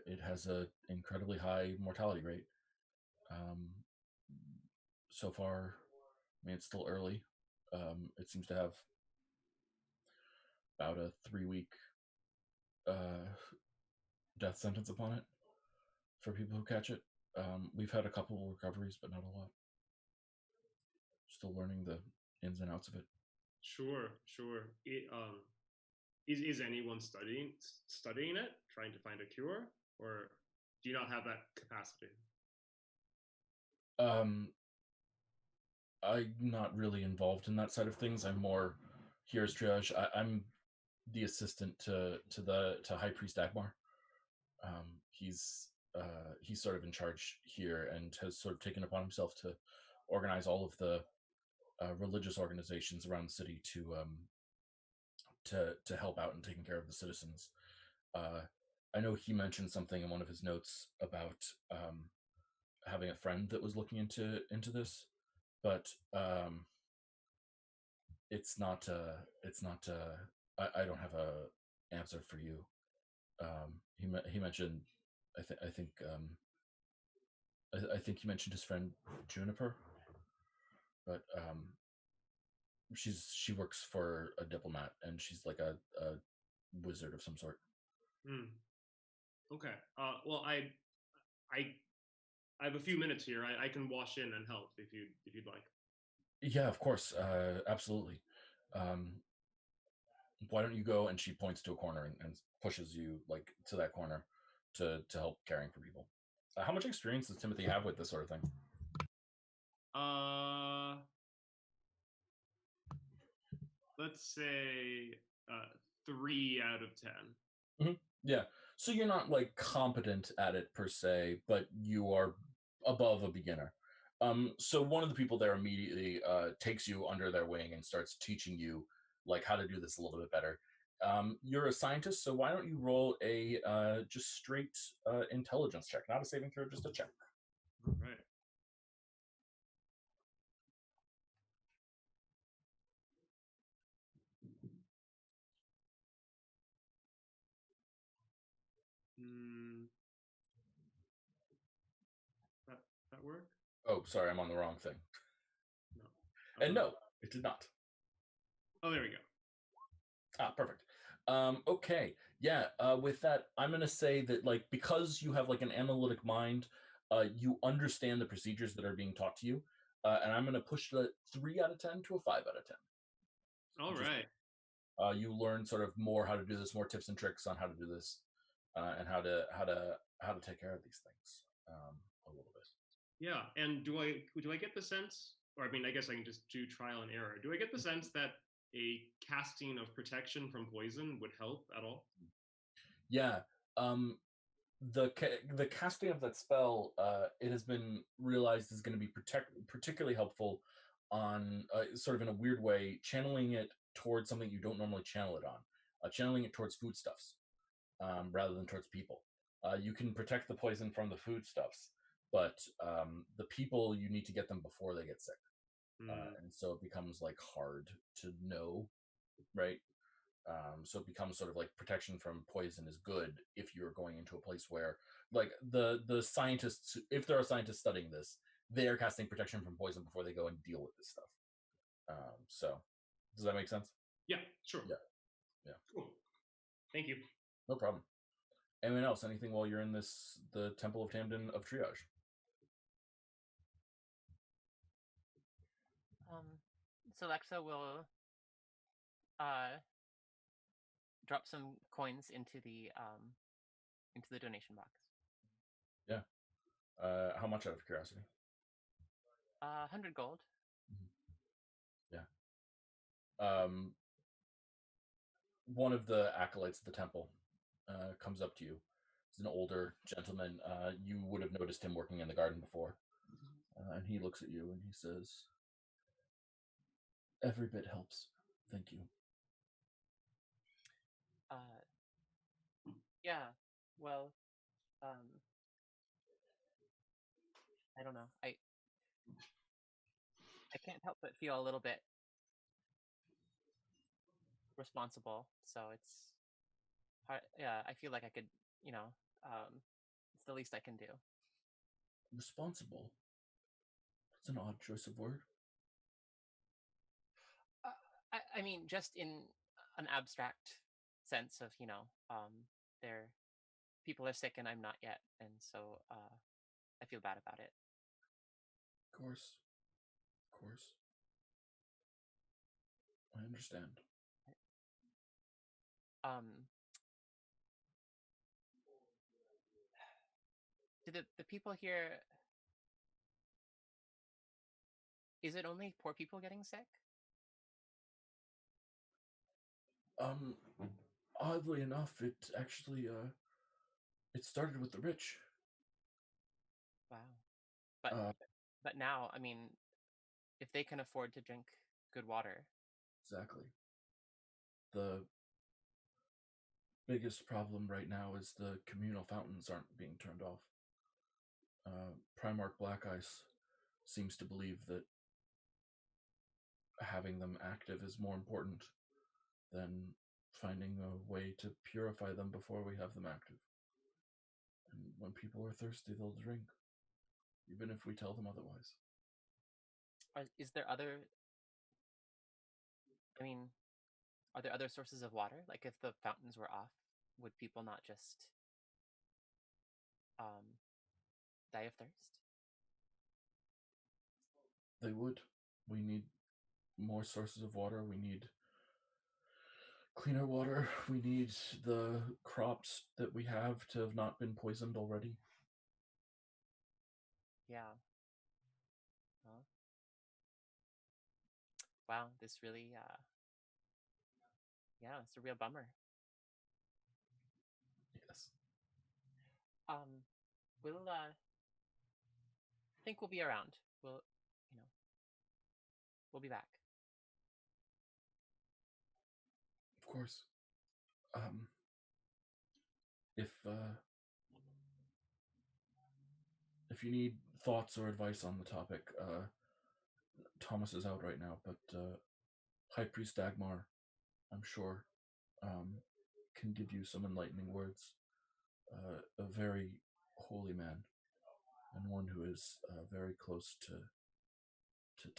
It has an incredibly high mortality rate. Um, so far, I mean, it's still early. It seems to have about a 3 week uh, death sentence upon it for people who catch it. We've had a couple of recoveries, but not a lot. Still learning the ins and outs of it. Sure. Is anyone studying it, trying to find a cure, or do you not have that capacity? Um, I'm not really involved in that side of things. I'm more here as triage. I'm the assistant to High Priest Agmar. He's sort of in charge here and has sort of taken upon himself to organize all of the religious organizations around the city to help out in taking care of the citizens. I know he mentioned something in one of his notes about having a friend that was looking into this, but it's not. I don't have a answer for you. He mentioned. I think. I think he mentioned his friend Juniper, but she works for a diplomat, and she's like a wizard of some sort. Hmm. Okay. Well, I have a few minutes here. I can wash in and help if you'd like. Yeah, of course. Absolutely. Um, why don't you go? And she points to a corner and pushes you like to that corner to help caring for people. How much experience does Timothy have with this sort of thing? Uh, let's say 3 out of 10. Yeah. So you're not like competent at it per se, but you are above a beginner. So one of the people there immediately takes you under their wing and starts teaching you like how to do this a little bit better. You're a scientist, so why don't you roll a just straight intelligence check, not a saving throw, just a check. All right. Mm, that work? Oh, sorry, I'm on the wrong thing. No. And no, it did not. Oh, there we go. Ah, perfect. Okay, yeah. With that, I'm gonna say that like because you have like an analytic mind, you understand the procedures that are being taught to you, and I'm gonna push the 3 out of 10 to a 5 out of 10. All right. You learn sort of more how to do this, more tips and tricks on how to do this, and how to take care of these things a little bit. Yeah, and do I get the sense, or I mean, I guess I can just do trial and error. Do I get the sense that a casting of protection from poison would help at all? Yeah. the casting of that spell, it has been realized is going to be particularly helpful on sort of in a weird way, channeling it towards something you don't normally channel it on, channeling it towards foodstuffs rather than towards people. You can protect the poison from the foodstuffs, but the people, you need to get them before they get sick, and so it becomes like hard to know, right? So it becomes sort of like protection from poison is good if you're going into a place where, like, the scientists, if there are scientists studying this, they are casting protection from poison before they go and deal with this stuff. So does that make sense? Yeah, sure. Yeah. Cool. Thank you. No problem. Anyone else? Anything while you're in the Temple of Tamden of Triage? So Alexa will drop some coins into the donation box. Yeah. How much, out of curiosity? 100 gold. Yeah. One of the acolytes of the temple comes up to you. He's an older gentleman. You would have noticed him working in the garden before. And he looks at you and he says, "Every bit helps. Thank you." Yeah. Well, I don't know. I can't help but feel a little bit responsible. So it's hard. Yeah, I feel like I could, it's the least I can do. Responsible? That's an odd choice of word. I mean, just in an abstract sense of, there, people are sick and I'm not yet, and so I feel bad about it. Of course. I understand. Do the people here, is it only poor people getting sick? Oddly enough, it actually it started with the rich. Wow. But now, I mean, if they can afford to drink good water. Exactly. The biggest problem right now is the communal fountains aren't being turned off. Primarch Black Ice seems to believe that having them active is more important than finding a way to purify them before we have them active. And when people are thirsty, they'll drink, even if we tell them otherwise. Is there other? I mean, are there other sources of water? Like, if the fountains were off, would people not just die of thirst? They would. We need more sources of water. We need cleaner water. We need the crops that we have to have not been poisoned already. Yeah. Well, wow, this really, yeah, it's a real bummer. Yes. We'll, I think we'll be around. We'll be back. Of course. If you need thoughts or advice on the topic, Thomas is out right now, but High Priest Dagmar, I'm sure, can give you some enlightening words. A very holy man, and one who is very close to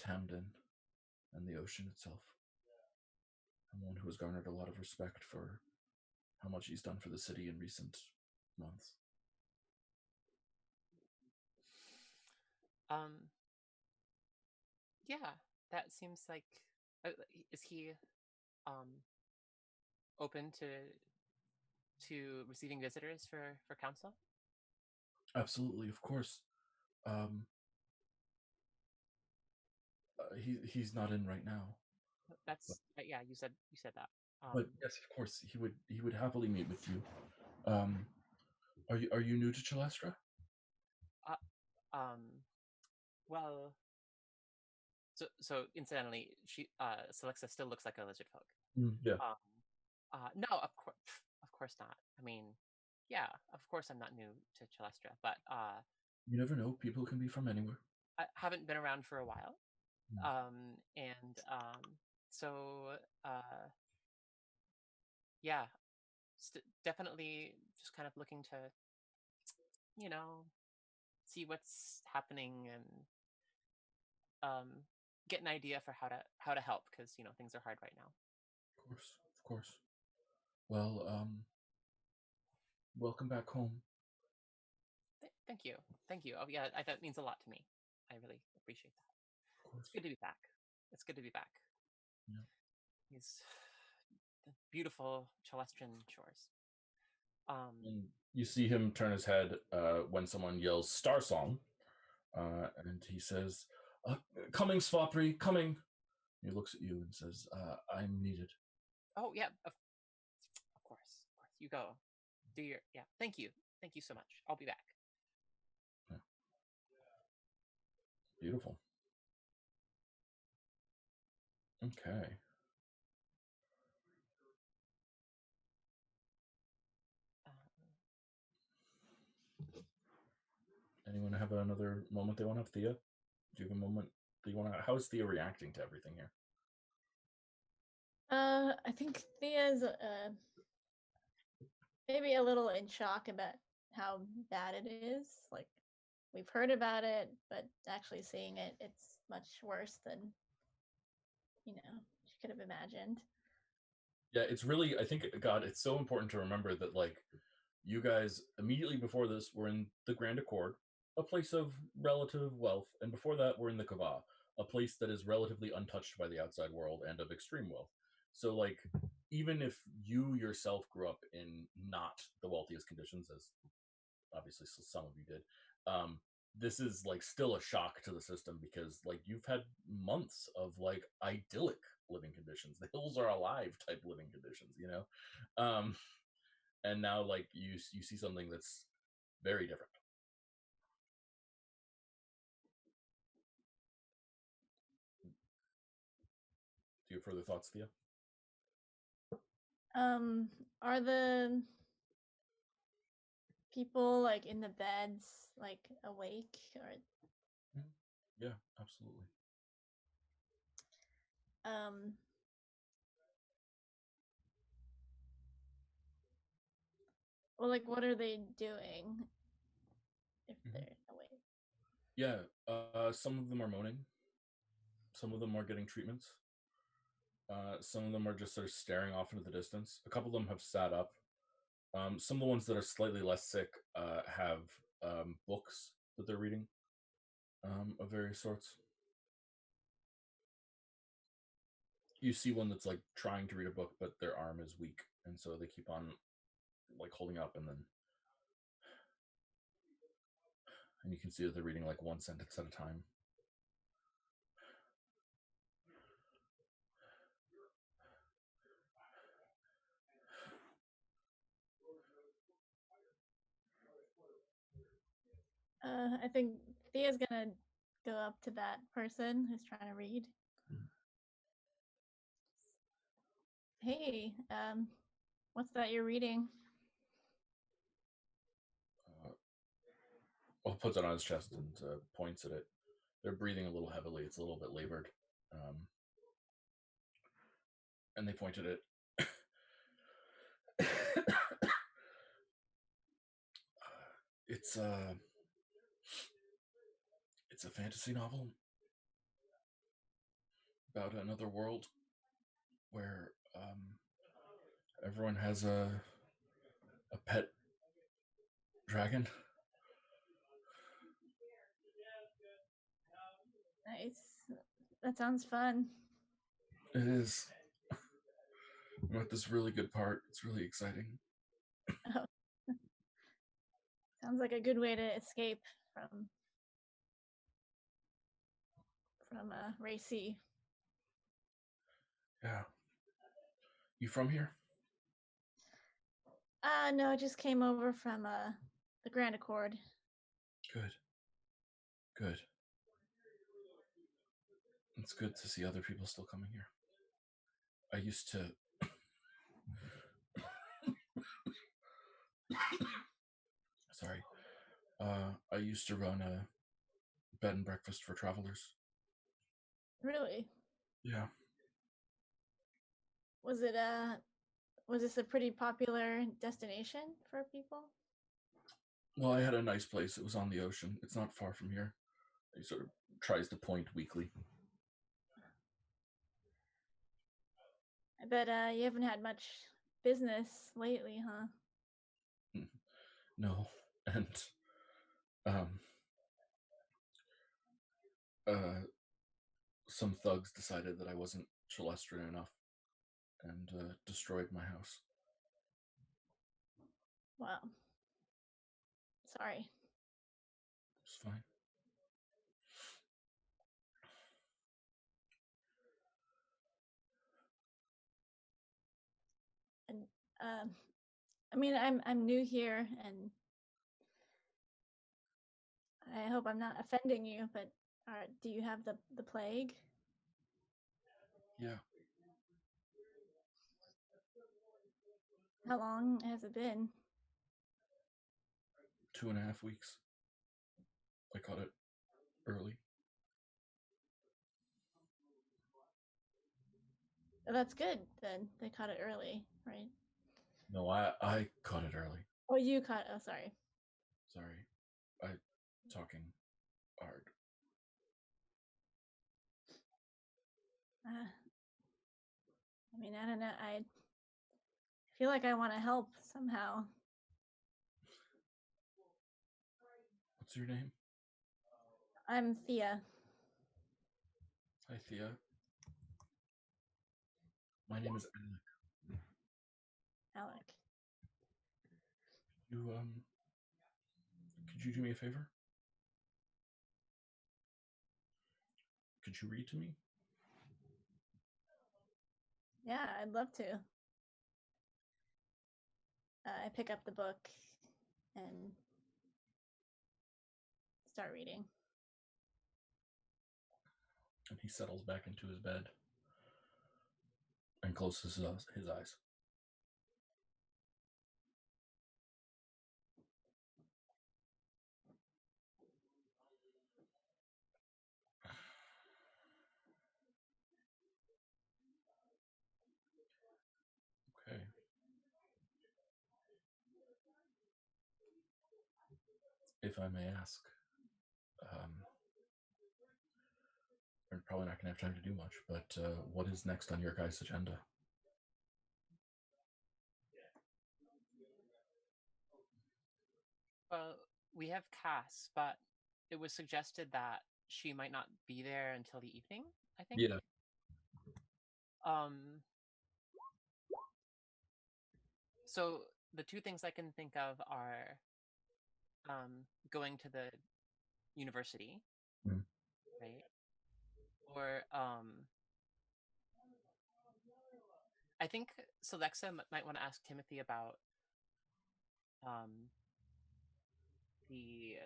Tamden and the ocean itself, and one who has garnered a lot of respect for how much he's done for the city in recent months. Yeah, that seems like. Is he open to receiving visitors for council? Absolutely, of course. He's not in right now. That's yeah. You said that. But yes, of course, he would happily meet with you. Are you new to Chalestra? Uh, um, well, so incidentally, Celexa still looks like a lizard folk. Yeah. No, of course not. I mean, yeah, of course I'm not new to Chalestra, but You never know. People can be from anywhere. I haven't been around for a while. Mm. So yeah, definitely just kind of looking to, you know, see what's happening and get an idea for how to help, because things are hard right now. Of course, of course. Well, welcome back home. Thank you, thank you. Oh yeah, that means a lot to me. I really appreciate that. Of course. It's good to be back. It's good to be back. Yeah. These beautiful Chalestran shores. And you see him turn his head when someone yells "Star Song," and he says, "Coming, Svapri, coming." He looks at you and says, "I'm needed." Oh yeah, of course, of course. You go. Do your Thank you so much. I'll be back. Yeah. Beautiful. Okay. Anyone have another moment they want to have? Thea, do you have a moment that you want to? How is Thea reacting to everything here? I think Thea's maybe a little in shock about how bad it is. Like, we've heard about it, but actually seeing it, it's much worse than she could have imagined. Yeah, it's really, I think, God, it's so important to remember that, like, you guys immediately before this were in the Grand Accord, a place of relative wealth, and before that we're in the Kava, a place that is relatively untouched by the outside world and of extreme wealth. So, like, even if you yourself grew up in not the wealthiest conditions, as obviously some of you did, this is like still a shock to the system because like you've had months of like idyllic living conditions, the hills are alive type living conditions, and now like you see something that's very different. Do you have further thoughts, Thea? Are the people like in the beds like awake or? Yeah, absolutely. Well, like, what are they doing if they're awake? Yeah, some of them are moaning. Some of them are getting treatments. Some of them are just sort of staring off into the distance. A couple of them have sat up. Some of the ones that are slightly less sick have books that they're reading of various sorts. You see one that's like trying to read a book, but their arm is weak, and so they keep on like holding up, and you can see that they're reading like one sentence at a time. I think Thea's gonna go up to that person who's trying to read. Hey, what's that you're reading? Well, puts it on his chest and points at it. They're breathing a little heavily. It's a little bit labored. And they point at it. It's a fantasy novel about another world where everyone has a pet dragon. Nice. That sounds fun. It is. I'm at this really good part. It's really exciting. Oh. Sounds like a good way to escape from Racy. Yeah. You from here? No, I just came over from the Grand Accord. Good. Good. It's good to see other people still coming here. I used to. Sorry. I used to run a bed and breakfast for travelers. Really? Yeah. Was this a pretty popular destination for people? Well, I had a nice place. It was on the ocean. It's not far from here. He sort of tries to point weakly. I bet you haven't had much business lately, huh? No. And um some thugs decided that I wasn't Chelestran enough and destroyed my house. Wow. Sorry. It's fine. And I mean, I'm new here, and I hope I'm not offending you, but do you have the plague? Yeah. How long has it been? 2.5 weeks. I caught it early. Oh, that's good then. They caught it early, right? No, I caught it early. Oh, you caught. Oh, sorry. Sorry. I talking hard. I mean, I don't know. I feel like I want to help somehow. What's your name? I'm Thea. Hi, Thea. My name is Alec. Alec. Could you do me a favor? Could you read to me? Yeah, I'd love to. I pick up the book and start reading. And he settles back into his bed and closes his eyes. Okay. If I may ask, we're probably not going to have time to do much, but what is next on your guys' agenda? Well, we have Cass, but it was suggested that she might not be there until the evening, I think. Yeah. So the two things I can think of are going to the university, right? Or I think Celexa might want to ask Timothy about the.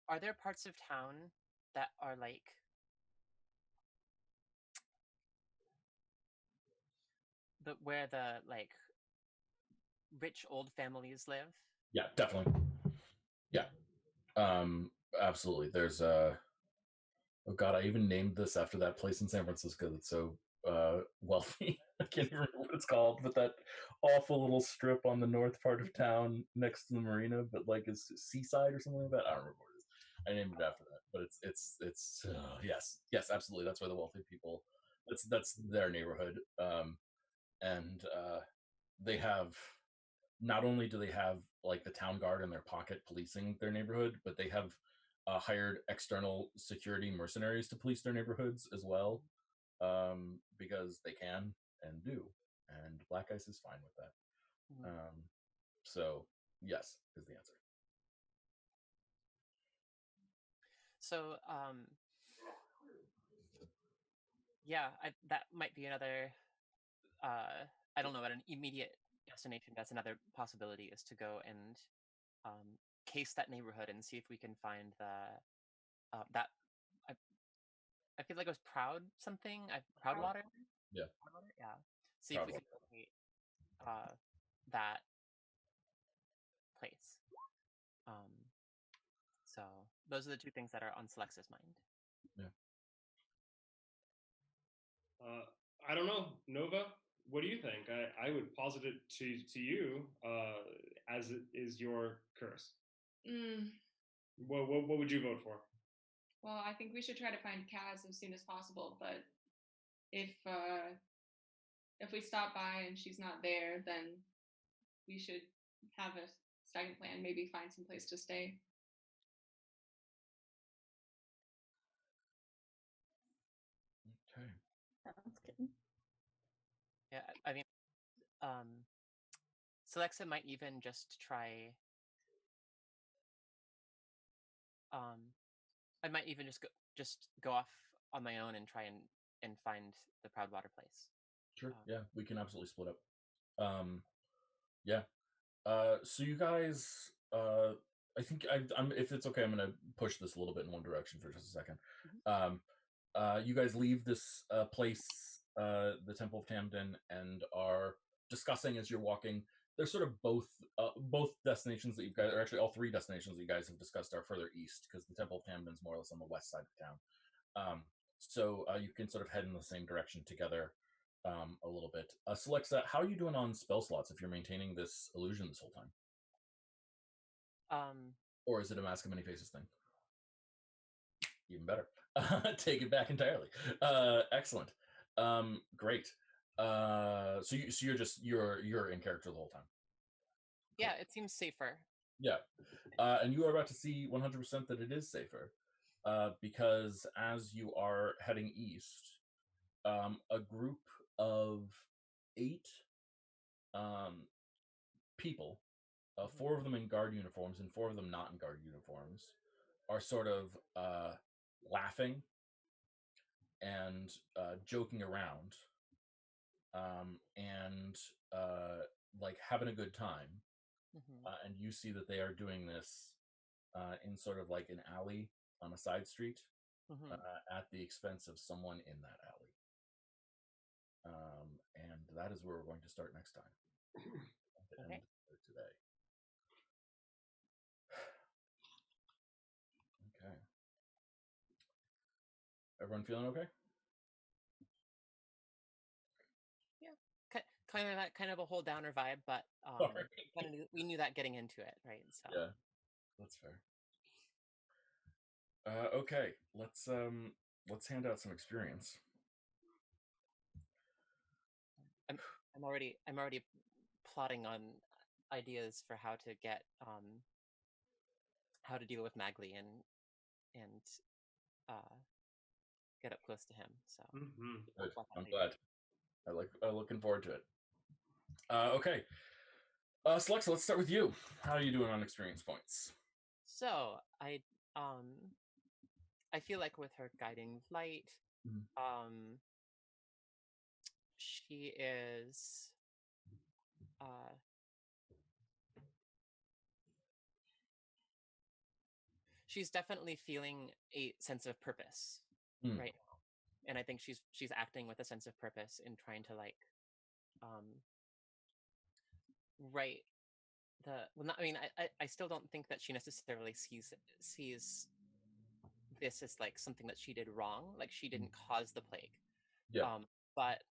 Are there parts of town that are like where the like rich old families live? Yeah, definitely. Yeah. Absolutely. There's oh god, I even named this after that place in San Francisco that's so wealthy. I can't even remember what it's called, but that awful little strip on the north part of town next to the marina, but like it's seaside or something like that. I don't remember what it is. I named it after that, but it's yes, absolutely. That's where the wealthy people. That's their neighborhood, and they have. Not only do they have like the town guard in their pocket policing their neighborhood, but they have hired external security mercenaries to police their neighborhoods as well, because they can and do, and Black Ice is fine with that. So yes is the answer. So yeah, that might be another. I don't know, an immediate destination, that's another possibility, is to go and case that neighborhood and see if we can find that. I feel like it was Proud something. Proud Water. Yeah. Proud Water? Yeah. See if Proud we can Water. locate that place. So those are the two things that are on Selexa's mind. Yeah. I don't know, Nova. What do you think? I would posit it to you as it is your curse. What would you vote for? Well, I think we should try to find Kaz as soon as possible. But if we stop by and she's not there, then we should have a second plan. Maybe find some place to stay. Okay. Sounds good. Yeah, I mean, Selexa might even just try. I might even just go off on my own and try and find the Proudwater place. Sure. Yeah, we can absolutely split up. Yeah. So you guys, I think I'm. If it's okay, I'm gonna push this a little bit in one direction for just a second. You guys leave this place, the Temple of Tamden, and are discussing as you're walking. They're sort of both destinations that you guys, or actually all three destinations that you guys have discussed, are further east, because the Temple of Tamden is more or less on the west side of town. So you can sort of head in the same direction together a little bit. Selexa, how are you doing on spell slots if you're maintaining this illusion this whole time? Or is it a Mask of Many Faces thing? Even better. Take it back entirely. Excellent. Great. So you're in character the whole time. Yeah, it seems safer. Yeah. And you are about to see 100% that it is safer. Because as you are heading east, a group of 8 people, 4 of them in guard uniforms and 4 of them not in guard uniforms, are sort of laughing and joking around, and like having a good time. And you see that they are doing this in sort of like an alley on a side street, at the expense of someone in that alley. And that is where we're going to start next time. Okay. Today. Okay. Everyone feeling okay? Yeah. Kind of a whole downer vibe, but we knew that getting into it, right? So yeah, that's fair. Okay, let's hand out some experience. I'm already plotting on ideas for how to get how to deal with Magli and get up close to him. So Good. I'm glad. I'm looking forward to it. Okay. Selexa, let's start with you. How are you doing on experience points? So I feel like with her guiding light, she is she's definitely feeling a sense of purpose right now, and I think she's acting with a sense of purpose in trying to like right the well. Not, I mean, I still don't think that she necessarily sees this as like something that she did wrong. Like she didn't cause the plague, but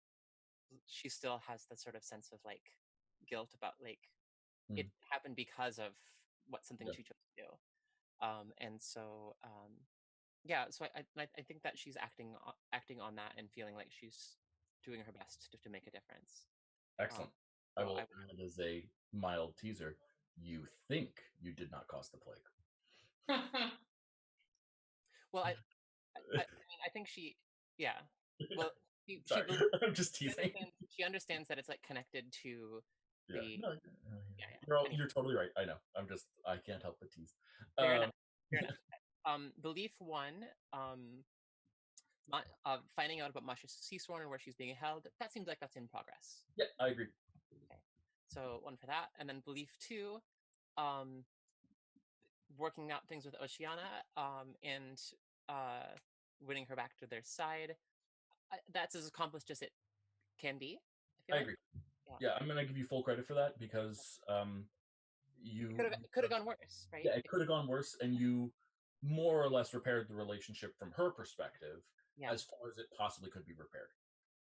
she still has that sort of sense of like guilt about like it happened because of something she chose to do. And so so I think that she's acting on that and feeling like she's doing her best to make a difference. Excellent. I will add as a mild teaser. You think you did not cause the plague. Well, I mean, I think she, yeah. Well, Sorry, I'm just teasing. She understands that it's like connected to the. You're totally right. I know. I can't help but tease. Fair enough. Belief 1, finding out about Masha's Seasworn and where she's being held. That seems like that's in progress. Yeah, I agree. Okay. So 1 for that. And then belief 2, um, working out things with Oceana, and winning her back to their side. That's as accomplished as it can be, I feel I like. agree. Yeah. Yeah, I'm gonna give you full credit for that because you Could have gone worse, right? yeah, it could have gone worse, and you more or less repaired the relationship from her perspective Yeah. as far as it possibly could be repaired.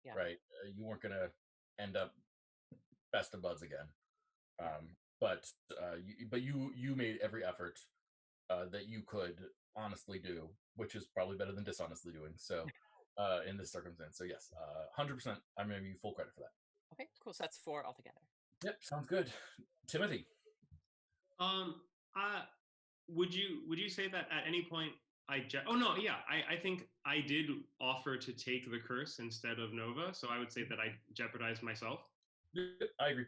Yeah. Right? You weren't gonna end up best of buds again. Yeah. But you made every effort that you could honestly do, which is probably better than dishonestly doing. So, in this circumstance, so yes, 100%. I'm gonna give you full credit for that. Okay, cool. So that's 4 altogether. Yep, sounds good. Timothy. I would you say that at any point oh no, yeah, I think I did offer to take the curse instead of Nova, so I would say that I jeopardized myself. Yep, I agree.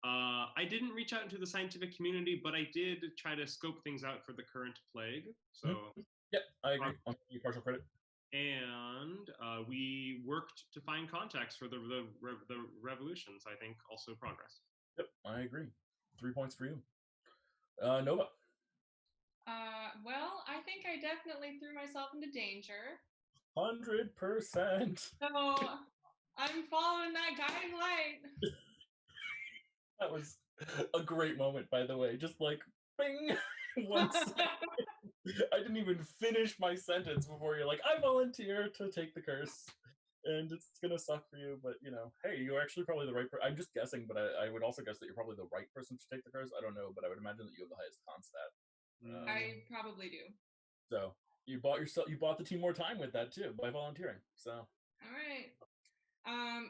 I didn't reach out into the scientific community, but I did try to scope things out for the current plague. So Yep, I agree. I'll give you partial credit. And we worked to find contacts for the revolutions. I think also progress. Yep, I agree. 3 points for you. Nova. Well, I think I definitely threw myself into danger. 100%. So I'm following that guiding light. That was a great moment, by the way. Just like, bing! Once I didn't even finish my sentence before you're like, I volunteer to take the curse. And it's gonna suck for you, but hey, you're actually probably the right person. I'm just guessing, but I would also guess that you're probably the right person to take the curse. I don't know, but I would imagine that you have the highest con stat. I probably do. So you bought the team more time with that too by volunteering. So all right.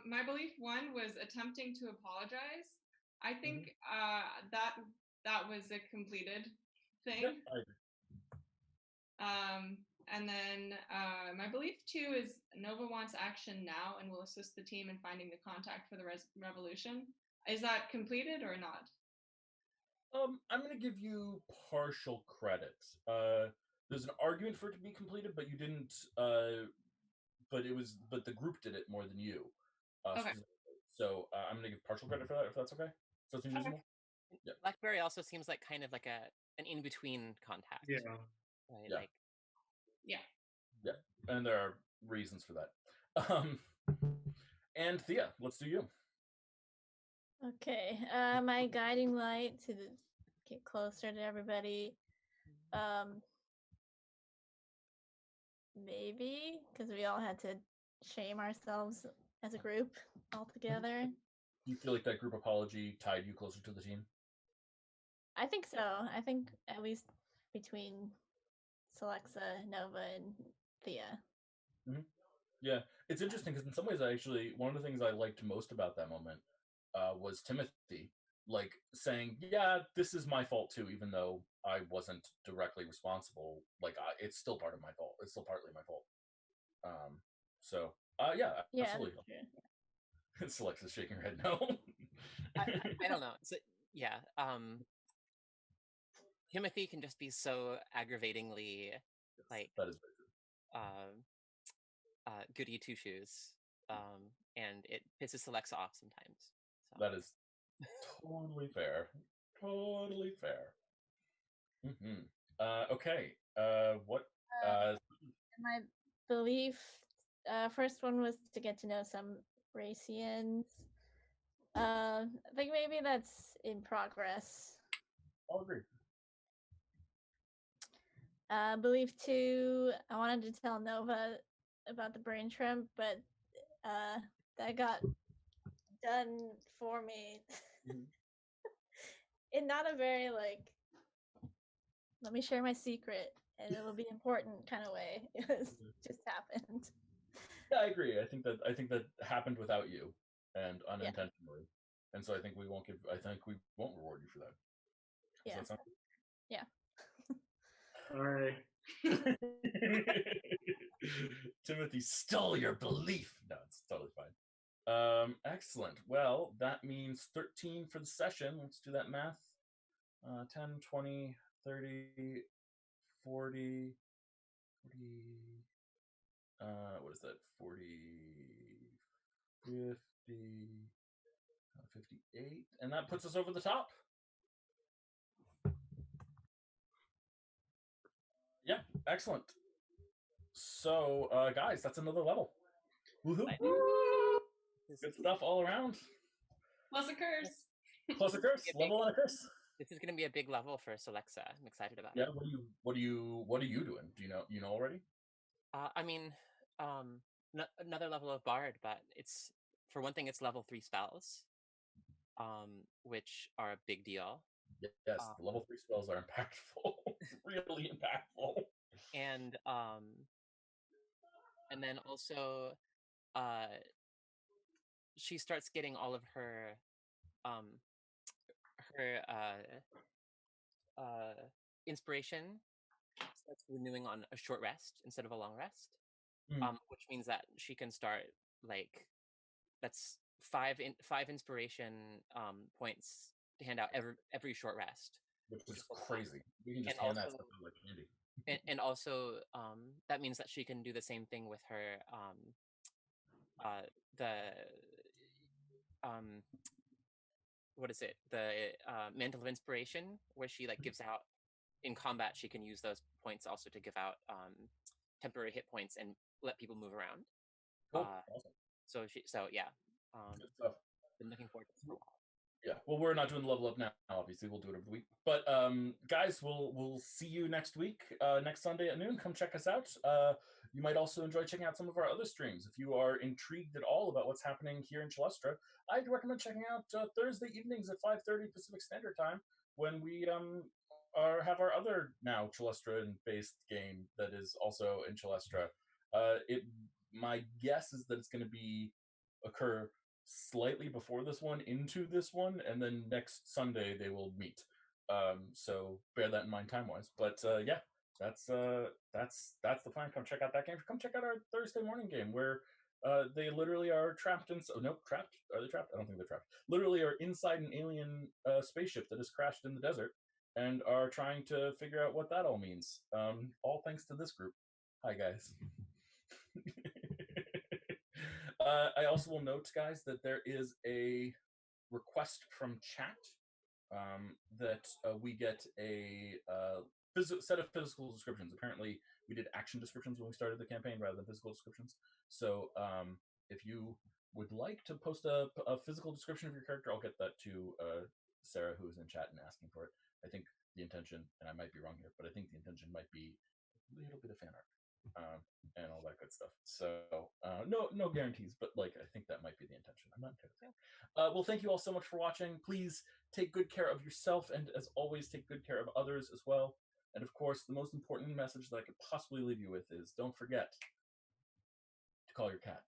My belief 1 was attempting to apologize. I think that was a completed thing. Yep, I agree. And then my belief 2 is Nova wants action now and will assist the team in finding the contact for the revolution. Is that completed or not? I'm going to give you partial credit. There's an argument for it to be completed, but you didn't. But the group did it more than you. Okay. So I'm going to give partial credit for that, if that's okay. So it's reasonable. Okay. Yeah. Blackberry also seems like kind of like an in between contact. Yeah. Right. Yeah. Like. Yeah. Yeah, and there are reasons for that. And Thea, let's do you. Okay, my guiding light to get closer to everybody. Maybe because we all had to shame ourselves as a group all together. Do you feel like that group apology tied you closer to the team? I think so. I think at least between Celexa, Nova, and Thea. Mm-hmm. Yeah, it's interesting because in some ways, one of the things I liked most about that moment was Timothy, like saying, "Yeah, this is my fault too, even though I wasn't directly responsible. Like, it's still part of my fault. It's still partly my fault." So, yeah, absolutely. Celexa's shaking her head no. I don't know. So, yeah. Timothy can just be so aggravatingly like that is very true. goody two shoes, and it pisses Celexa off sometimes. So. That is totally fair. Totally fair. Mm-hmm. Okay. What? My belief. First one was to get to know some Racians. I think maybe that's in progress. I'll agree. Belief 2, I wanted to tell Nova about the brain shrimp, but that got done for me. Mm-hmm. In not a very let me share my secret and it'll be important kind of way. It was just happened. Yeah, I agree. I think that happened without you and unintentionally, and so I think we won't reward you for that. Yeah. Does that sound good? Yeah. All right. Timothy stole your belief. No, it's totally fine. Excellent. Well, that means 13 for the session. Let's do that math. 10, 20, 30, 40, what is that? 40, 50, 58, and that puts us over the top. Yeah, excellent. So, guys, that's another level. Woohoo! Good stuff all around. Plus a curse. Plus a curse, level and a curse. This is going to be a big level for Celexa. I'm excited about Yeah, it. what are you doing? Do you know already? I mean, another level of Bard, but it's, for one thing, it's level 3 spells, which are a big deal. Yes, the level 3 spells are impactful, really impactful. And then also, she starts getting all of her inspiration starts renewing on a short rest instead of a long rest, which means that she can start, like, that's five inspiration points to hand out every short rest, Which is a lot. crazy. We can just And hand that also, stuff out like candy. and also, that means that she can do the same thing with her the what is it, the mantle of inspiration, where she, like, gives out in combat. She can use those points also to give out temporary hit points and let people move around. Cool. Awesome. So yeah, Good stuff. been looking forward to this for a while. Yeah, well, we're not doing the level up now. Obviously, we'll do it every week. But guys, we'll see you next week, next Sunday at noon. Come check us out. You might also enjoy checking out some of our other streams. If you are intrigued at all about what's happening here in Chalestra, I'd recommend checking out Thursday evenings at 5:30 Pacific Standard Time, when we have our other now Chalestran-based game that is also in Chalestra. My guess is that it's going to occur slightly before this one into this one, and then next Sunday they will meet. So bear that in mind time wise. But yeah, that's the plan. Come check out that game. Come check out our Thursday morning game where they literally are trapped in. Nope, trapped. Are they trapped? I don't think they're trapped. Literally are inside an alien spaceship that has crashed in the desert and are trying to figure out what that all means. All thanks to this group. Hi guys. I also will note, guys, that there is a request from chat that we get a set of physical descriptions. Apparently, we did action descriptions when we started the campaign rather than physical descriptions. So if you would like to post a physical description of your character, I'll get that to Sarah, who is in chat and asking for it. I think the intention, and I might be wrong here, but I think the intention might be a little bit of fan art. And all that good stuff. So no guarantees, but like I think that might be the intention. I'm not entirely sure. Well, thank you all so much for watching. Please take good care of yourself, and as always, take good care of others as well. And of course, the most important message that I could possibly leave you with is: don't forget to call your cat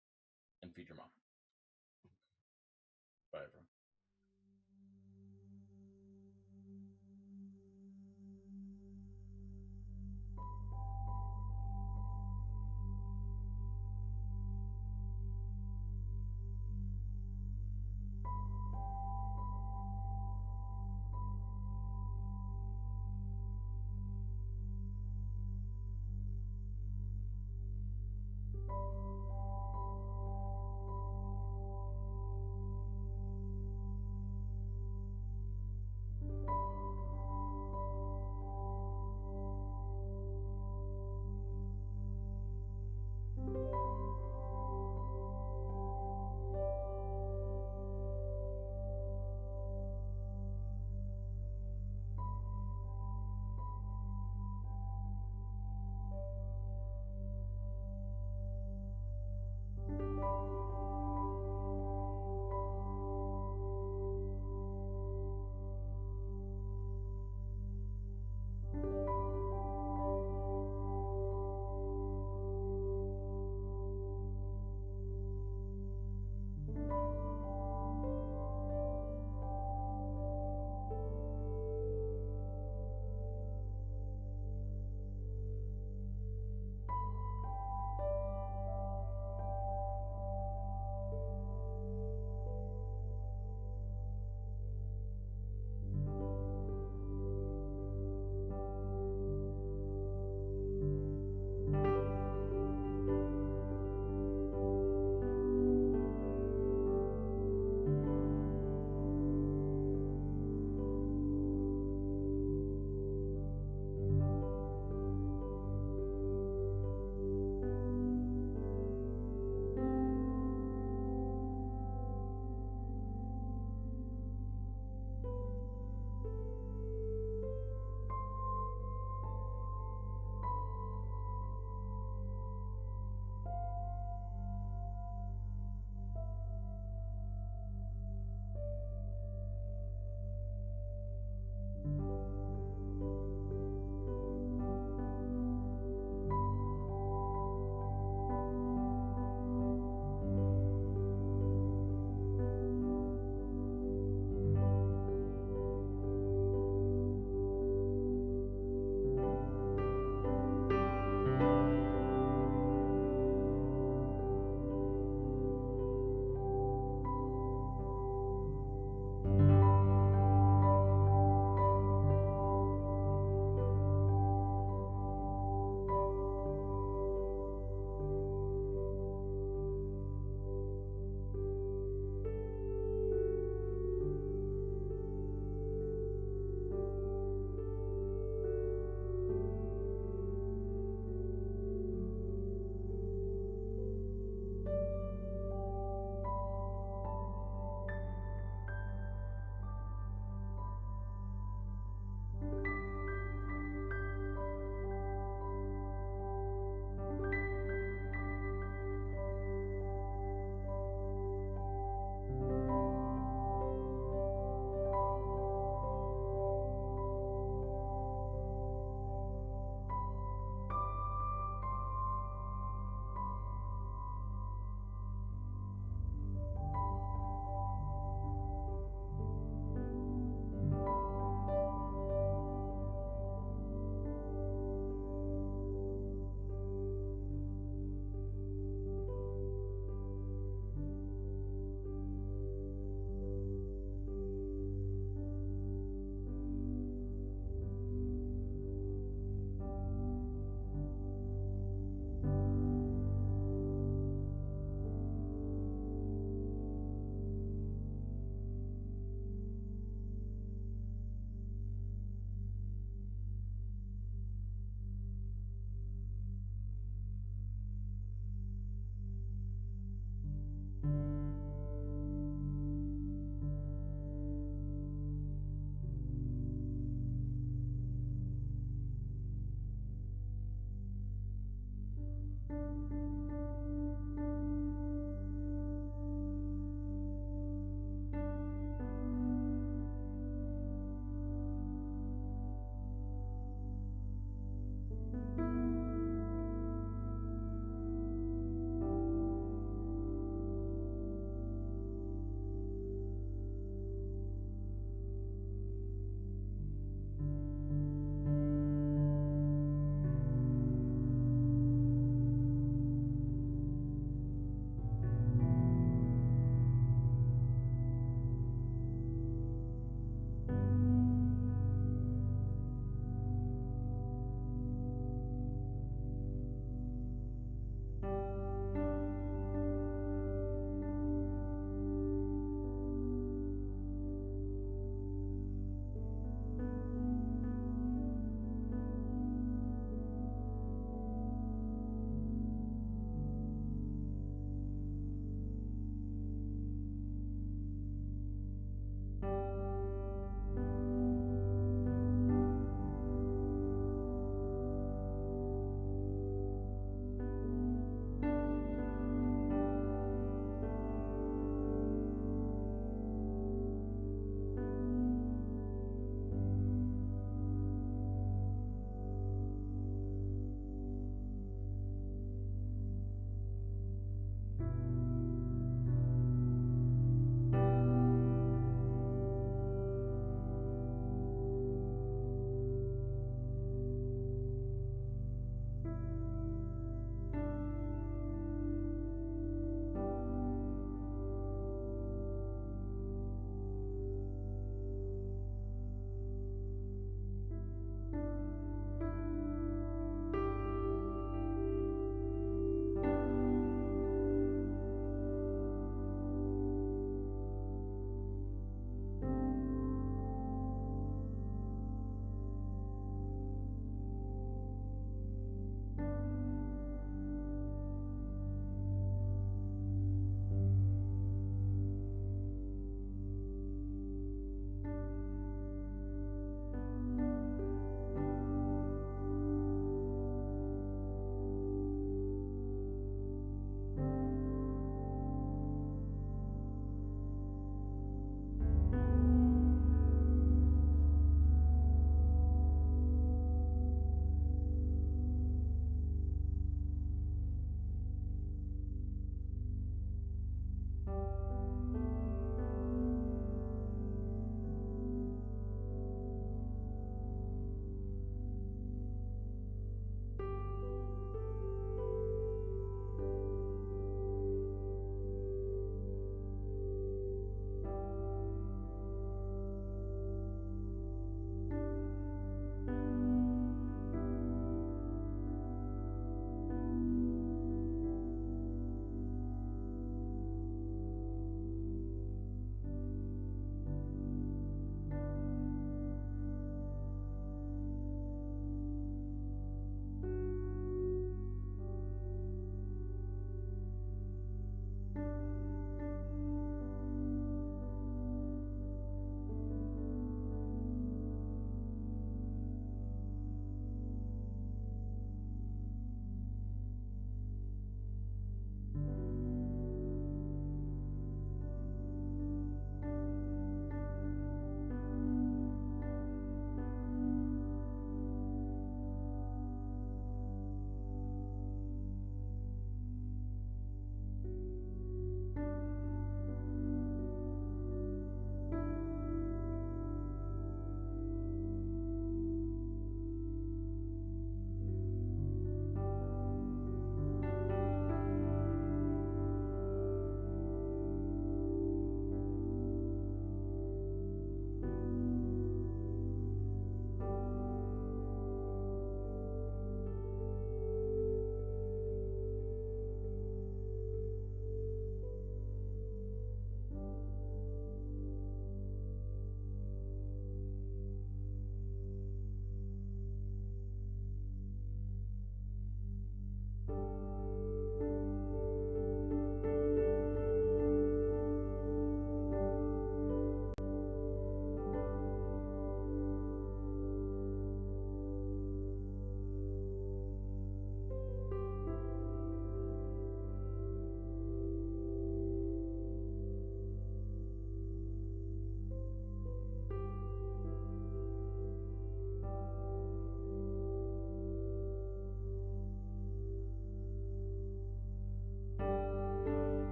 and feed your mom. Bye, everyone.